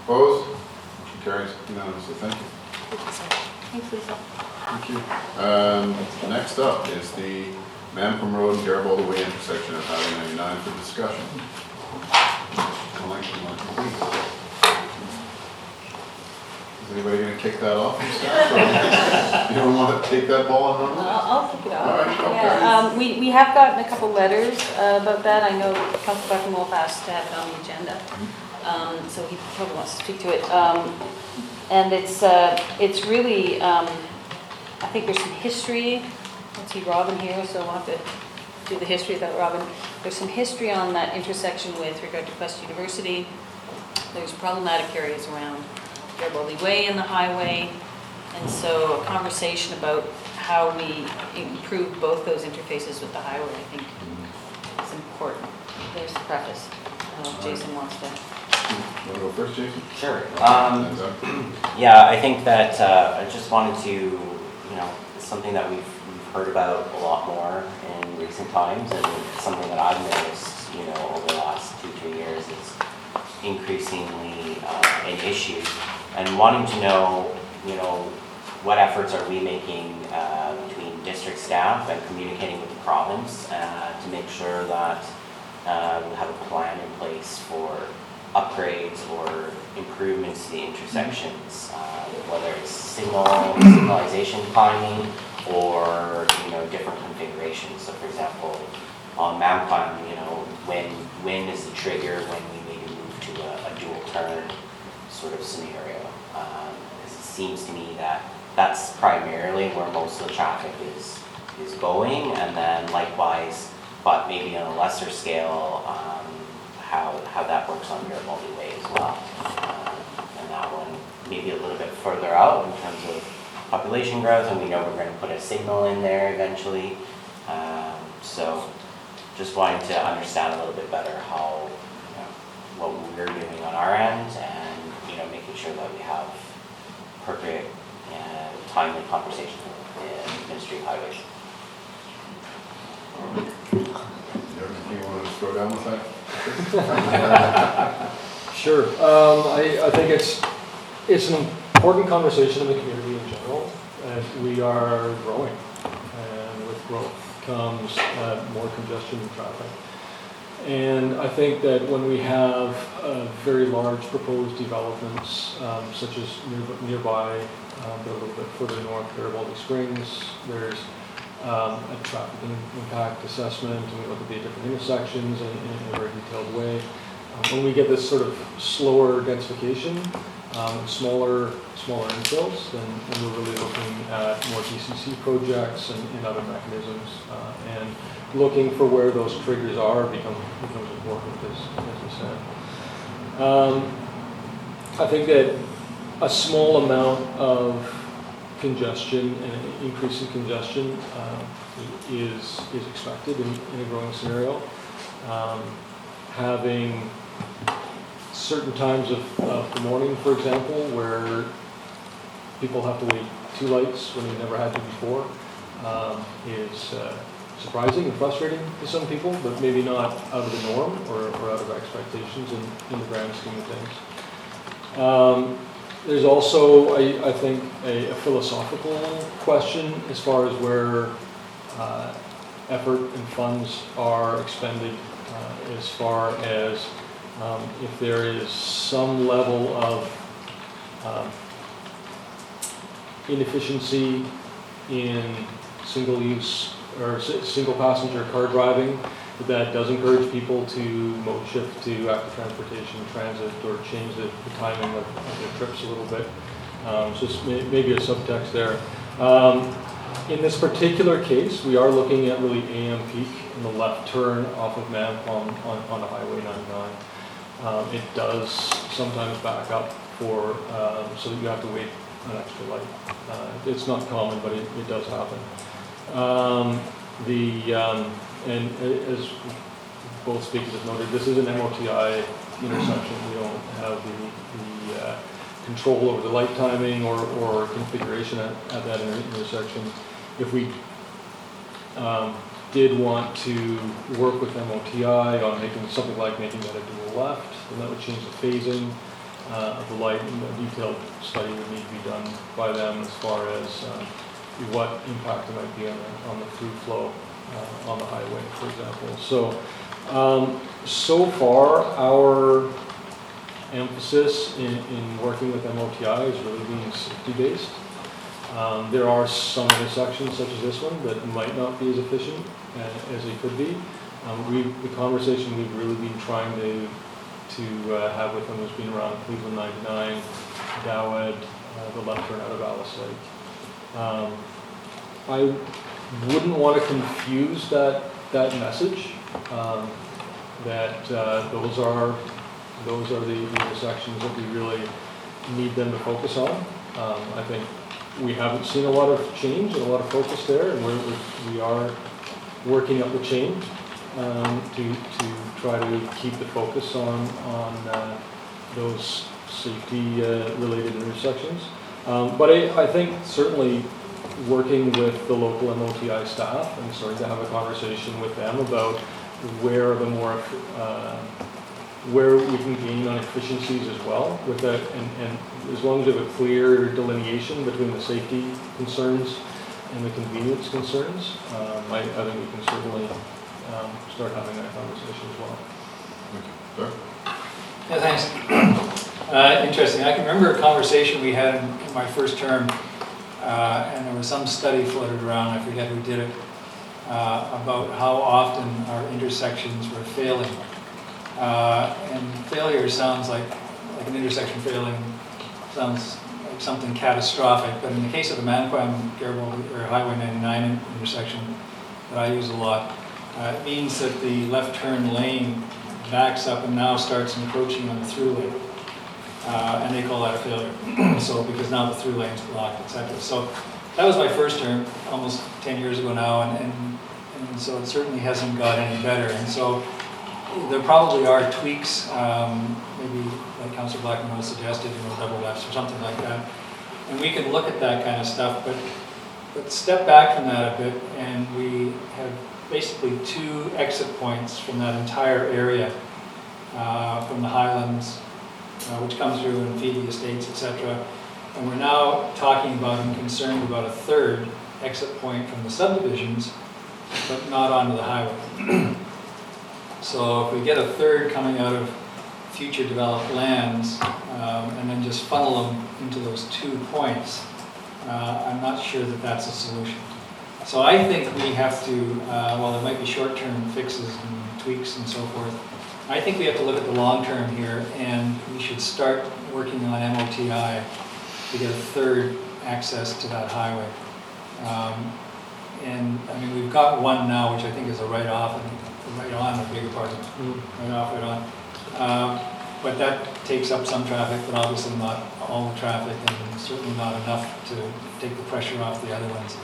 Opposed? Motion carries unanimously. Thank you. Thanks, Lisa. Thank you. Next up is the Mamquam Road and Garibaldi Way intersection of Highway 99 for discussion. Is anybody going to kick that off? You don't want to take that ball and run with it? I'll kick it off. All right, okay. Yeah, we have gotten a couple letters about that. I know Councillor Buckenwolf asked to have it on the agenda, so he probably wants to speak to it. And it's really, I think there's some history. Let's see, Robin here, so we'll have to do the history of that, Robin. There's some history on that intersection with regard to Quest University. There's problematic areas around Garibaldi Way and the highway, and so a conversation about how we improve both those interfaces with the highway, I think, is important. There's the preface. I don't know if Jason wants to. Want to go first, Jason? Sure. And Doug? Yeah, I think that I just wanted to, it's something that we've heard about a lot more in recent times, and it's something that I've noticed, over the last 2-3 years is increasingly an issue, and wanting to know, what efforts are we making between district staff and communicating with the province to make sure that we have a plan in place for upgrades or improvements to the intersections, whether it's signalization timing or different configurations. So for example, on Mamquam, when is the trigger when we maybe move to a dual turn sort of scenario? Because it seems to me that that's primarily where most of the traffic is going, and then likewise, but maybe on a lesser scale, how that works on Garibaldi Way as well. And that one maybe a little bit further out in terms of population growth, and we know we're going to put a signal in there eventually. So just wanting to understand a little bit better how, what we're doing on our end, and making sure that we have appropriate and timely conversation with the Ministry of Highways. Do you want to just go down with that? Sure. I think it's an important conversation in the community in general, as we are growing, and with growth comes more congestion in traffic. And I think that when we have very large proposed developments, such as nearby, but a little bit further north, Garibaldi Springs, there's a traffic impact assessment, and we look at the different intersections in a very detailed way. When we get this sort of slower densification, smaller infills, then we're really looking at more DCC projects and other mechanisms, and looking for where those triggers are becomes important, as you said. I think that a small amount of congestion and an increase in congestion is expected in a growing scenario. Having certain times of the morning, for example, where people have to wait 2 lights when they never had to before, is surprising and frustrating to some people, but maybe not out of the norm or out of expectations in the grand scheme of things. There's also, I think, a philosophical question as far as where effort and funds are expended, as far as if there is some level of inefficiency in single-use or single passenger car driving, that does encourage people to mode shift to active transportation, transit, or change the timing of their trips a little bit. So it's maybe a subtext there. In this particular case, we are looking at really AM peak in the left turn off of Mamquam on Highway 99. It does sometimes back up for, so that you have to wait an extra light. It's not common, but it does happen. And as both speakers have noted, this is an MOTI intersection. We don't have the control over the light timing or configuration at that intersection. If we did want to work with MOTI on making something like making that a dual left, then that would change the phasing of the light, and a detailed study would need to be done by them as far as what impact it might be on the through flow on the highway, for example. So far, our emphasis in working with MOTI is really being safety-based. There are some intersections, such as this one, that might not be as efficient as they could be. The conversation we've really been trying to have with them has been around Cleveland 99, Dowed, the left turn out of Alice Lake. I wouldn't want to confuse that message, that those are the intersections that we really need them to focus on. I think we haven't seen a lot of change and a lot of focus there, and we are working up the chain to try to keep the focus on those safety related intersections. But I think certainly working with the local MOTI staff and starting to have a conversation with them about where we can gain on efficiencies as well with that, and as long as we have a clear delineation between the safety concerns and the convenience concerns, I think we can certainly start having that conversation as well. Sure. Yeah, thanks. Interesting. I can remember a conversation we had in my first term, and there was some study floated around, I forget who did it, about how often our intersections were failing. And failure sounds like an intersection failing sounds like something catastrophic, but in the case of the Mamquam Garibaldi or Highway 99 intersection that I use a lot, it means that the left turn lane backs up and now starts encroaching on the through lane. And they call that a failure. So, because now the through lane's blocked, etc. So that was my first term, almost 10 years ago now, and so it certainly hasn't got any better. And so there probably are tweaks, maybe like Councillor Blackman was suggested, double lefts or something like that. And we can look at that kind of stuff, but step back from that a bit, and we have basically 2 exit points from that entire area, from the Highlands, which comes through and feed the estates, etc. And we're now talking about and concerned about a 3rd exit point from the subdivisions, but not onto the highway. So if we get a 3rd coming out of future developed lands, and then just funnel them into those 2 points, I'm not sure that that's a solution. So I think we have to, while there might be short-term fixes and tweaks and so forth, I think we have to look at the long term here, and we should start working on MOTI to get a 3rd access to that highway. And I mean, we've got one now, which I think is a right-off and right-on, a bigger part of right-off, right-on. But that takes up some traffic, but obviously not all the traffic, and certainly not enough to take the pressure off the other ones.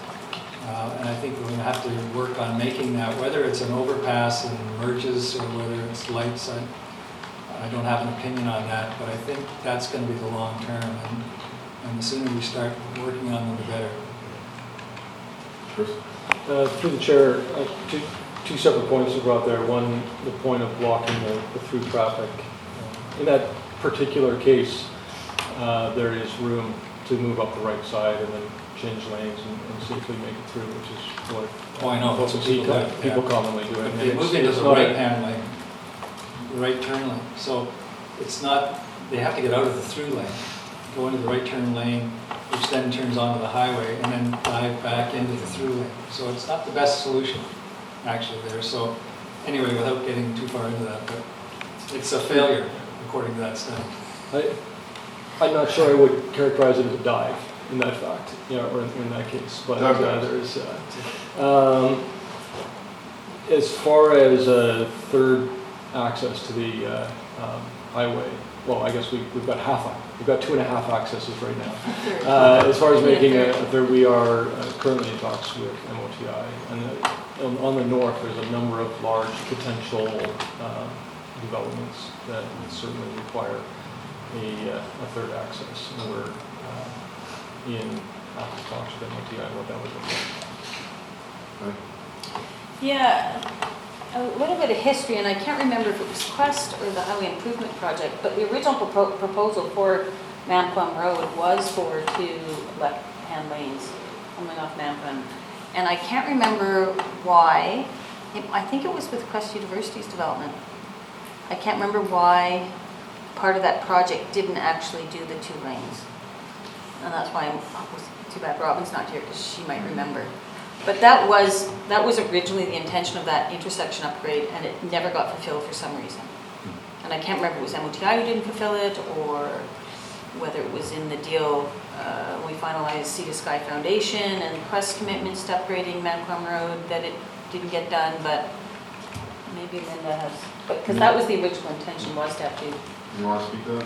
And I think we're going to have to work on making that, whether it's an overpass and merges or whether it's lights. I don't have an opinion on that, but I think that's going to be the long term. And the sooner we start working on them, the better. Through the chair, two separate points you brought there. One, the point of blocking the through traffic. In that particular case, there is room to move up the right side and then change lanes and safely make it through, which is what I know what people commonly do. But they move into the right-hand lane, the right turn lane. So it's not, they have to get out of the through lane, go into the right turn lane, which then turns onto the highway, and then dive back into the through lane. So it's not the best solution, actually, there. So anyway, without getting too far into that, but it's a failure, according to that study. I'm not sure I would characterize it as a dive in that fact, or in that case. But there's, as far as a 3rd access to the highway, well, I guess we've got we've got 2.5 accesses right now. As far as making a 3rd, we are currently in talks with MOTI, and on the north, there's a number of large potential developments that certainly require a 3rd access. And we're in active talks with MOTI on what that would look like. Yeah, a little bit of history, and I can't remember if it was Quest or the Highway Improvement Project, but the original proposal for Mamquam Road was for 2 left-hand lanes coming off Mamquam. And I can't remember why. I think it was with Quest University's development. I can't remember why part of that project didn't actually do the 2 lanes. And that's why it was too bad Robin's not here, because she might remember. But that was originally the intention of that intersection upgrade, and it never got fulfilled for some reason. And I can't remember if it was MOTI who didn't fulfill it, or whether it was in the deal when we finalized Sea to Sky Foundation and Quest commitments to upgrading Mamquam Road that it didn't get done, but maybe Linda has. Because that was the original intention, was to have to. You want to speak to that?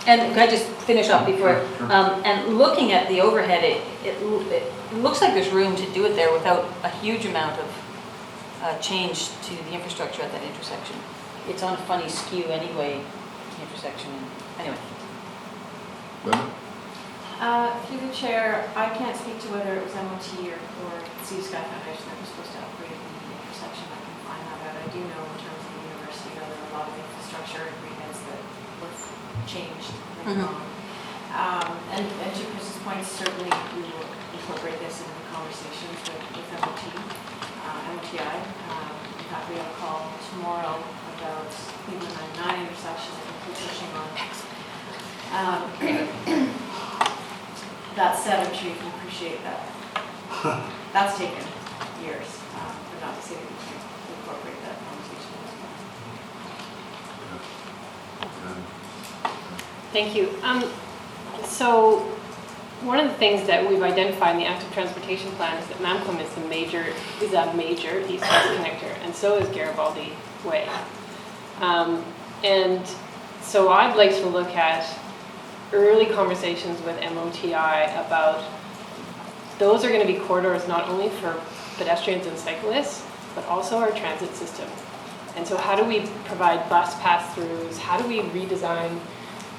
And can I just finish off before? Sure. And looking at the overhead, it looks like there's room to do it there without a huge amount of change to the infrastructure at that intersection. It's on a funny skew anyway, the intersection. Anyway. Through the chair, I can't speak to whether it was MOT or Sea Sky Foundation that was supposed to upgrade the intersection. I can find that out. I do know in terms of the university, there were a lot of infrastructure agreements that were changed later on. And to Chris's point, certainly we will incorporate this into the conversations with MOTI. In fact, we have a call tomorrow about the 99 intersection that we're pushing on. That said, I'm sure you can appreciate that. That's taken years, but not to say that we can't incorporate that conversation as well. Thank you. So one of the things that we've identified in the active transportation plan is that Mamquam is a major east-west connector, and so is Garibaldi Way. And so I'd like to look at early conversations with MOTI about those are going to be corridors not only for pedestrians and cyclists, but also our transit system. And so how do we provide bus pass-throughs? How do we redesign?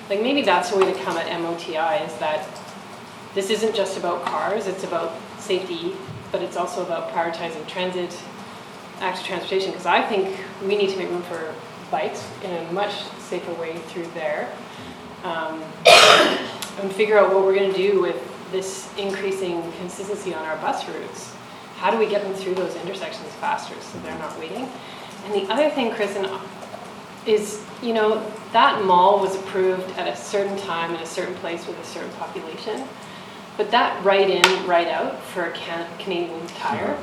Like maybe that's the way to come at MOTI, is that this isn't just about cars, it's about safety, but it's also about prioritizing transit, active transportation, because I think we need to make room for bikes in a much safer way through there. And figure out what we're going to do with this increasing consistency on our bus routes. How do we get them through those intersections faster so they're not waiting? And the other thing, Kristen, is, you know, that mall was approved at a certain time in a certain place with a certain population, but that right in, right out for Canadian Tire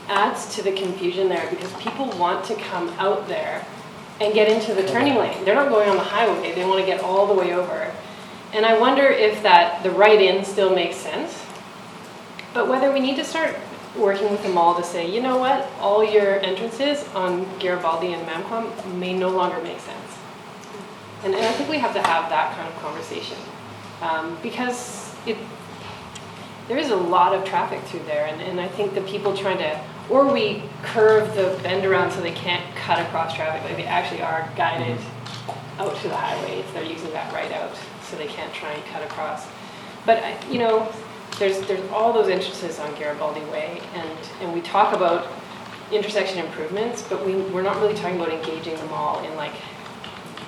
adds to the confusion there, because people want to come out there and get into the turning lane. They're not going on the highway, they want to get all the way over. And I wonder if the right in still makes sense, but whether we need to start working with the mall to say, you know what, all your entrances on Garibaldi and Mamquam may no longer make sense. And I think we have to have that kind of conversation, because there is a lot of traffic through there, and I think the people trying to, or we curve the bend around so they can't cut across traffic, like they actually are guided out to the highway if they're using that right out, so they can't try and cut across. But, you know, there's all those entrances on Garibaldi Way, and we talk about intersection improvements, but we're not really talking about engaging them all in like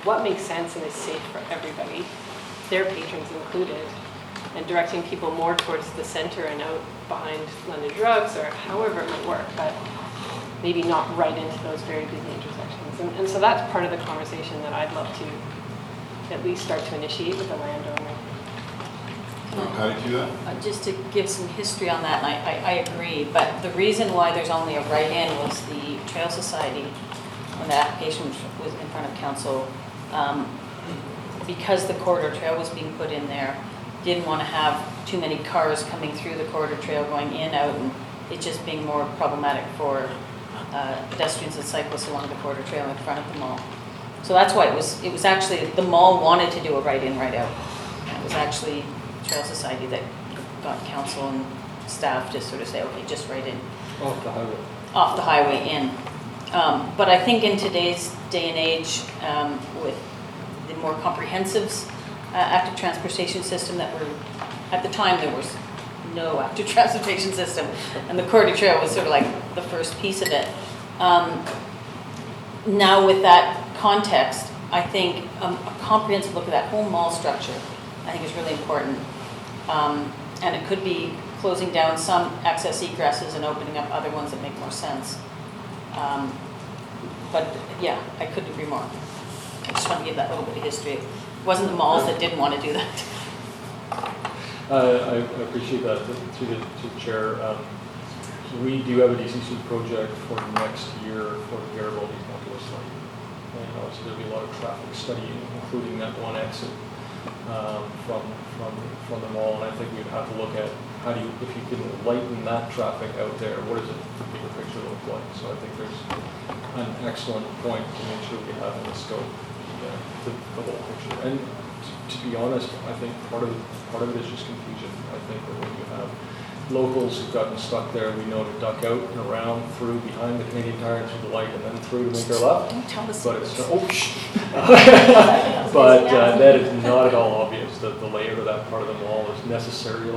what makes sense and is safe for everybody, their patrons included, and directing people more towards the center and out behind London Drugs or however it might work, but maybe not right into those very busy intersections. And so that's part of the conversation that I'd love to at least start to initiate with the landowner. How did you do that? Just to give some history on that, and I agree, but the reason why there's only a right-in was the Trail Society, when the application was in front of council, because the corridor trail was being put in there, didn't want to have too many cars coming through the corridor trail going in, out, and it just being more problematic for pedestrians and cyclists along the corridor trail in front of the mall. So that's why it was actually, the mall wanted to do a right-in, right-out. It was actually Trail Society that got council and staff to sort of say, okay, just right in. Off the highway. Off the highway in. But I think in today's day and age, with the more comprehensive active transportation system that at the time there was no active transportation system, and the corridor trail was sort of like the first piece of it. Now with that context, I think a comprehensive look at that whole mall structure, I think is really important. And it could be closing down some access egresses and opening up other ones that make more sense. But yeah, I couldn't agree more. I just want to give that little bit of history. It wasn't the malls that didn't want to do that. I appreciate that. To the chair, we do have a DCC project for next year for the Garibaldi Northwest Line. And obviously there'll be a lot of traffic studying, including that one exit from the mall, and I think we'd have to look at how do you, if you can lighten that traffic out there, what does the bigger picture look like? So I think there's an excellent point to make sure we have in the scope the whole picture. And to be honest, I think part of it is just confusion. I think that when you have locals who've gotten stuck there, we know to duck out and around, through, behind the Canadian Tire, through the light, and then through to make our left. Don't tell us. But it's but that is not at all obvious. That the layout of that part of the mall is necessarily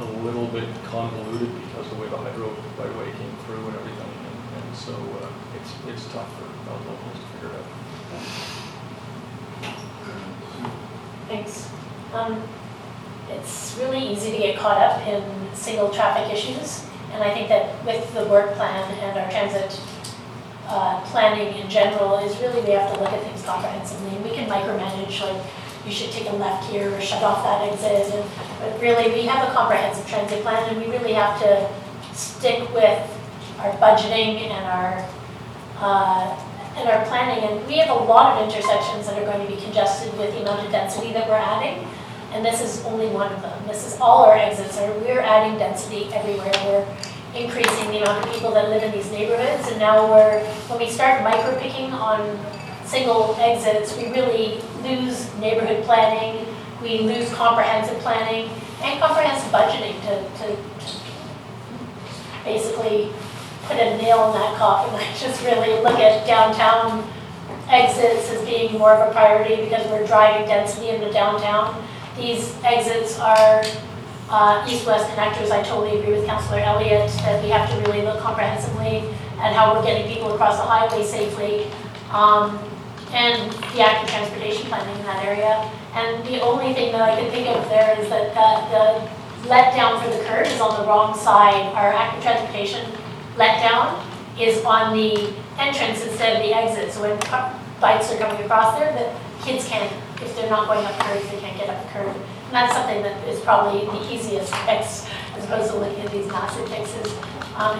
a little bit convoluted because of the way the hydro byway came through and everything, and so it's tough for locals to figure it out. Thanks. It's really easy to get caught up in single traffic issues, and I think that with the work plan and our transit planning in general is really we have to look at things comprehensively. We can micromanage, like you should take a left here or shut off that exit, but really we have a comprehensive transit plan, and we really have to stick with our budgeting and our planning. And we have a lot of intersections that are going to be congested with the amount of density that we're adding. And this is only one of them. This is all our exits. We're adding density everywhere. We're increasing the amount of people that live in these neighborhoods. And now when we start micro-picking on single exits, we really lose neighborhood planning, we lose comprehensive planning, and comprehensive budgeting to basically put a nail in that coffin. I just really look at downtown exits as being more of a priority because we're driving density into downtown. These exits are east-west connectors. I totally agree with Councillor Elliott that we have to really look comprehensively at how we're getting people across the highway safely, and the active transportation planning in that area. And the only thing that I can think of there is that the letdown for the curve is on the wrong side. Our active transportation letdown is on the entrance instead of the exit. So when bikes are coming across there, the kids can't, if they're not going up curves, they can't get up the curve. And that's something that is probably the easiest fix, as opposed to looking at these massive fixes,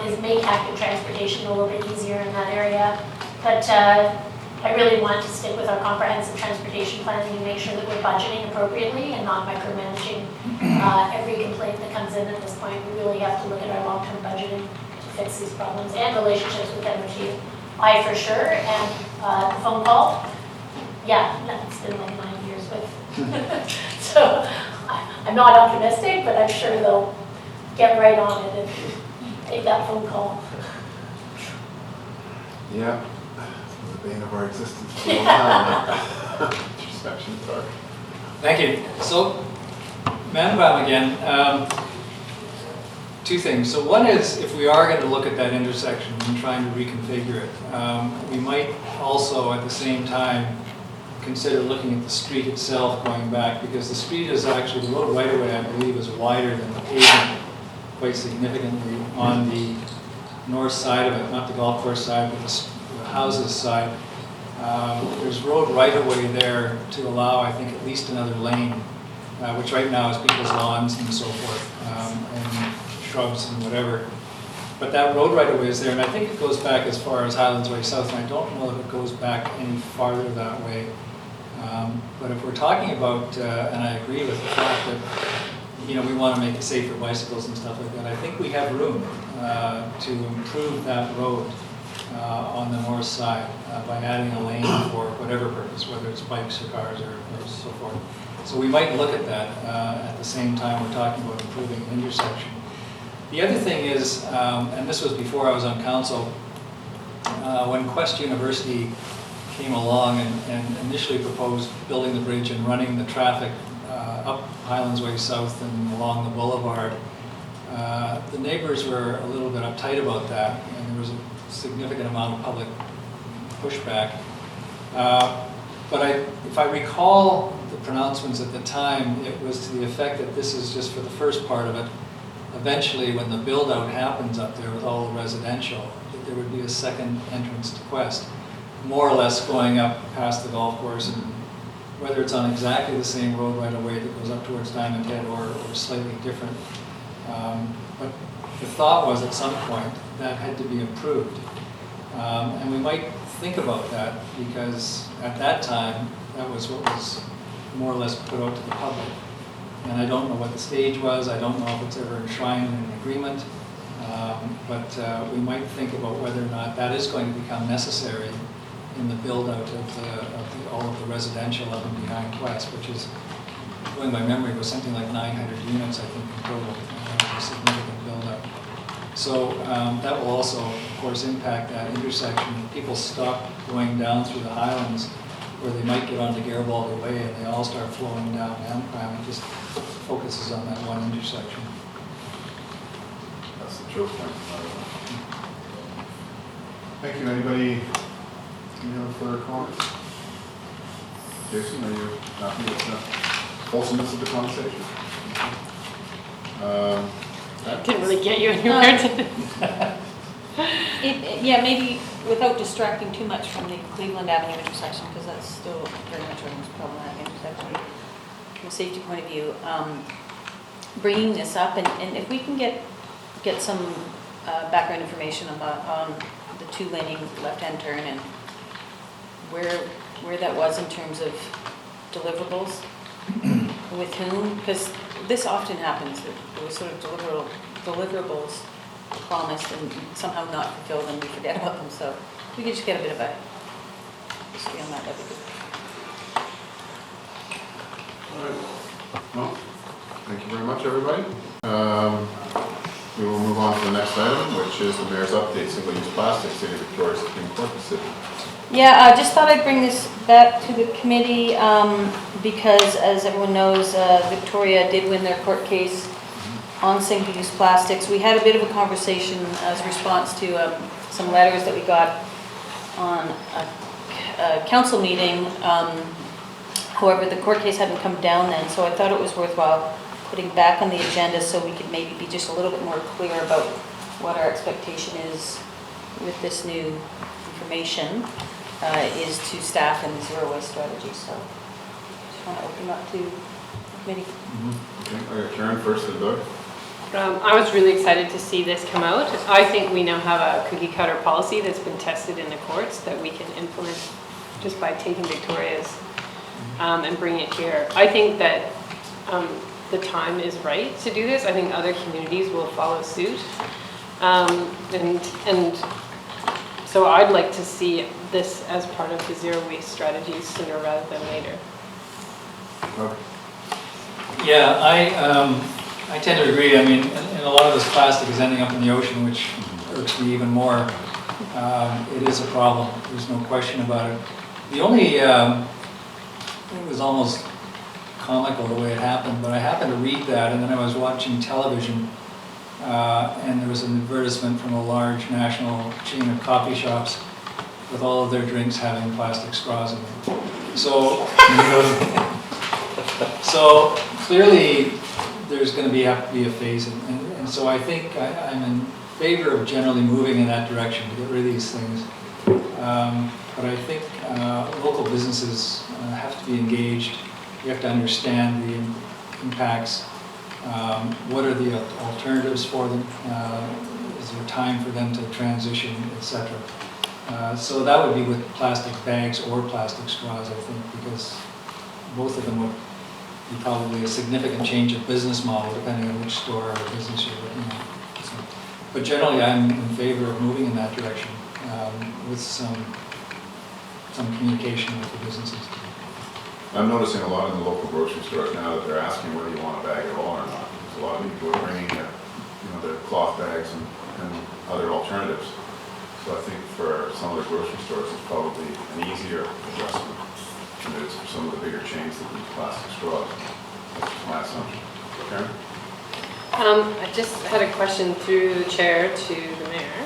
is make active transportation a little bit easier in that area. But I really want to stick with our comprehensive transportation planning and make sure that we're budgeting appropriately and not micromanaging every complaint that comes in at this point. We really have to look at our long-term budgeting to fix these problems and relationships with MOT. I for sure, and the phone call, yeah, it's been like 9 years with. So I'm not optimistic, but I'm sure they'll get right on it and take that phone call. Yeah. The bane of our existence for a long time. Intersection target. Thank you. So, Mamquam again. Two things. So one is, if we are going to look at that intersection and trying to reconfigure it, we might also at the same time consider looking at the street itself going back, because the street is actually, the road right away I believe is wider than the pavement quite significantly on the north side of it, not the golf course side, but the houses side. There's road right of way there to allow, I think, at least another lane, which right now is people's lawns and so forth, and shrubs and whatever. But that road right of way is there, and I think it goes back as far as Highlands Way South, and I don't know if it goes back any farther that way. But if we're talking about, and I agree with the fact that, you know, we want to make it safe for bicycles and stuff like that, I think we have room to improve that road on the north side by adding a lane for whatever purpose, whether it's bikes or cars or so forth. So we might look at that at the same time we're talking about improving the intersection. The other thing is, and this was before I was on council, when Quest University came along and initially proposed building the bridge and running the traffic up Highlands Way South and along the boulevard, the neighbors were a little bit uptight about that, and there was a significant amount of public pushback. But if I recall the pronouncements at the time, it was to the effect that this is just for the first part of it. Eventually, when the build-out happens up there with all the residential, that there would be a second entrance to Quest, more or less going up past the golf course, and whether it's on exactly the same road right away that goes up towards Diamond Head or slightly different. But the thought was at some point that had to be approved. And we might think about that, because at that time, that was what was more or less put out to the public. And I don't know what the stage was, I don't know if it's ever enshrined in an agreement, but we might think about whether or not that is going to become necessary in the build-out of all of the residential up and behind Quest, which is, going by memory, was something like 900 units, I think, in total, a significant build-out. So that will also, of course, impact that intersection. If people stop going down through the Highlands, where they might get onto Garibaldi Way and they all start flowing down Mamquam, it just focuses on that one intersection. That's the choke point. Thank you. Anybody, any other further comments? Jason, are you happy with the wholesomeness of the conversation? Didn't really get you anywhere, did it? Yeah, maybe without distracting too much from the Cleveland Avenue intersection, because that's still very much our most problematic intersection from a safety point of view. Bringing this up, and if we can get some background information on the two-laning left-hand turn and where that was in terms of deliverables, with whom, because this often happens, that there was sort of deliverables promised and somehow not fulfilled and we forget about them, so we could just get a bit of a history on that, that'd be good. All right. Well, thank you very much, everybody. We will move on to the next item, which is the mayor's update, single-use plastics, City of Victoria, Supreme Court decision. Yeah, I just thought I'd bring this back to the committee because, as everyone knows, Victoria did win their court case on single-use plastics. We had a bit of a conversation as a response to some letters that we got on a council meeting. However, the court case hadn't come down then, so I thought it was worthwhile putting back on the agenda so we could maybe be just a little bit more clear about what our expectation is with this new information. Is to staff and the zero waste strategy. So just want to open up to the committee. Okay, I got Karen first and Doug. I was really excited to see this come out. I think we now have a cookie cutter policy that's been tested in the courts that we can implement just by taking Victoria's and bringing it here. I think that the time is right to do this. I think other communities will follow suit. And so I'd like to see this as part of the zero waste strategy sooner rather than later. Okay. Yeah, I tend to agree. I mean, and a lot of this plastic is ending up in the ocean, which irks me even more. It is a problem. There's no question about it. The only, it was almost comical the way it happened, but I happened to read that, and then I was watching television, and there was an advertisement from a large national chain of coffee shops with all of their drinks having plastic straws in them. So, so clearly there's going to have to be a phase, and so I think I'm in favor of generally moving in that direction to get rid of these things. But I think local businesses have to be engaged. You have to understand the impacts. What are the alternatives for them? Is there time for them to transition, etc.? So that would be with plastic bags or plastic straws, I think, because both of them would be probably a significant change of business model depending on which store or business you're looking at. So, but generally, I'm in favor of moving in that direction with some communication with the businesses. I'm noticing a lot in the local grocery stores now that they're asking whether you want a bag at all or not. Because a lot of people are bringing their, their cloth bags and other alternatives. So I think for some of the grocery stores, it's probably an easier adjustment than it is for some of the bigger chains that use plastic straws. That's just my assumption. Karen? I just had a question through the chair to the mayor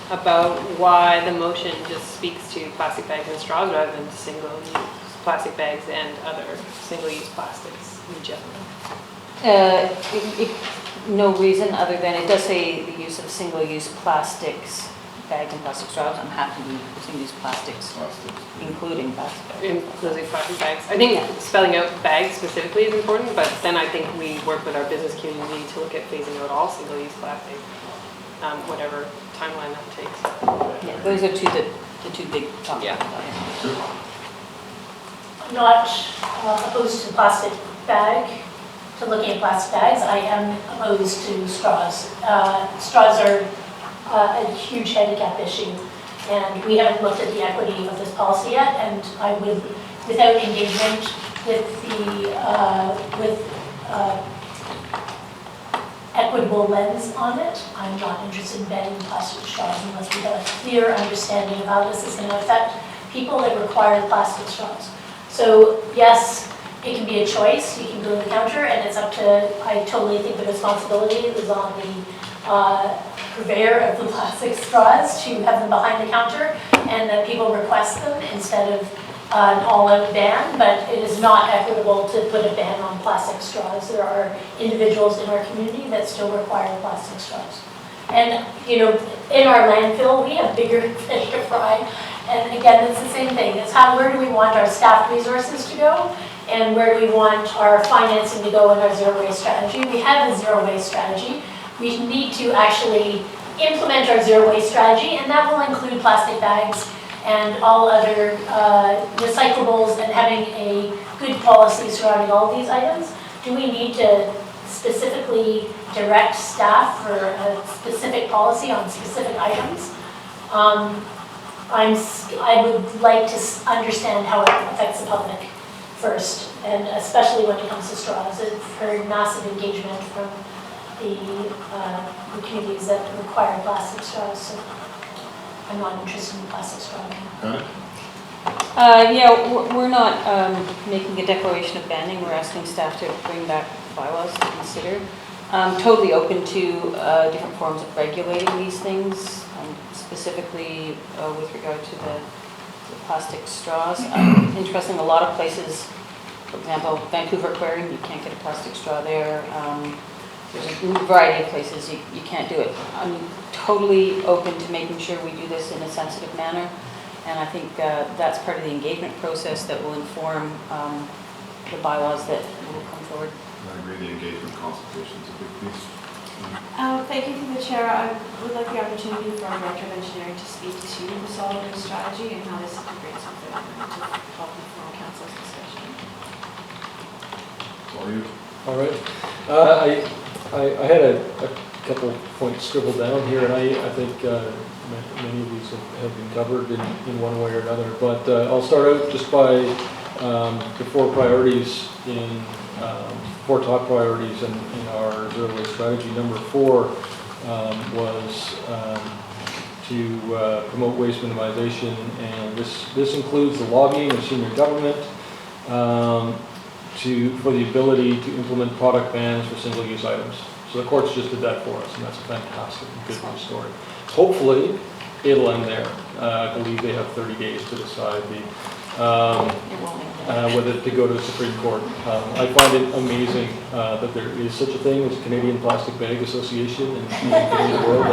about why the motion just speaks to plastic bags and straws rather than single-use plastic bags and other single-use plastics in general. No reason other than it does say the use of single-use plastics, bags and plastic straws. I'm happy with single-use plastics, including plastic bags. Including plastic bags. I think spelling out bags specifically is important, but then I think we work with our business community to look at phasing out all single-use plastic, whatever timeline that takes. Yeah, those are the two big topics. Yeah. I'm not opposed to the plastic bag, to looking at plastic bags. I am opposed to straws. Straws are a huge handicap issue, and we haven't looked at the equity of this policy yet, and I would, without engagement with the equitable lens on it, I'm not interested in banning plastic straws unless we have a clear understanding of how this is going to affect people that require plastic straws. So yes, it can be a choice. You can go to the counter, and it's up to, I totally think the responsibility is on the purveyor of the plastic straws to have them behind the counter, and that people request them instead of an all-out ban, but it is not equitable to put a ban on plastic straws. There are individuals in our community that still require plastic straws. And, in our landfill, we have bigger fish to fry. And again, it's the same thing. It's where do we want our staff resources to go, and where do we want our financing to go in our zero waste strategy. We have a zero waste strategy. We need to actually implement our zero waste strategy, and that will include plastic bags and all other recyclables, and having a good policy surrounding all of these items? Do we need to specifically direct staff for a specific policy on specific items? I would like to understand how it affects the public first, and especially when it comes to straws. I've heard massive engagement from the communities that require plastic straws, so I'm not interested in plastic straw. Got it? Yeah, we're not making a declaration of banning. We're asking staff to bring back bylaws to consider. Totally open to different forms of regulating these things, specifically with regard to the plastic straws. Interesting, a lot of places, for example, Vancouver Aquarium, you can't get a plastic straw there. There's a variety of places you can't do it. I'm totally open to making sure we do this in a sensitive manner, and I think that's part of the engagement process that will inform the bylaws that will come forward. I agree, the engagement consultation is a big piece. Thank you to the chair. I would like the opportunity for our Director of Engineering to speak to the solid waste strategy and how this integrates with the health and formal council's discussion. All you. All right. I had a couple points scribbled down here, and I think many of these have been covered in one way or another. But I'll start out just by the four priorities four top priorities in our zero waste strategy. Number 4 was to promote waste minimization, and this includes the lobbying of senior government for the ability to implement product bans for single-use items. So the courts just did that for us, and that's a fantastic and good news story. Hopefully, it'll end there. I believe they have 30 days to decide whether to go to the Supreme Court. I find it amazing that there is such a thing as Canadian Plastic Bag Association in the world.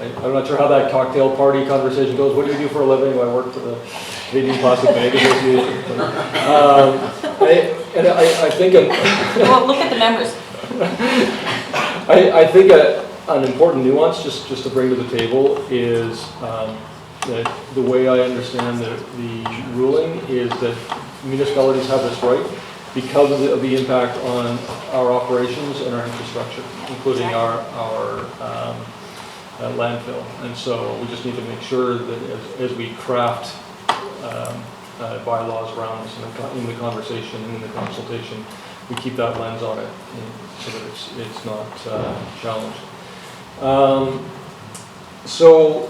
I'm not sure how that cocktail party conversation goes. What do you do for a living? I work for the Canadian Plastic Bag Association. I think... Well, look at the members. I think an important nuance just to bring to the table is that the way I understand the ruling is that municipalities have this right because of the impact on our operations and our infrastructure, including our landfill. And so we just need to make sure that as we craft bylaws around this in the conversation and in the consultation, we keep that lens on it so that it's not challenged. So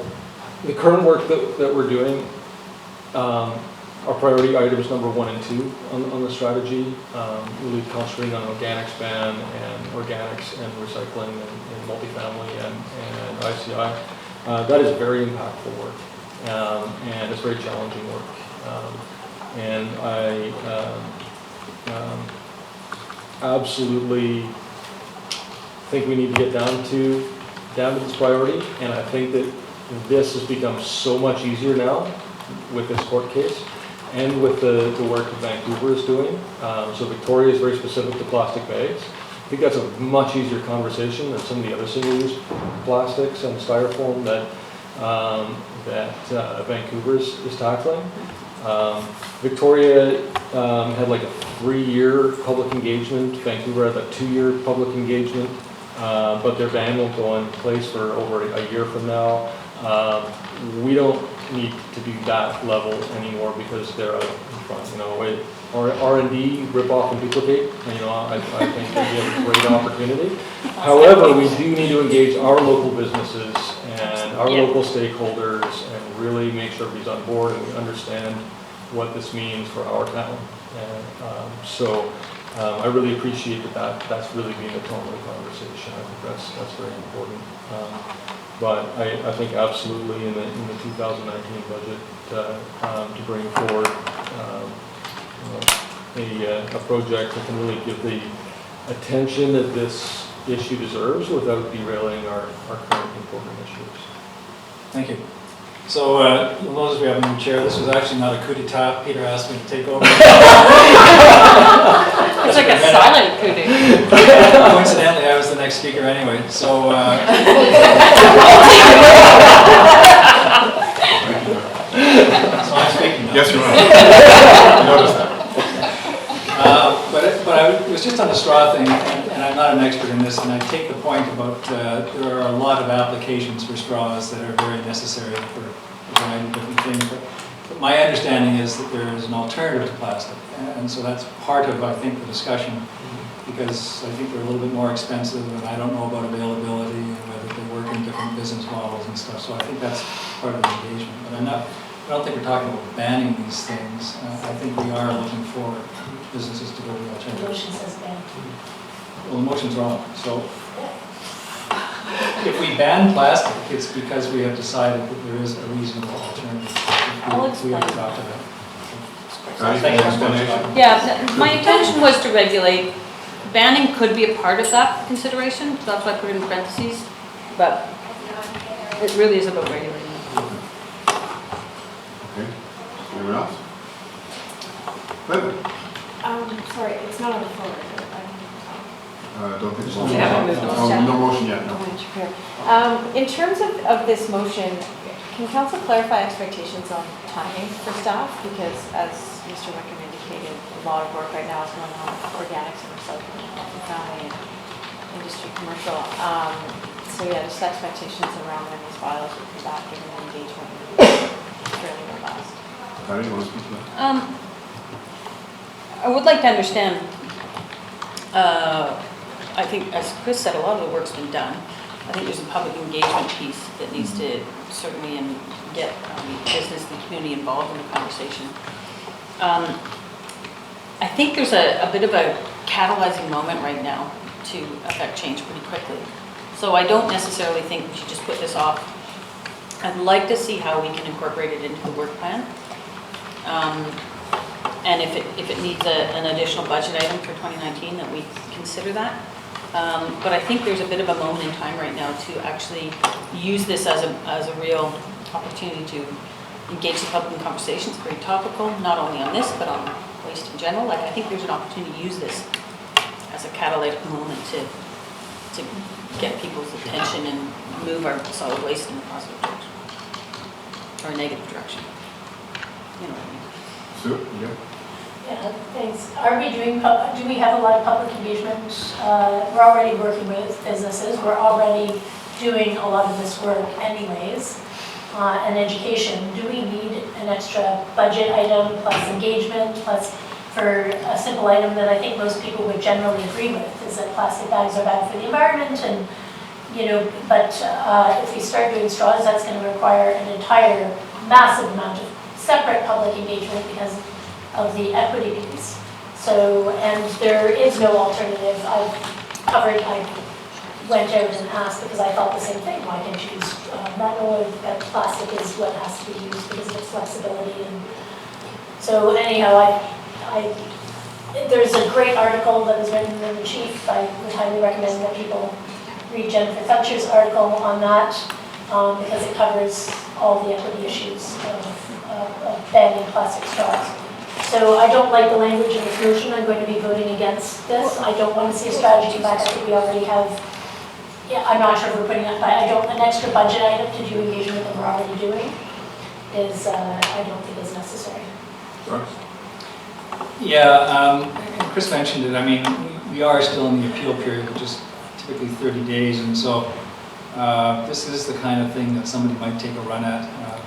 the current work that we're doing, our priority items number 1 and 2 on the strategy, really concentrating on organics ban and organics and recycling and multifamily and ICI. That is very impactful work, and it's very challenging work. And I absolutely think we need to get down to this priority, and I think that this has become so much easier now with this court case and with the work that Vancouver is doing. So Victoria is very specific to plastic bags. I think that's a much easier conversation than some of the other single-use plastics and styrofoam that Vancouver is tackling. Victoria had like a 3-year public engagement. Vancouver had a 2-year public engagement, but their ban won't go in place for over a year from now. We don't need to do that level anymore because they're out in front. You know, R&D, rip off and duplicate. You know, I think we have a great opportunity. However, we do need to engage our local businesses and our local stakeholders and really make sure everybody's on board and we understand what this means for our town. And so I really appreciate that's really been the tone of the conversation. I think that's very important. But I think absolutely in the 2019 budget to bring forward a project that can really give the attention that this issue deserves without derailing our current important issues. Thank you. So you'll notice we have a new chair. This was actually not a coup d'etat. Peter asked me to take over. It's like a silent coup d'etat. Coincidentally, I was the next speaker anyway. So So I'm speaking now. Yes, you are. I noticed that. But it was just on the straw thing, and I'm not an expert in this, and I take the point about there are a lot of applications for straws that are very necessary for a variety of different things. But my understanding is that there is an alternative to plastic, and so that's part of, I think, the discussion, because I think they're a little bit more expensive, and I don't know about availability and whether they work in different business models and stuff. So I think that's part of the engagement. But I don't think we're talking about banning these things. I think we are looking for businesses to go to The alternatives. motion says ban. Well, the motion's wrong. So if we ban plastic, it's because we have decided that there is a reasonable alternative. I'll If we have explain. adopted it. Patty, Thank you. explanation? Yeah, my intention was to regulate, banning could be a part of that consideration, so that's why I put it in parentheses, but it really is about regulating. Okay. Anyone else? Linda? Sorry, it's not on the floor. Don't think so. We haven't moved on. No motion yet, no. In terms of this motion, can council clarify expectations on timing for staff? Because as Mr. Wickham indicated, a lot of work right now is going on with organics and recycling, family and industry commercial. So yeah, just expectations around when these bylaws will come back, given the engagement is fairly robust. Patty, you want to speak to that? I would like to understand, I think, as Chris said, a lot of the work's been done. I think there's a public engagement piece that needs to certainly get business and the community involved in the conversation. I think there's a bit of a catalyzing moment right now to affect change pretty quickly. So I don't necessarily think we should just put this off. I'd like to see how we can incorporate it into the work plan. And if it needs an additional budget item for 2019, that we consider that. But I think there's a bit of a moment in time right now to actually use this as a real opportunity to engage the public in conversations. Very topical, not only on this, but on waste in general. Like, I think there's an opportunity to use this as a catalytic moment to get people's attention and move our solid waste in a positive direction or a negative direction. You know what I mean? Sue, yeah. Yeah, thanks. Are we doing, do we have a lot of public engagement? We're already working with businesses. We're already doing a lot of this work anyways. And education, do we need an extra budget item plus engagement plus for a simple item that I think most people would generally agree with is that plastic bags are bad for the environment and, you know, but if we start doing straws, that's going to require an entire massive amount of separate public engagement because of the equity piece. So, and there is no alternative. I went out and asked because I thought the same thing. Why can't you use metal? That plastic is what has to be used because of its flexibility. And so anyhow, there's a great article that was written in the Chief. I would highly recommend that people read Jennifer Fetcher's article on that because it covers all the equity issues of banning plastic straws. So I don't like the language in this motion. I'm going to be voting against this. I don't want to see a strategy back. I think we already have, yeah, I'm not sure if we're putting that, but an extra budget item to do engagement that we're already doing is, I don't think is necessary. Sorry? Yeah, and Chris mentioned it. I mean, we are still in the appeal period, which is typically 30 days. And so this is the kind of thing that somebody might take a run at,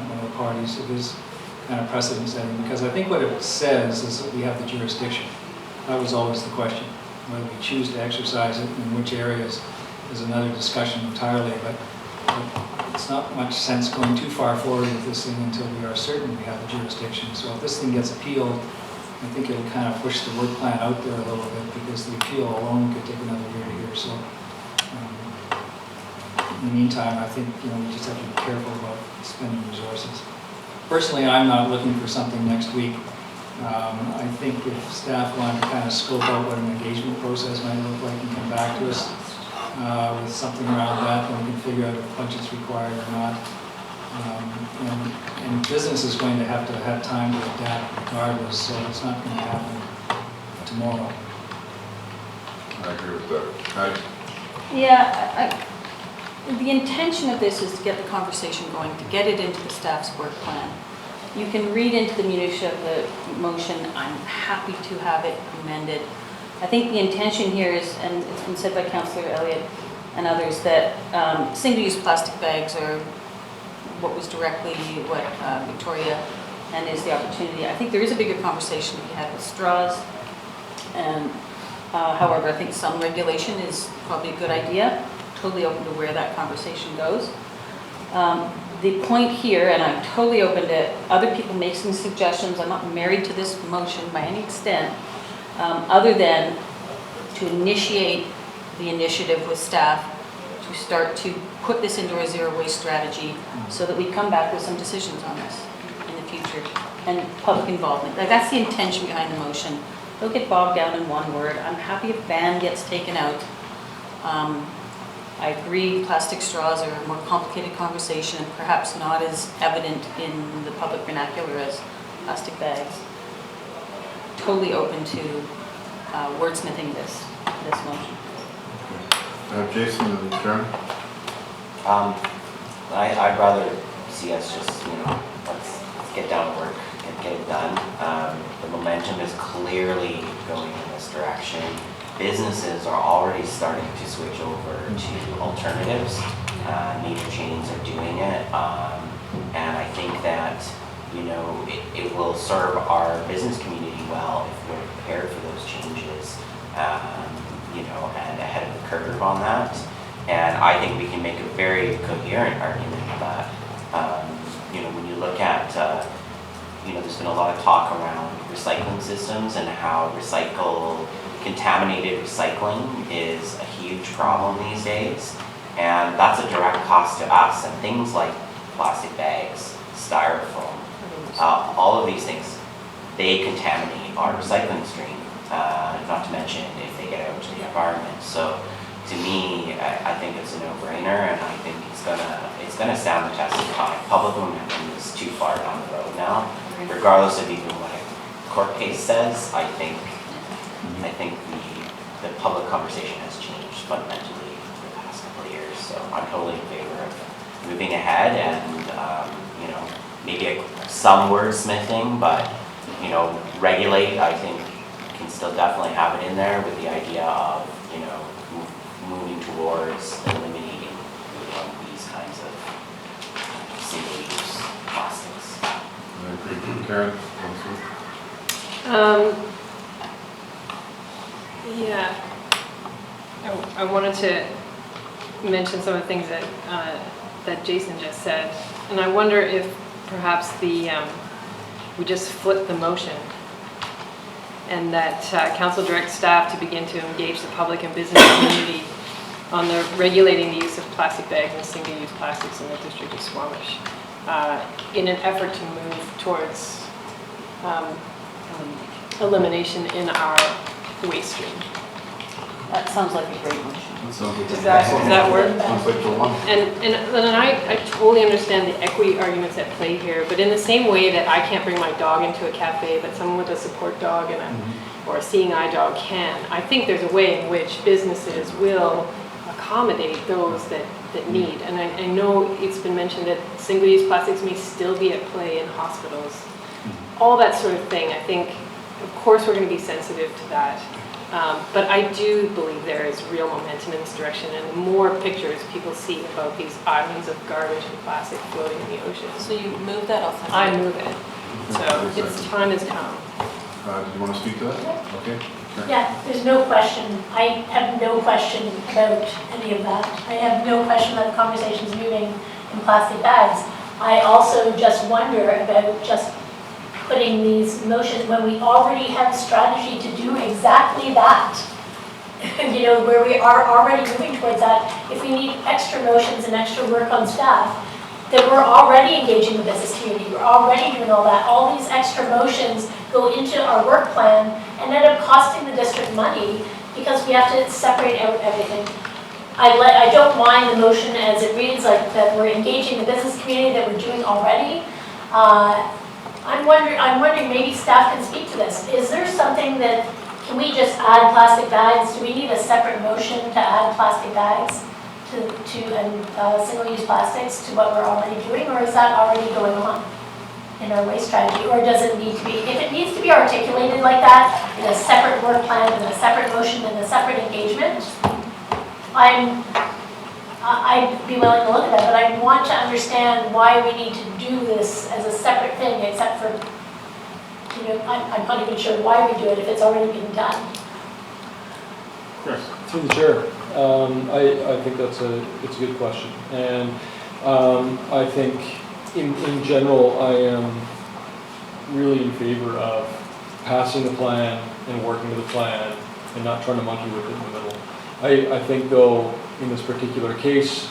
one of the parties. It is kind of precedent setting, because I think what it says is that we have the jurisdiction. That was always the question. Whether we choose to exercise it in which areas is another discussion entirely, but it's not much sense going too far forward with this thing until we are certain we have the jurisdiction. So if this thing gets appealed, I think it'll kind of push the work plan out there a little bit, because the appeal alone could take another year to hear. So in the meantime, I think we just have to be careful about spending resources. Personally, I'm not looking for something next week. I think if staff want to kind of scope out what an engagement process might look like and come back to us with something around that, then we can figure out if budget's required or not. And business is going to have time to adapt regardless, so it's not going to happen tomorrow. I agree with that. Patty? Yeah, the intention of this is to get the conversation going, to get it into the staff's work plan. You can read into the minutiae of the motion. I'm happy to have it amended. I think the intention here is, and it's been said by Councillor Elliott and others, that single-use plastic bags are what was directly what Victoria and is the opportunity. I think there is a bigger conversation to be had with straws. And however, I think some regulation is probably a good idea. Totally open to where that conversation goes. The point here, and I'm totally open to other people making suggestions. I'm not married to this motion by any extent, other than to initiate the initiative with staff to start to put this into a zero waste strategy so that we come back with some decisions on this in the future and public involvement. Like, that's the intention behind the motion. Don't get bogged down in one word. I'm happy if ban gets taken out. I agree plastic straws are a more complicated conversation and perhaps not as evident in the public vernacular as plastic bags. Totally open to wordsmithing this motion. Jason and Karen? I'd rather see us just, let's get down to work and get it done. The momentum is clearly going in this direction. Businesses are already starting to switch over to alternatives. Major chains are doing it. And I think that, it will serve our business community well if we're prepared for those changes, and ahead of the curve on that. And I think we can make a very coherent argument that, when you look at, there's been a lot of talk around recycling systems and how contaminated recycling is a huge problem these days. And that's a direct cost to us. And things like plastic bags, styrofoam, all of these things, they contaminate our recycling stream, not to mention if they get out into the environment. So to me, I think it's a no-brainer, and I think it's gonna stand the test of time. Public momentum is too far down the road now, regardless of even what a court case says. I think the public conversation has changed fundamentally in the past couple of years. So I'm totally in favor of moving ahead and maybe some wordsmithing, but regulate. I think can still definitely have it in there with the idea of moving towards eliminating these kinds of single-use plastics. I agree. Karen? Yeah, I wanted to mention some of the things that that Jason just said, and I wonder if perhaps we just flip the motion, and that council directs staff to begin to engage the public and business community on the regulating the use of plastic bags and single-use plastics in the District of Squamish, in an effort to move towards elimination in our waste stream. That sounds like a great motion. Does that work? Sounds like the one. And I totally understand the equity arguments at play here, but in the same way that I can't bring my dog into a cafe, but someone with a support dog or a seeing eye dog can, I think there's a way in which businesses will accommodate those that need. And I know it's been mentioned that single-use plastics may still be at play in hospitals. All that sort of thing, I think, of course we're going to be sensitive to that. But I do believe there is real momentum in this direction, and the more pictures people see about these islands of garbage and plastic floating in the ocean. So you move that off? I move it. So its time has come. Did you want to speak to that? Okay. Sure. Yeah, there's no question. I have no question about any of that. I have no question that the conversation's moving in plastic bags. I also just wonder about just putting these motions when we already have strategy to do exactly that. Where we are already moving towards that. If we need extra motions and extra work on staff, then we're already engaging the business community. We're already doing all that. All these extra motions go into our work plan and end up costing the district money because we have to separate out everything. I don't mind the motion as it reads, like that we're engaging the business community that we're doing already. I'm wondering maybe staff can speak to this. Is there something that, can we just add plastic bags? Do we need a separate motion to add plastic bags and single-use plastics to what we're already doing, or is that already going on? in our waste strategy, or does it need to be, if it needs to be articulated like that, in a separate work plan, in a separate motion, in a separate engagement, I'd be willing to look at that, but I want to understand why we need to do this as a separate thing, except for, I'm not even sure why we do it if it's already been done. Chris? Through the chair, I think it's a good question, and I think in general I am really in favor of passing the plan and working with the plan and not trying to monkey with it in the middle. I think though in this particular case,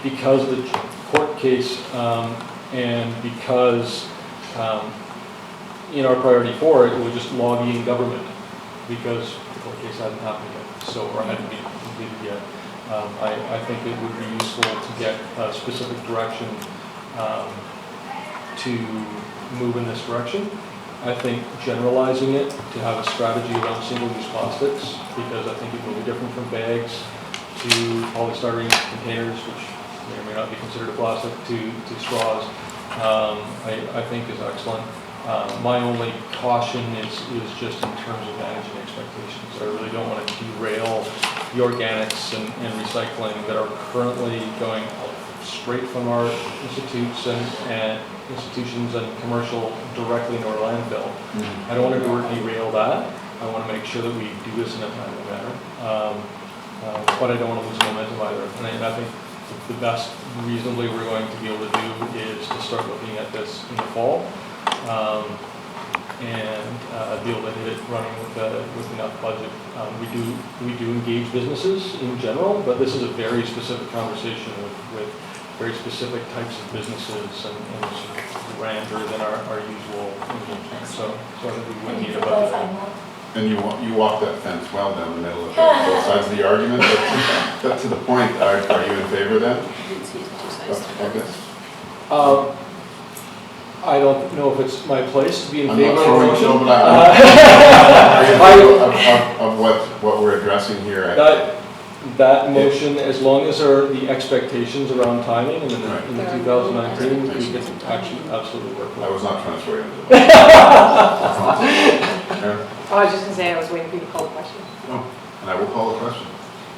because of the court case and because in our priority 4 it was just lobbying government, because the court case hadn't happened yet, so, or hadn't been completed yet. I think it would be useful to get a specific direction to move in this direction. I think generalizing it to have a strategy around single-use plastics, because I think it will be different from bags to polystyrene containers, which may or may not be considered a plastic, to straws, I think is excellent. My only caution is just in terms of managing expectations. I really don't want to derail the organics and recycling that are currently going straight from our institutes and institutions and commercial directly into our landfill. I don't want to derail that. I want to make sure that we do this in a timely manner. But I don't want to lose momentum either. And I think the best reasonably we're going to be able to do is to start looking at this in the fall. And be able to hit it running with enough budget. We do engage businesses in general, but this is a very specific conversation with very specific types of businesses and grander than our usual engagement. So I think we would need a budget. And you walk that fence well down the middle of both sides of the argument, but to the point, are you in favor then? Of this? I don't know if it's my place to be in I'm favor not of throwing motion. shit, but are you in favor of what we're addressing here? That motion, as long as the expectations around timing and in the 2019, we can actually absolutely work with. I was not trying to throw you into the Oh, I was just gonna say, I was waiting for you to call the question. Oh, and I will call the question.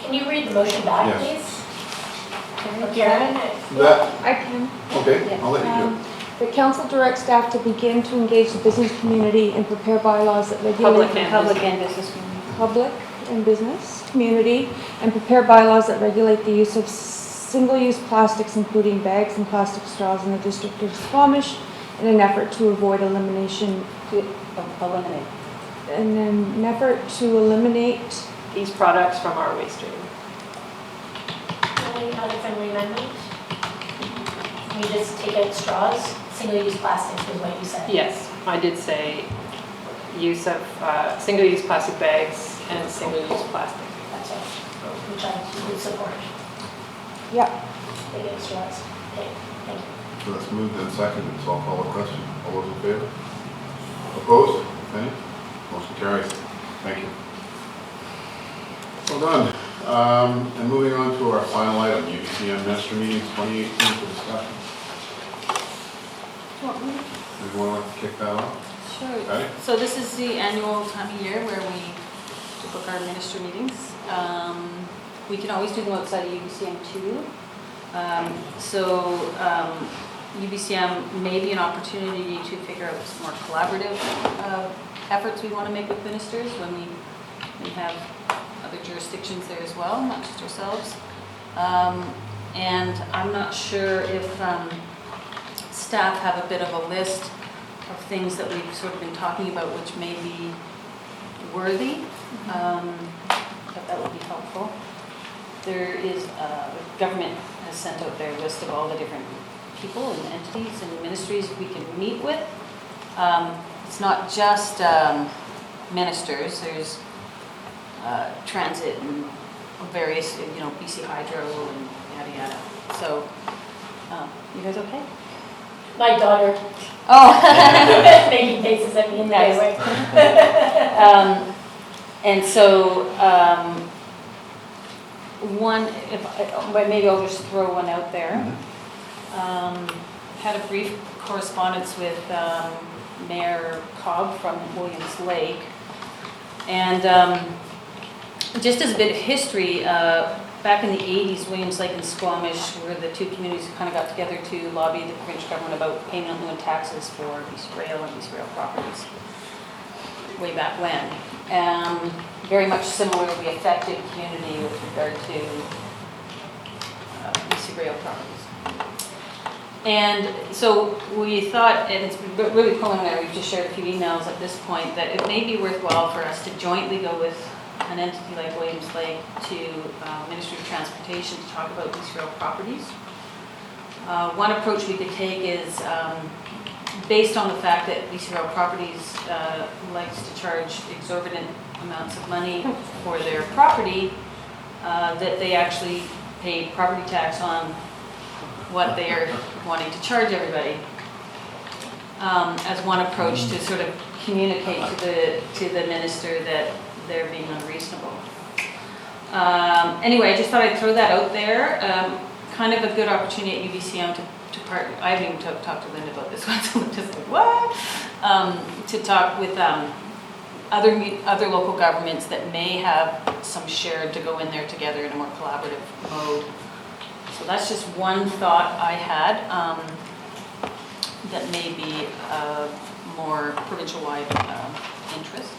Can you read the motion back, Yes. please? Or Karen? That, I can. okay, I'll let you do it. The council directs staff to begin to engage the business community and prepare bylaws that regulate Public and business community. public and business community and prepare bylaws that regulate the use of single-use plastics, including bags and plastic straws in the District of Squamish in an effort to avoid elimination. Eliminate. In an effort to eliminate These products from our waste stream. Any other friendly amendment? Can we just take out straws? Single-use plastics is what you said. Yes, I did say use of single-use plastic bags and single-use plastic. That's it, which I would support. Yeah. Take out straws. Okay, thank you. So that's moved and seconded, so I'll call the question. All those in favor? Opposed? If any? Motion carries. Thank you. Well done. And moving on to our final item, UBCM Minister Meetings 2018 for discussion. Anyone want to kick that off? Sure. Okay. So this is the annual time of year where we book our minister meetings. We can always do them outside of UBCM too. UBCM may be an opportunity to figure out some more collaborative efforts we want to make with ministers when we have other jurisdictions there as well, not just ourselves. And I'm not sure if staff have a bit of a list of things that we've sort of been talking about which may be worthy, but that would be helpful. There is, the government has sent out their list of all the different people and entities and ministries we can meet with. It's not just ministers, there's transit and various, BC Hydro and yada yada. So, you guys okay? My daughter. Oh. Making faces at me in the Nice. way. And so, maybe I'll just throw one out there. had a brief correspondence with Mayor Cobb from Williams Lake. And just as a bit of history, back in the 80s, Williams Lake and Squamish were the two communities who kind of got together to lobby the provincial government about payment of new taxes for BC Rail and BC Rail properties way back when. Very much similarly affected community with regard to BC Rail properties. And so we thought, and it's really preliminary, we've just shared a few emails at this point, that it may be worthwhile for us to jointly go with an entity like Williams Lake to Ministry of Transportation to talk about BC Rail properties. One approach we could take is based on the fact that BC Rail properties likes to charge exorbitant amounts of money for their property, that they actually pay property tax on what they are wanting to charge everybody, as one approach to sort of communicate to the minister that they're being unreasonable. Anyway, I just thought I'd throw that out there. Kind of a good opportunity at UBCM to part. I haven't even talked to Linda about this one, so I'm just like, what? To talk with other local governments that may have some shared to go in there together in a more collaborative mode. So that's just one thought I had that may be of more provincial-wide interest.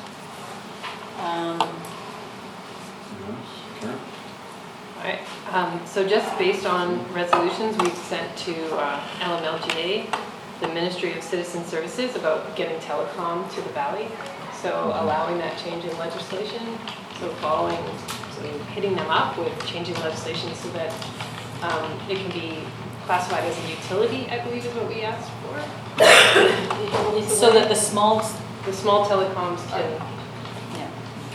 So just based on resolutions we've sent to LMLGA, the Ministry of Citizen Services, about getting telecom to the valley. So allowing that change in legislation, so hitting them up with changing legislation so that it can be classified as a utility, I believe is what we asked for. So that the small telecoms can,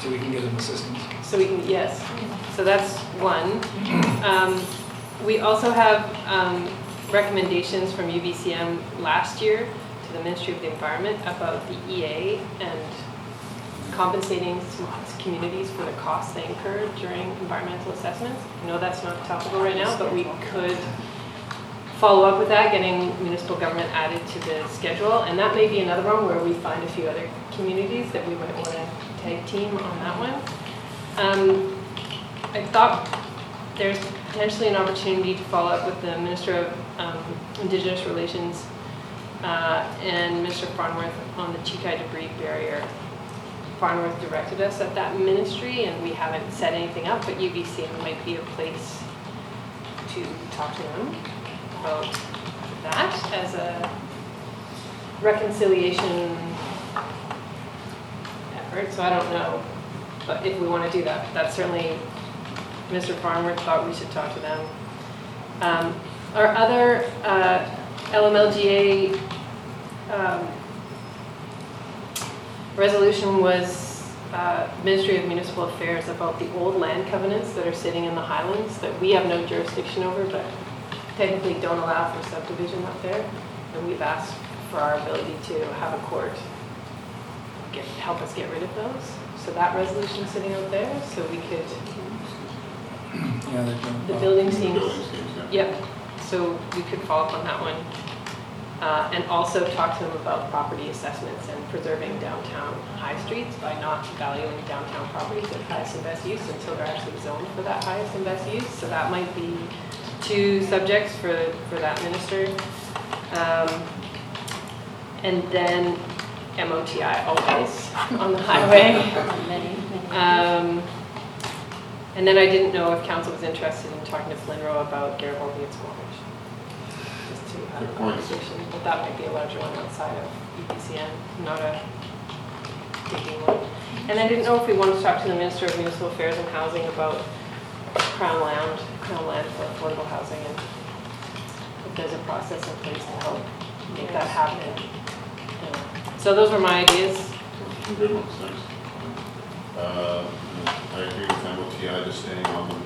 So we can get them assistance. so we can, yes. So that's one. We also have recommendations from UBCM last year to the Ministry of the Environment about the EA and compensating communities for the costs they incur during environmental assessments. I know that's not topical right now, but we could follow up with that, getting municipal government added to the schedule. And that may be another one where we find a few other communities that we might want to tag team on that one. I thought there's potentially an opportunity to follow up with the Minister of Indigenous Relations and Minister Farnworth on the Chikai debris barrier. Farnworth directed us at that ministry, and we haven't set anything up, but UBCM might be a place to talk to them about that as a reconciliation effort. So I don't know, but if we want to do that, that's certainly, Mr. Farnworth thought we should talk to them. Our other LMLGA resolution was Ministry of Municipal Affairs about the old land covenants that are sitting in the Highlands that we have no jurisdiction over, but technically don't allow for subdivision up there. And we've asked for our ability to have a court help us get rid of those. So that resolution's sitting out there, so we could, the building teams, yep. So we could follow up on that one. And also talk to them about property assessments and preserving downtown high streets by not valuing downtown properties at highest and best use until they're actually zoned for that highest and best use. So that might be two subjects for that minister. And then MOTI always on the highway. And then I didn't know if council was interested in talking to Flinro about Garibaldi and Squamish. Just to have a conversation, but that might be a larger one outside of UBCM, not a big one. And I didn't know if we wanted to talk to the Minister of Municipal Affairs and Housing about Crown land for affordable housing, and if there's a process in place to help make that happen. So those were my ideas. Some good ones, thanks. I agree with MOTI, just staying on them.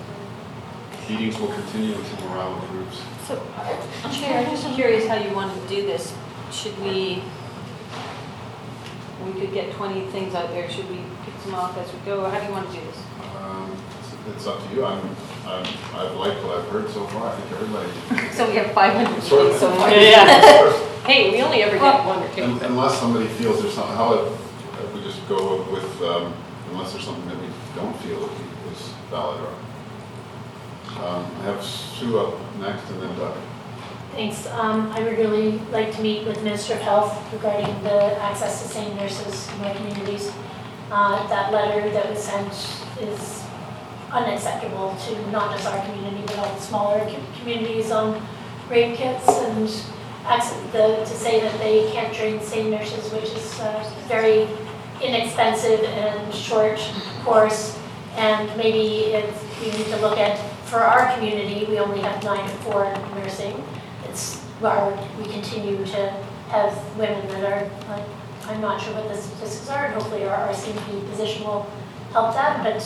Meetings will continue until morale improves. So, Chair, I'm just curious how you want to do this. Should we could get 20 things out there, should we pick them off as we go, or how do you want to do this? It's up to you. I've liked what I've heard so far, I think everybody. So we have 500 Sort of. meetings so far. Hey, we only ever get one or two. Unless somebody feels there's something, how if we just go with, unless there's something that we don't feel is valid or. I have Sue up next and then Doug. Thanks. I would really like to meet with Minister of Health regarding the access to sane nurses in my communities. That letter that was sent is unacceptable to not just our community, but all the smaller communities on rape kits, and to say that they can't train sane nurses, which is very inexpensive and short course, and maybe we need to look at, for our community, we only have 9 to 4 nursing. It's where we continue to have women that are, I'm not sure what the statistics are, and hopefully our RCMP position will help that, but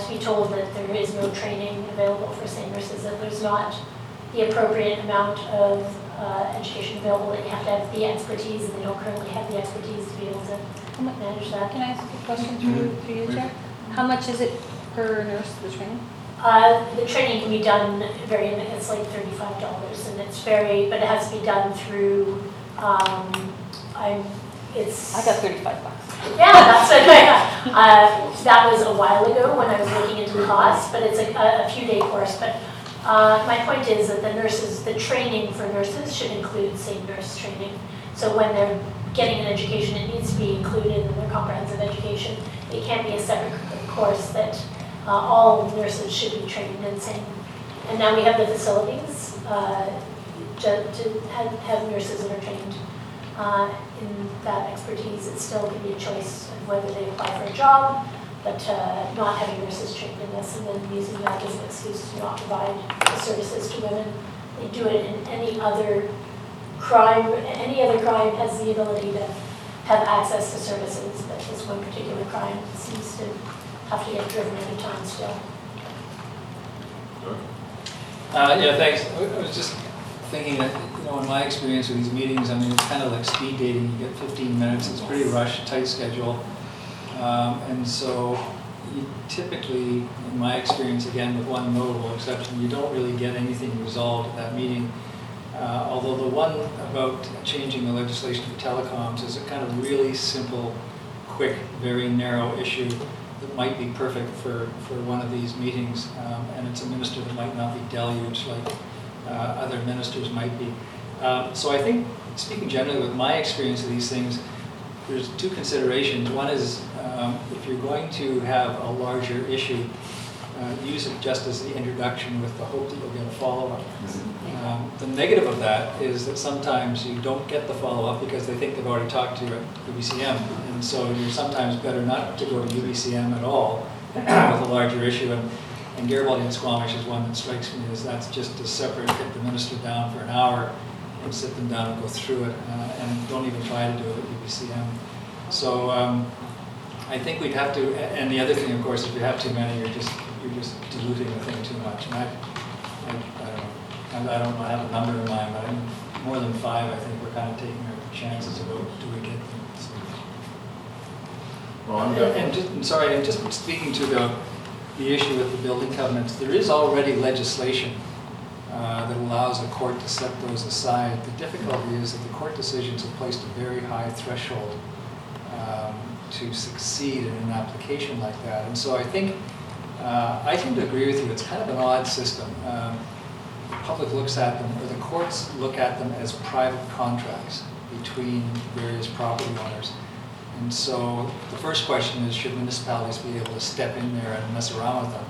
to be told that there is no training available for sane nurses, that there's not the appropriate amount of education available, that you have to have the expertise, and they don't currently have the expertise to be able to manage that. Can I ask a question through you, Chair? How much is it per nurse, the training? The training can be done it's like $35, and it's very, but it has to be done through, I got $35. Yeah, that's what that was a while ago when I was looking into the cost, but it's a few day course. But my point is that the training for nurses should include sane nurse training. So when they're getting an education, it needs to be included in their comprehensive education. It can't be a separate course that all nurses should be trained in sane. And now we have the facilities to have nurses that are trained in that expertise. It still can be a choice of whether they apply for a job, but not having nurses trained in this and then using that as an excuse to not provide the services to women. They do it in any other crime. Any other crime has the ability to have access to services, but this one particular crime seems to have to get driven every time still. Yeah, thanks. I was just thinking that, in my experience with these meetings, I mean, it's kind of like speed dating. You get 15 minutes, it's pretty rushed, tight schedule. And so you typically, in my experience, again, with one notable exception, you don't really get anything resolved at that meeting. Although the one about changing the legislation for telecoms is a kind of really simple, quick, very narrow issue that might be perfect for one of these meetings. And it's a minister that might not be deluged like other ministers might be. So I think, speaking generally with my experience of these things, there's two considerations. One is if you're going to have a larger issue, use it just as the introduction with the hope that you'll get a follow-up. The negative of that is that sometimes you don't get the follow-up because they think they've already talked to you at UBCM, and so you're sometimes better not to go to UBCM at all with a larger issue. And Garibaldi and Squamish is one that strikes me as that's just a separate, get the minister down for an hour and sit them down and go through it, and don't even try to do it at UBCM. So I think we'd have to, and the other thing, of course, if you have too many, you're just diluting the thing too much. And I don't have a number in mind, but more than 5, I think we're kind of taking our chances about do we get them. So. Well, and just speaking to the issue with the building covenants, there is already legislation that allows a court to set those aside. The difficulty is that the court decisions have placed a very high threshold to succeed in an application like that. And so I think, I tend to agree with you, it's kind of an odd system. The public looks at them, or the courts look at them as private contracts between various property owners. And so the first question is, should municipalities be able to step in there and mess around with them?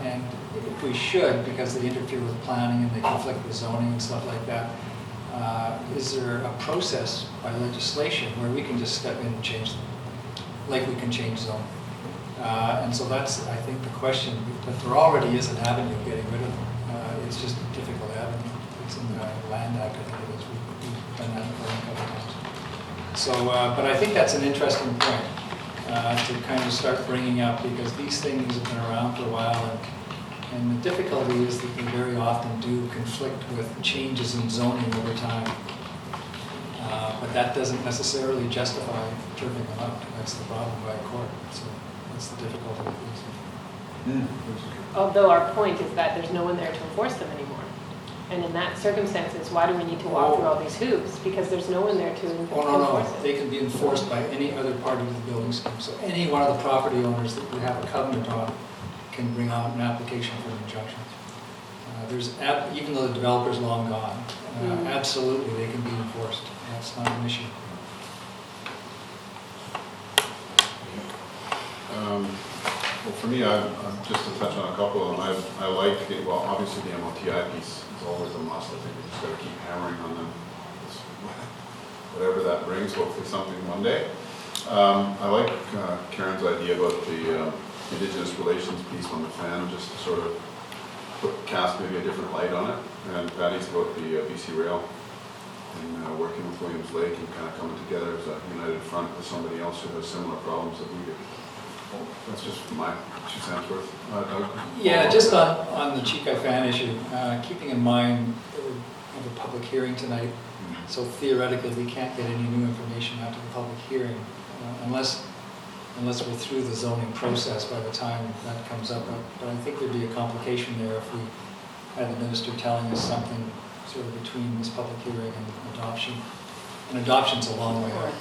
And if we should, because they interfere with planning and they conflict with zoning and stuff like that, is there a process by legislation where we can just step in and change them, like we can change zoning? And so that's, I think, the question. But there already is an avenue of getting rid of them. It's just a difficult avenue. It's in the Land Act, I think it is. We've done that before a couple of times. So, but I think that's an interesting point to kind of start bringing up, because these things have been around for a while, and the difficulty is that they very often do conflict with changes in zoning over time. But that doesn't necessarily justify turfing them out. That's the problem by a court. So that's the difficulty with these. Although our point is that there's no one there to enforce them anymore. And in that circumstances, why do we need to walk through all these hoops? Because there's no one there to Oh, no, enforce no, it. they can be enforced by any other party to the building scheme. So any one of the property owners that we have a covenant on can bring out an application for an injunction. Even though the developer's long gone, absolutely they can be enforced. That's not an issue. Well, for me, just to touch on a couple of them, I like, well, obviously the MLTI piece is always a must. I think we just got to keep hammering on them. Whatever that brings, hopefully something one day. I like Karen's idea about the Indigenous relations piece on the fan, just to sort of cast maybe a different light on it. And Patty's about the BC Rail and working with Williams Lake and kind of coming together as a united front with somebody else who has similar problems that we do. That's just my 2 cents worth. Doug? Yeah, just on the Chica fan issue, keeping in mind that we have a public hearing tonight, so theoretically we can't get any new information after the public hearing unless we're through the zoning process by the time that comes up. But I think there'd be a complication there if we had the minister telling us something sort of between this public hearing and adoption. And adoption's a long way out.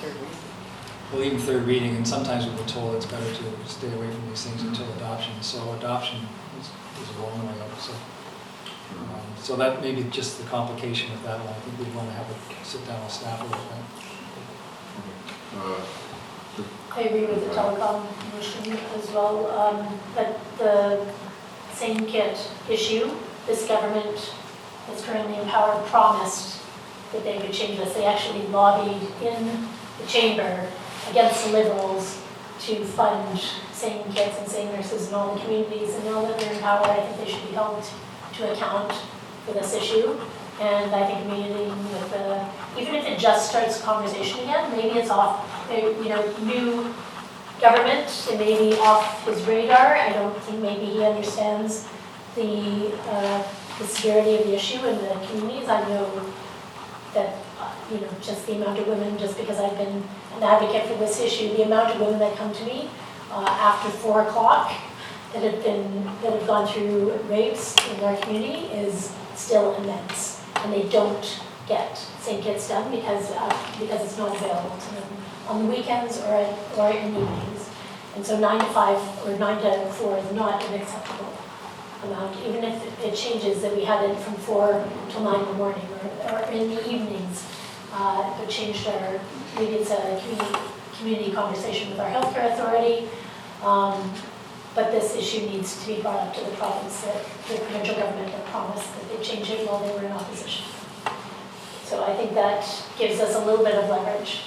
Well, even third reading, and sometimes we've been told it's better to stay away from these things until adoption. So adoption is a long way out. So that may be just the complication of that one. I think we'd want to have a sit down with staff about that. I agree with the telecom commission as well, that the same kit issue, this government that's currently in power promised that they would change this. They actually lobbied in the chamber against the Liberals to fund same kids and same nurses in all the communities, and now that they're in power, I think they should be held to account for this issue. And I think meeting with the, even if it just starts conversation again, maybe it's off, new government, it may be off his radar. I don't think maybe he understands the severity of the issue in the communities. I know that, just the amount of women, just because I've been an advocate for this issue, the amount of women that come to me after 4 o'clock that have gone through rapes in our community is still immense, and they don't get St. Kitts done because it's not available to them on the weekends or in evenings. And so 9 to 5 or 9 to 4 is not an acceptable amount, even if it changes that we had it from 4 till 9 in the morning or in the evenings. It changed maybe it's a community conversation with our healthcare authority. But this issue needs to be brought up to the province, that the provincial government had promised that they'd change it while they were in opposition. So I think that gives us a little bit of leverage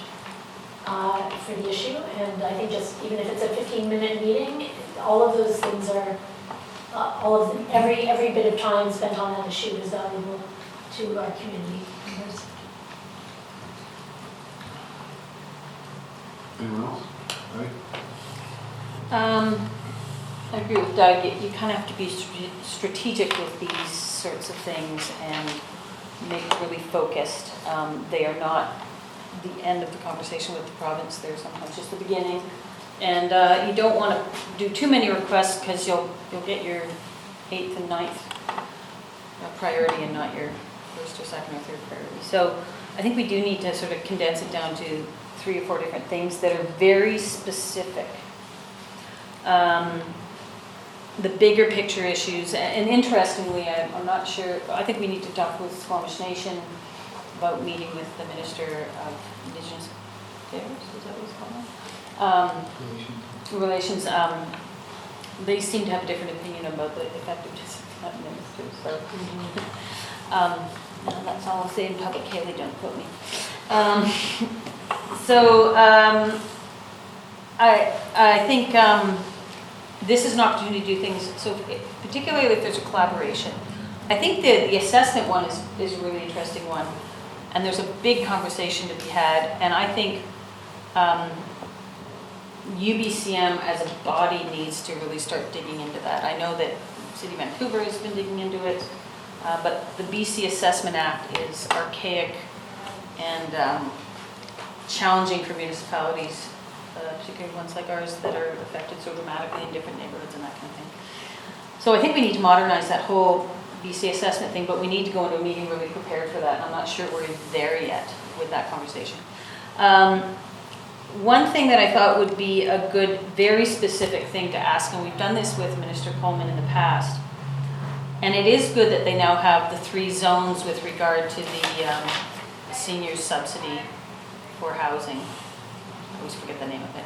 for the issue. And I think just even if it's a 15-minute meeting, all of those things are, every bit of time spent on that issue is valuable to our community members. Anyone else? Right? I agree with Doug. You kind of have to be strategic with these sorts of things and make it really focused. They are not the end of the conversation with the province. They're sometimes just the beginning. And you don't want to do too many requests because you'll get your 8th and 9th priority and not your 1st or 2nd or 3rd priority. So I think we do need to sort of condense it down to 3 or 4 different things that are very specific. The bigger picture issues, and interestingly, I'm not sure, I think we need to talk with Squamish Nation about meeting with the Minister of Indigenous Affairs, is that what it's called? Relations. They seem to have a different opinion about the effectiveness of that minister, so that's all I'll say in public. Haley, don't quote me. I think this is an opportunity to do things, so particularly if there's a collaboration. I think the assessment one is a really interesting one, and there's a big conversation to be had, and I think UBCM as a body needs to really start digging into that. I know that City of Vancouver has been digging into it, but the BC Assessment Act is archaic and challenging for municipalities particularly ones like ours that are affected so dramatically in different neighborhoods and that kind of thing. So I think we need to modernize that whole BC assessment thing, but we need to go into a meeting really prepared for that. I'm not sure we're there yet with that conversation. One thing that I thought would be a good, very specific thing to ask, and we've done this with Minister Coleman in the past, and it is good that they now have the 3 zones with regard to the senior subsidy for housing. I always forget the name of it.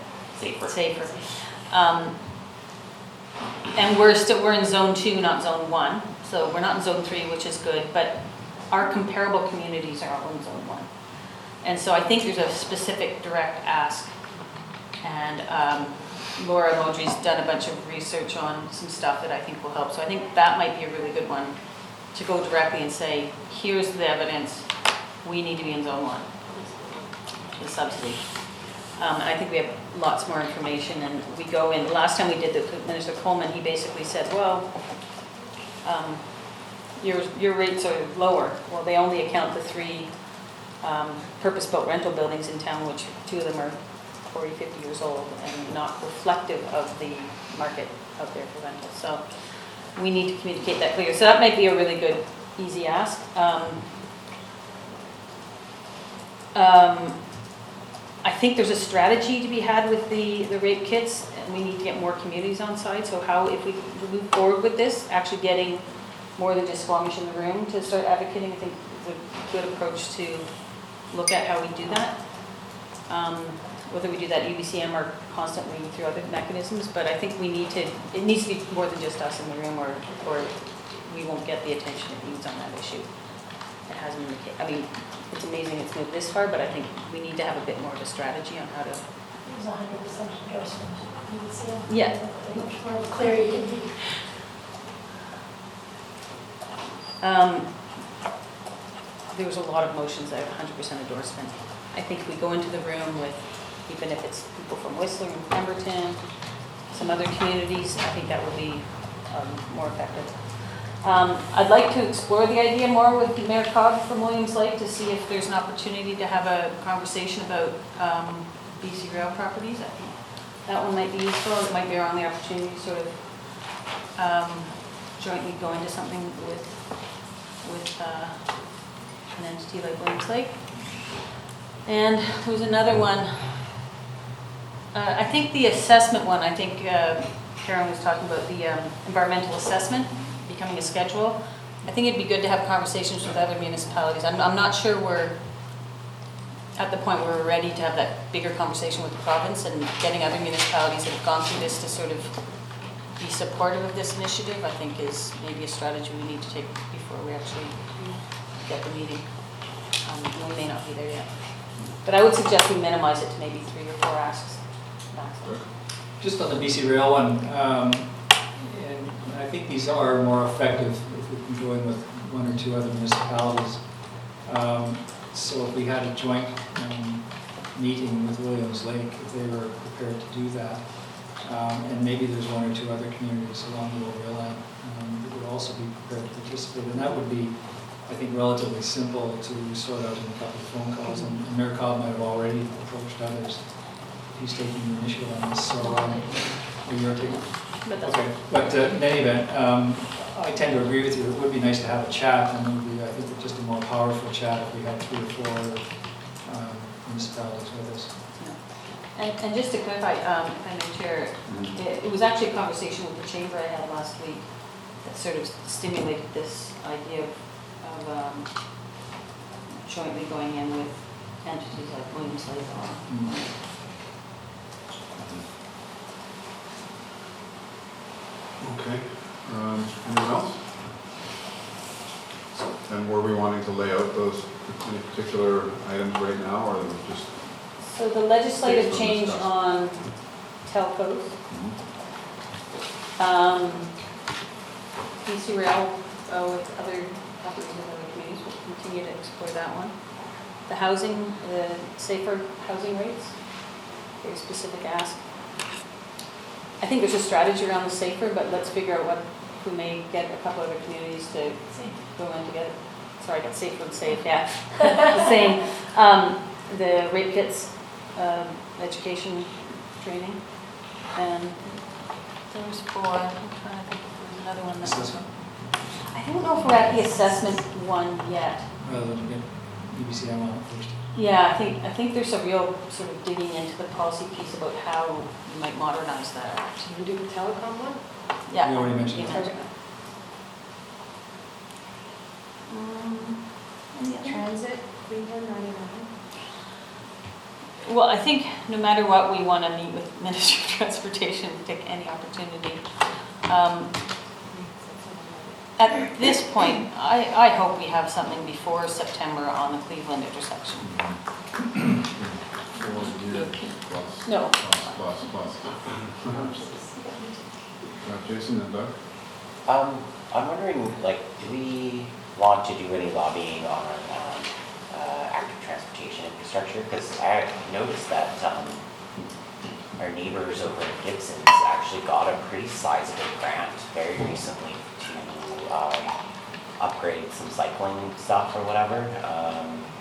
Safer. And we're in zone 2, not zone 1. So we're not in zone 3, which is good, but our comparable communities are all in zone 1. And so I think there's a specific direct ask. And Laura Modry's done a bunch of research on some stuff that I think will help. So I think that might be a really good one to go directly and say, here's the evidence, we need to be in zone 1, the subsidy. And I think we have lots more information, and we go in. Last time we did this with Minister Coleman, he basically said, well, your rates are lower. Well, they only account for 3 purpose-built rental buildings in town, which 2 of them are 40, 50 years old and not reflective of the market out there for rentals. So we need to communicate that clearly. So that might be a really good, easy ask. I think there's a strategy to be had with the rape kits, and we need to get more communities on side. So how, if we move forward with this, actually getting more than just Squamish in the room to start advocating, I think is a good approach to look at how we do that. Whether we do that UBCM or constantly through other mechanisms, but I think we need to, it needs to be more than just us in the room, or we won't get the attention it needs on that issue. It hasn't been the case. I mean, it's amazing it's moved this far, but I think we need to have a bit more of a strategy on how to. It was 100% endorsement. UBCM. Yeah. Much more clear you can be. There was a lot of motions that have 100% endorsement. I think if we go into the room with, even if it's people from Whistler and Pemberton, some other communities, I think that will be more effective. I'd like to explore the idea more with Mayor Cobb from Williams Lake to see if there's an opportunity to have a conversation about BC rail properties. I think that one might be useful. It might be around the opportunity to sort of jointly go into something with an entity like Williams Lake. And there was another one. I think the assessment one, I think Karen was talking about the environmental assessment becoming a schedule. I think it'd be good to have conversations with other municipalities. I'm not sure we're at the point where we're ready to have that bigger conversation with the province, and getting other municipalities that have gone through this to sort of be supportive of this initiative, I think is maybe a strategy we need to take before we actually get the meeting. We may not be there yet. But I would suggest we minimize it to maybe 3 or 4 asks maximum. Just on the BC Rail one, and I think these are more effective if we can go in with 1 or 2 other municipalities. So if we had a joint meeting with Williams Lake, if they were prepared to do that, and maybe there's 1 or 2 other communities along the old rail line that would also be prepared to participate, and that would be, I think, relatively simple to sort out in a couple of phone calls, and Mayor Cobb might have already approached others. He's taking the initiative on this, so you're taking. Okay, but in any event, I tend to agree with you. It would be nice to have a chat, and it would be, I think, just a more powerful chat if we had 3 or 4 municipalities with us. And just to clarify, if I may, Chair, it was actually a conversation with the Chamber I had last week that sort of stimulated this idea of jointly going in with entities like Williams Lake. Okay, anyone else? And were we wanting to lay out those any particular items right now, or just? So the legislative change on telcos, BC Rail with other properties and other communities, we'll continue to explore that one. The housing, the safer housing rates, very specific ask. I think there's a strategy around the safer, but let's figure out what, if we may get a couple other communities to go in together. Sorry, I got safer and safe, yeah. The same. The rape kits, education training. And there was 4, I'm trying to think if there was another one that was. Assessment, I don't know if we're at the assessment one yet. rather than get UBCM on it first. Yeah, I think there's a real sort of digging into the policy piece about how you might modernize that. Should we do the telecom one? Yeah. You already mentioned you it. mentioned that. Any other? Transit, Cleveland 99. Well, I think no matter what, we want to meet with Minister of Transportation, take any opportunity. At this point, I hope we have something before September on the Cleveland intersection. 4 years plus. No. Plus. Jason and Doug? I'm wondering, like, do we want to do any lobbying on active transportation infrastructure? Because I noticed that our neighbors over in Gibson's actually got a pretty sizable grant very recently to upgrade some cycling stuff or whatever.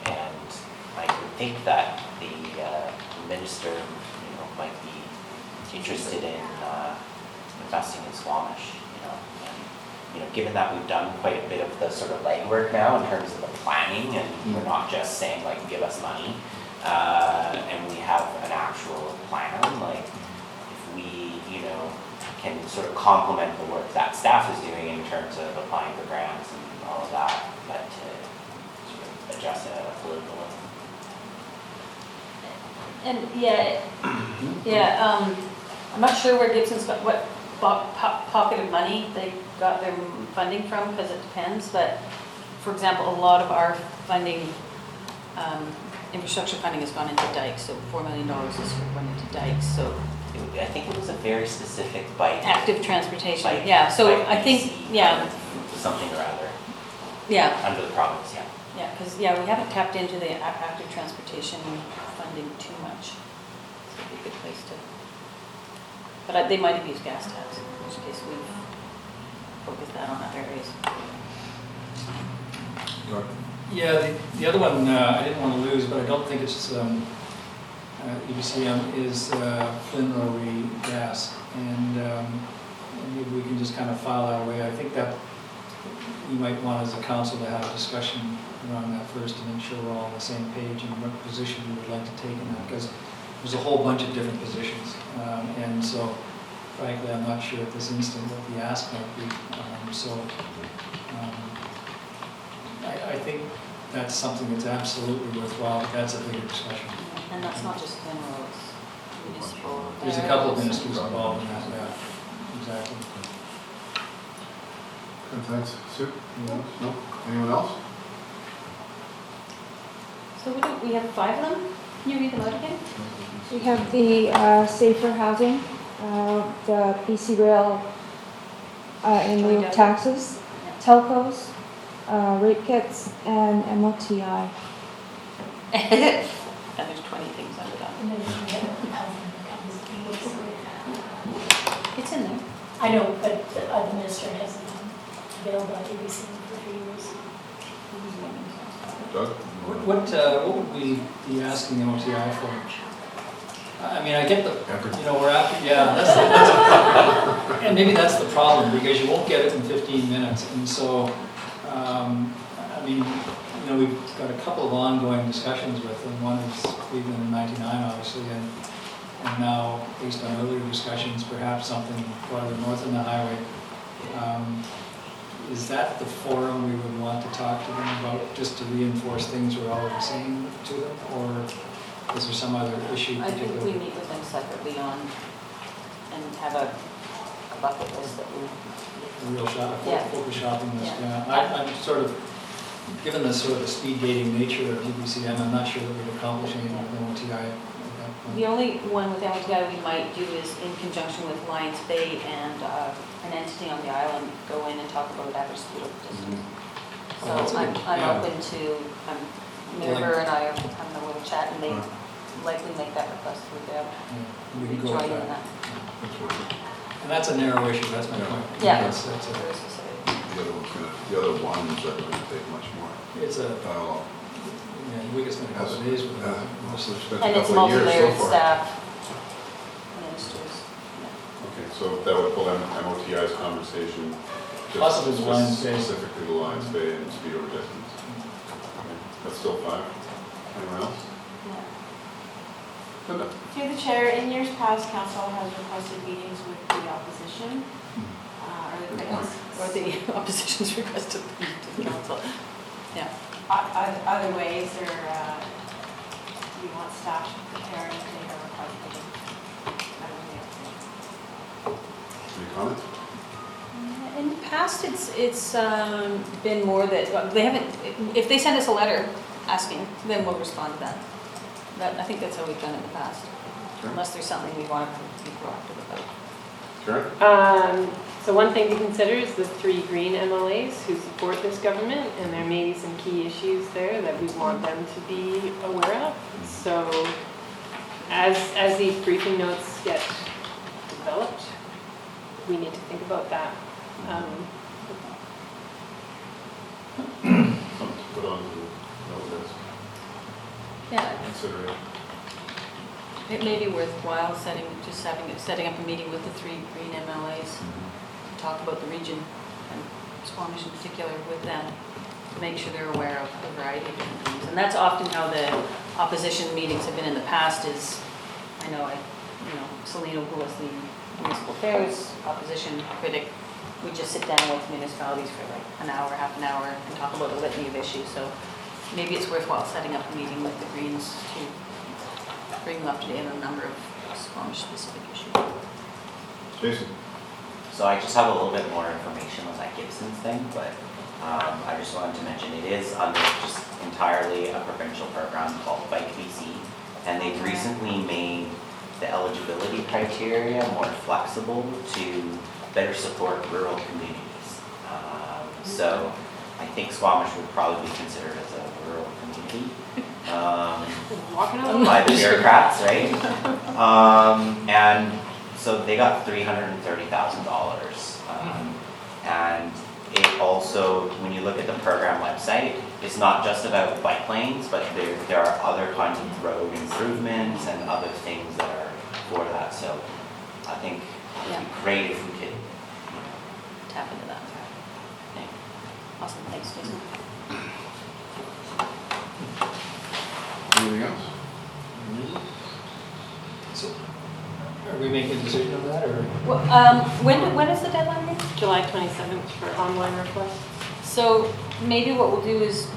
And I would think that the minister, might be interested in investing in Squamish, and, given that we've done quite a bit of the sort of legwork now in terms of the planning, and we're not just saying like, give us money, and we have an actual plan, like if we, can sort of complement the work that staff is doing in terms of applying for grants and all of that, but to sort of adjust it at a political level. And I'm not sure where Gibson's got, what pocket of money they got their funding from, because it depends, but for example, a lot of our funding, infrastructure funding has gone into dikes, so $4 million is going into dikes, so. I think it was a very specific bike. Active transportation, Bike- yeah, so bike I think, PC, yeah, something or other, yeah, under the province, yeah. yeah, because, yeah, we haven't tapped into the active transportation funding too much. So it'd be a good place to, but they might have used gas tax, in which case we've focused that on other areas. Doug? Yeah, the other one I didn't want to lose, but I don't think it's UBCM, is Flynn Rotary Gas. And maybe we can just kind of file that away. I think that you might want as a council to have a discussion around that first to make sure we're all on the same page and what position we would like to take in that, because there's a whole bunch of different positions. And so frankly, I'm not sure at this instant what the ask might be. I think that's something that's absolutely worthwhile, but that's a bigger discussion. And that's not just Glen Roads, municipal. There's a couple of ministers involved in that, yeah, exactly. And thanks. Sue? Anyone else? No? Anyone else? So we have 5 of them? Can you read them out again? We have the safer housing, the BC Rail in lieu of taxes, telcos, rape kits, and MOTI. And there's 20 things under that. And then you get It's in there. I know, but the minister hasn't available at UBCM for 3 years. Doug? What would we be asking MOTI for? I mean, I get the, we're after, yeah, that's and maybe that's the problem, because you won't get it in 15 minutes. And so, I mean, we've got a couple of ongoing discussions with them. One is Cleveland in 99, obviously, and now, based on earlier discussions, perhaps something farther north on the highway. Is that the forum we would want to talk to them about, just to reinforce things we're already saying to them, or is there some other issue? I think we meet with them separately on, and have a bucket list that we. Real shop, Yeah. focus shopping list, Yeah. yeah. I'm sort of, given the sort of the speed dating nature of UBCM, I'm not sure that we'd accomplish anything with MOTI at that point. The only one with MOTI we might do is in conjunction with Lions Bay and an entity on the island, go in and talk about average speed over distance. Oh, that's So a good- I'm yeah. open to, Miraber and I are having a little chat, and they likely make that request through them. Yeah, we can go Join with in that. that. And that's a narrow issue, that's my point. Yeah. That's Very specific. The other ones are going to take much more It's a, dialogue. we could spend a couple of days with that. We've spent a And it's couple of years so multi-layered far. staff. So that would pull MOTI's conversation. just Possibly the Lions Bay. Specifically the Lions Bay and speed over distance. Okay, that's still 5. Anyone else? Linda? Through the chair, in years past, council has requested meetings with the opposition, Or the opposition's requested to the council. Yeah. other ways, or do you want staff to prepare anything or request? I don't know. Any comments? In the past, it's been more that, they haven't, if they send us a letter asking, then we'll respond to that. I think that's how we've done it in the past, Sure. unless there's something we want to be proactive about. Sure. So one thing to consider is the 3 green MLAs who support this government, and there may be some key issues there that we want them to be aware of. So as these briefing notes get developed, we need to think about that. Something to put on the note list. Yeah, Consider it. it may be worthwhile setting up a meeting with the 3 green MLAs, to talk about the region and Squamish in particular with them, to make sure they're aware of a variety of different things. And that's often how the opposition meetings have been in the past is, I know, Selena, who was the municipal affairs opposition critic, we just sit down with municipalities for like an hour, half an hour, and talk about a litany of issues. So maybe it's worthwhile setting up a meeting with the Greens to bring them up to date on a number of Squamish-specific issues. Jason? So I just have a little bit more information on that Gibson's thing, but I just wanted to mention it is under just entirely a provincial program called Bike BC, and they've recently made the eligibility criteria more flexible to better support rural communities. So I think Squamish would probably be considered as a rural community by the bureaucrats, right? And so they got $330,000. And it also, when you look at the program website, it's not just about bike lanes, but there are other kinds of road improvements and other things that are for that. So I think it'd be great if we could Tap into that. think. Awesome, thanks, Jason. Anything else? So, are we making a decision on that, or? Well, when is the deadline again? July 27th for online requests. So maybe what we'll do is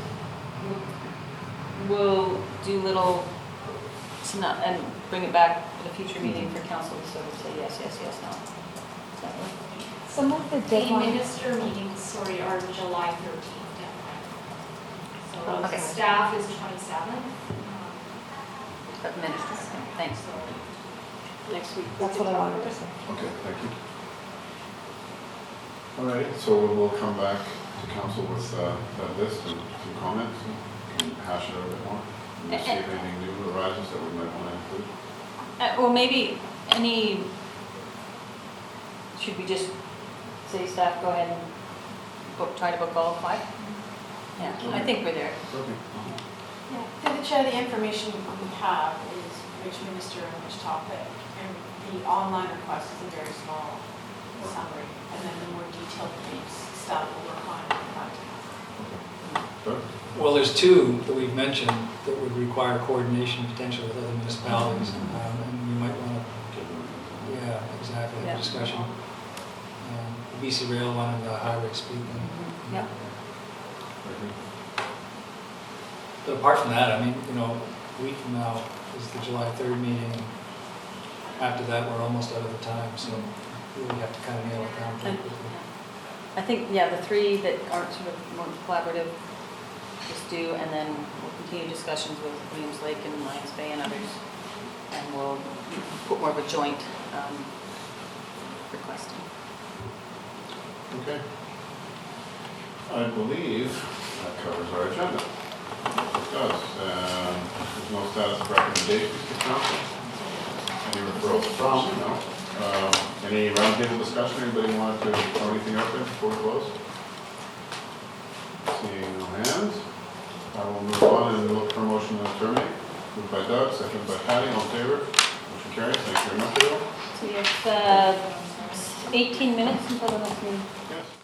we'll do little, and bring it back at a future meeting for council to sort of say yes, yes, yes, no. Is that right? Some of the The deadlines. minister meetings, are July 13th deadline. So Okay. staff is 27th. But ministers, thanks. Next week. That's what I wanted to say. Okay, thank you. All right, so we'll come back to council with that list and some comments and hash it out a bit more. And just see if anything new arises that we might want to include. Well, maybe should we just say staff, go ahead and try to book all 5? Yeah, I think we're there. Okay. Yeah, through the chair, the information we have is which minister and which topic, and the online request is a very small summary, and then the more detailed briefs, staff will work on and provide to council. Sure. Well, there's 2 that we've mentioned that would require coordination potentially with other municipalities, and we might want to, yeah, exactly, have a discussion. The BC Rail one and the highway speed one. Yeah. But apart from that, I mean, a week from now is the July 3rd meeting. After that, we're almost out of the time, so we really have to kind of nail it down pretty quickly. I think, the 3 that aren't sort of more collaborative, just do, and then we'll continue discussions with Williams Lake and Lions Bay and others. And we'll put more of a joint request. Okay. I believe that covers our agenda. It does. There's no status of recommendations to council. Any referrals from? No. Any roundtable discussion? Anybody want to throw anything out there before we close? Seeing no hands, I will move on and look for a motion to terminate. Moved by Doug, seconded by Patty. All in favor? Motion carries. Thank you very much, everyone. We have 18 minutes until the next meeting. Yes.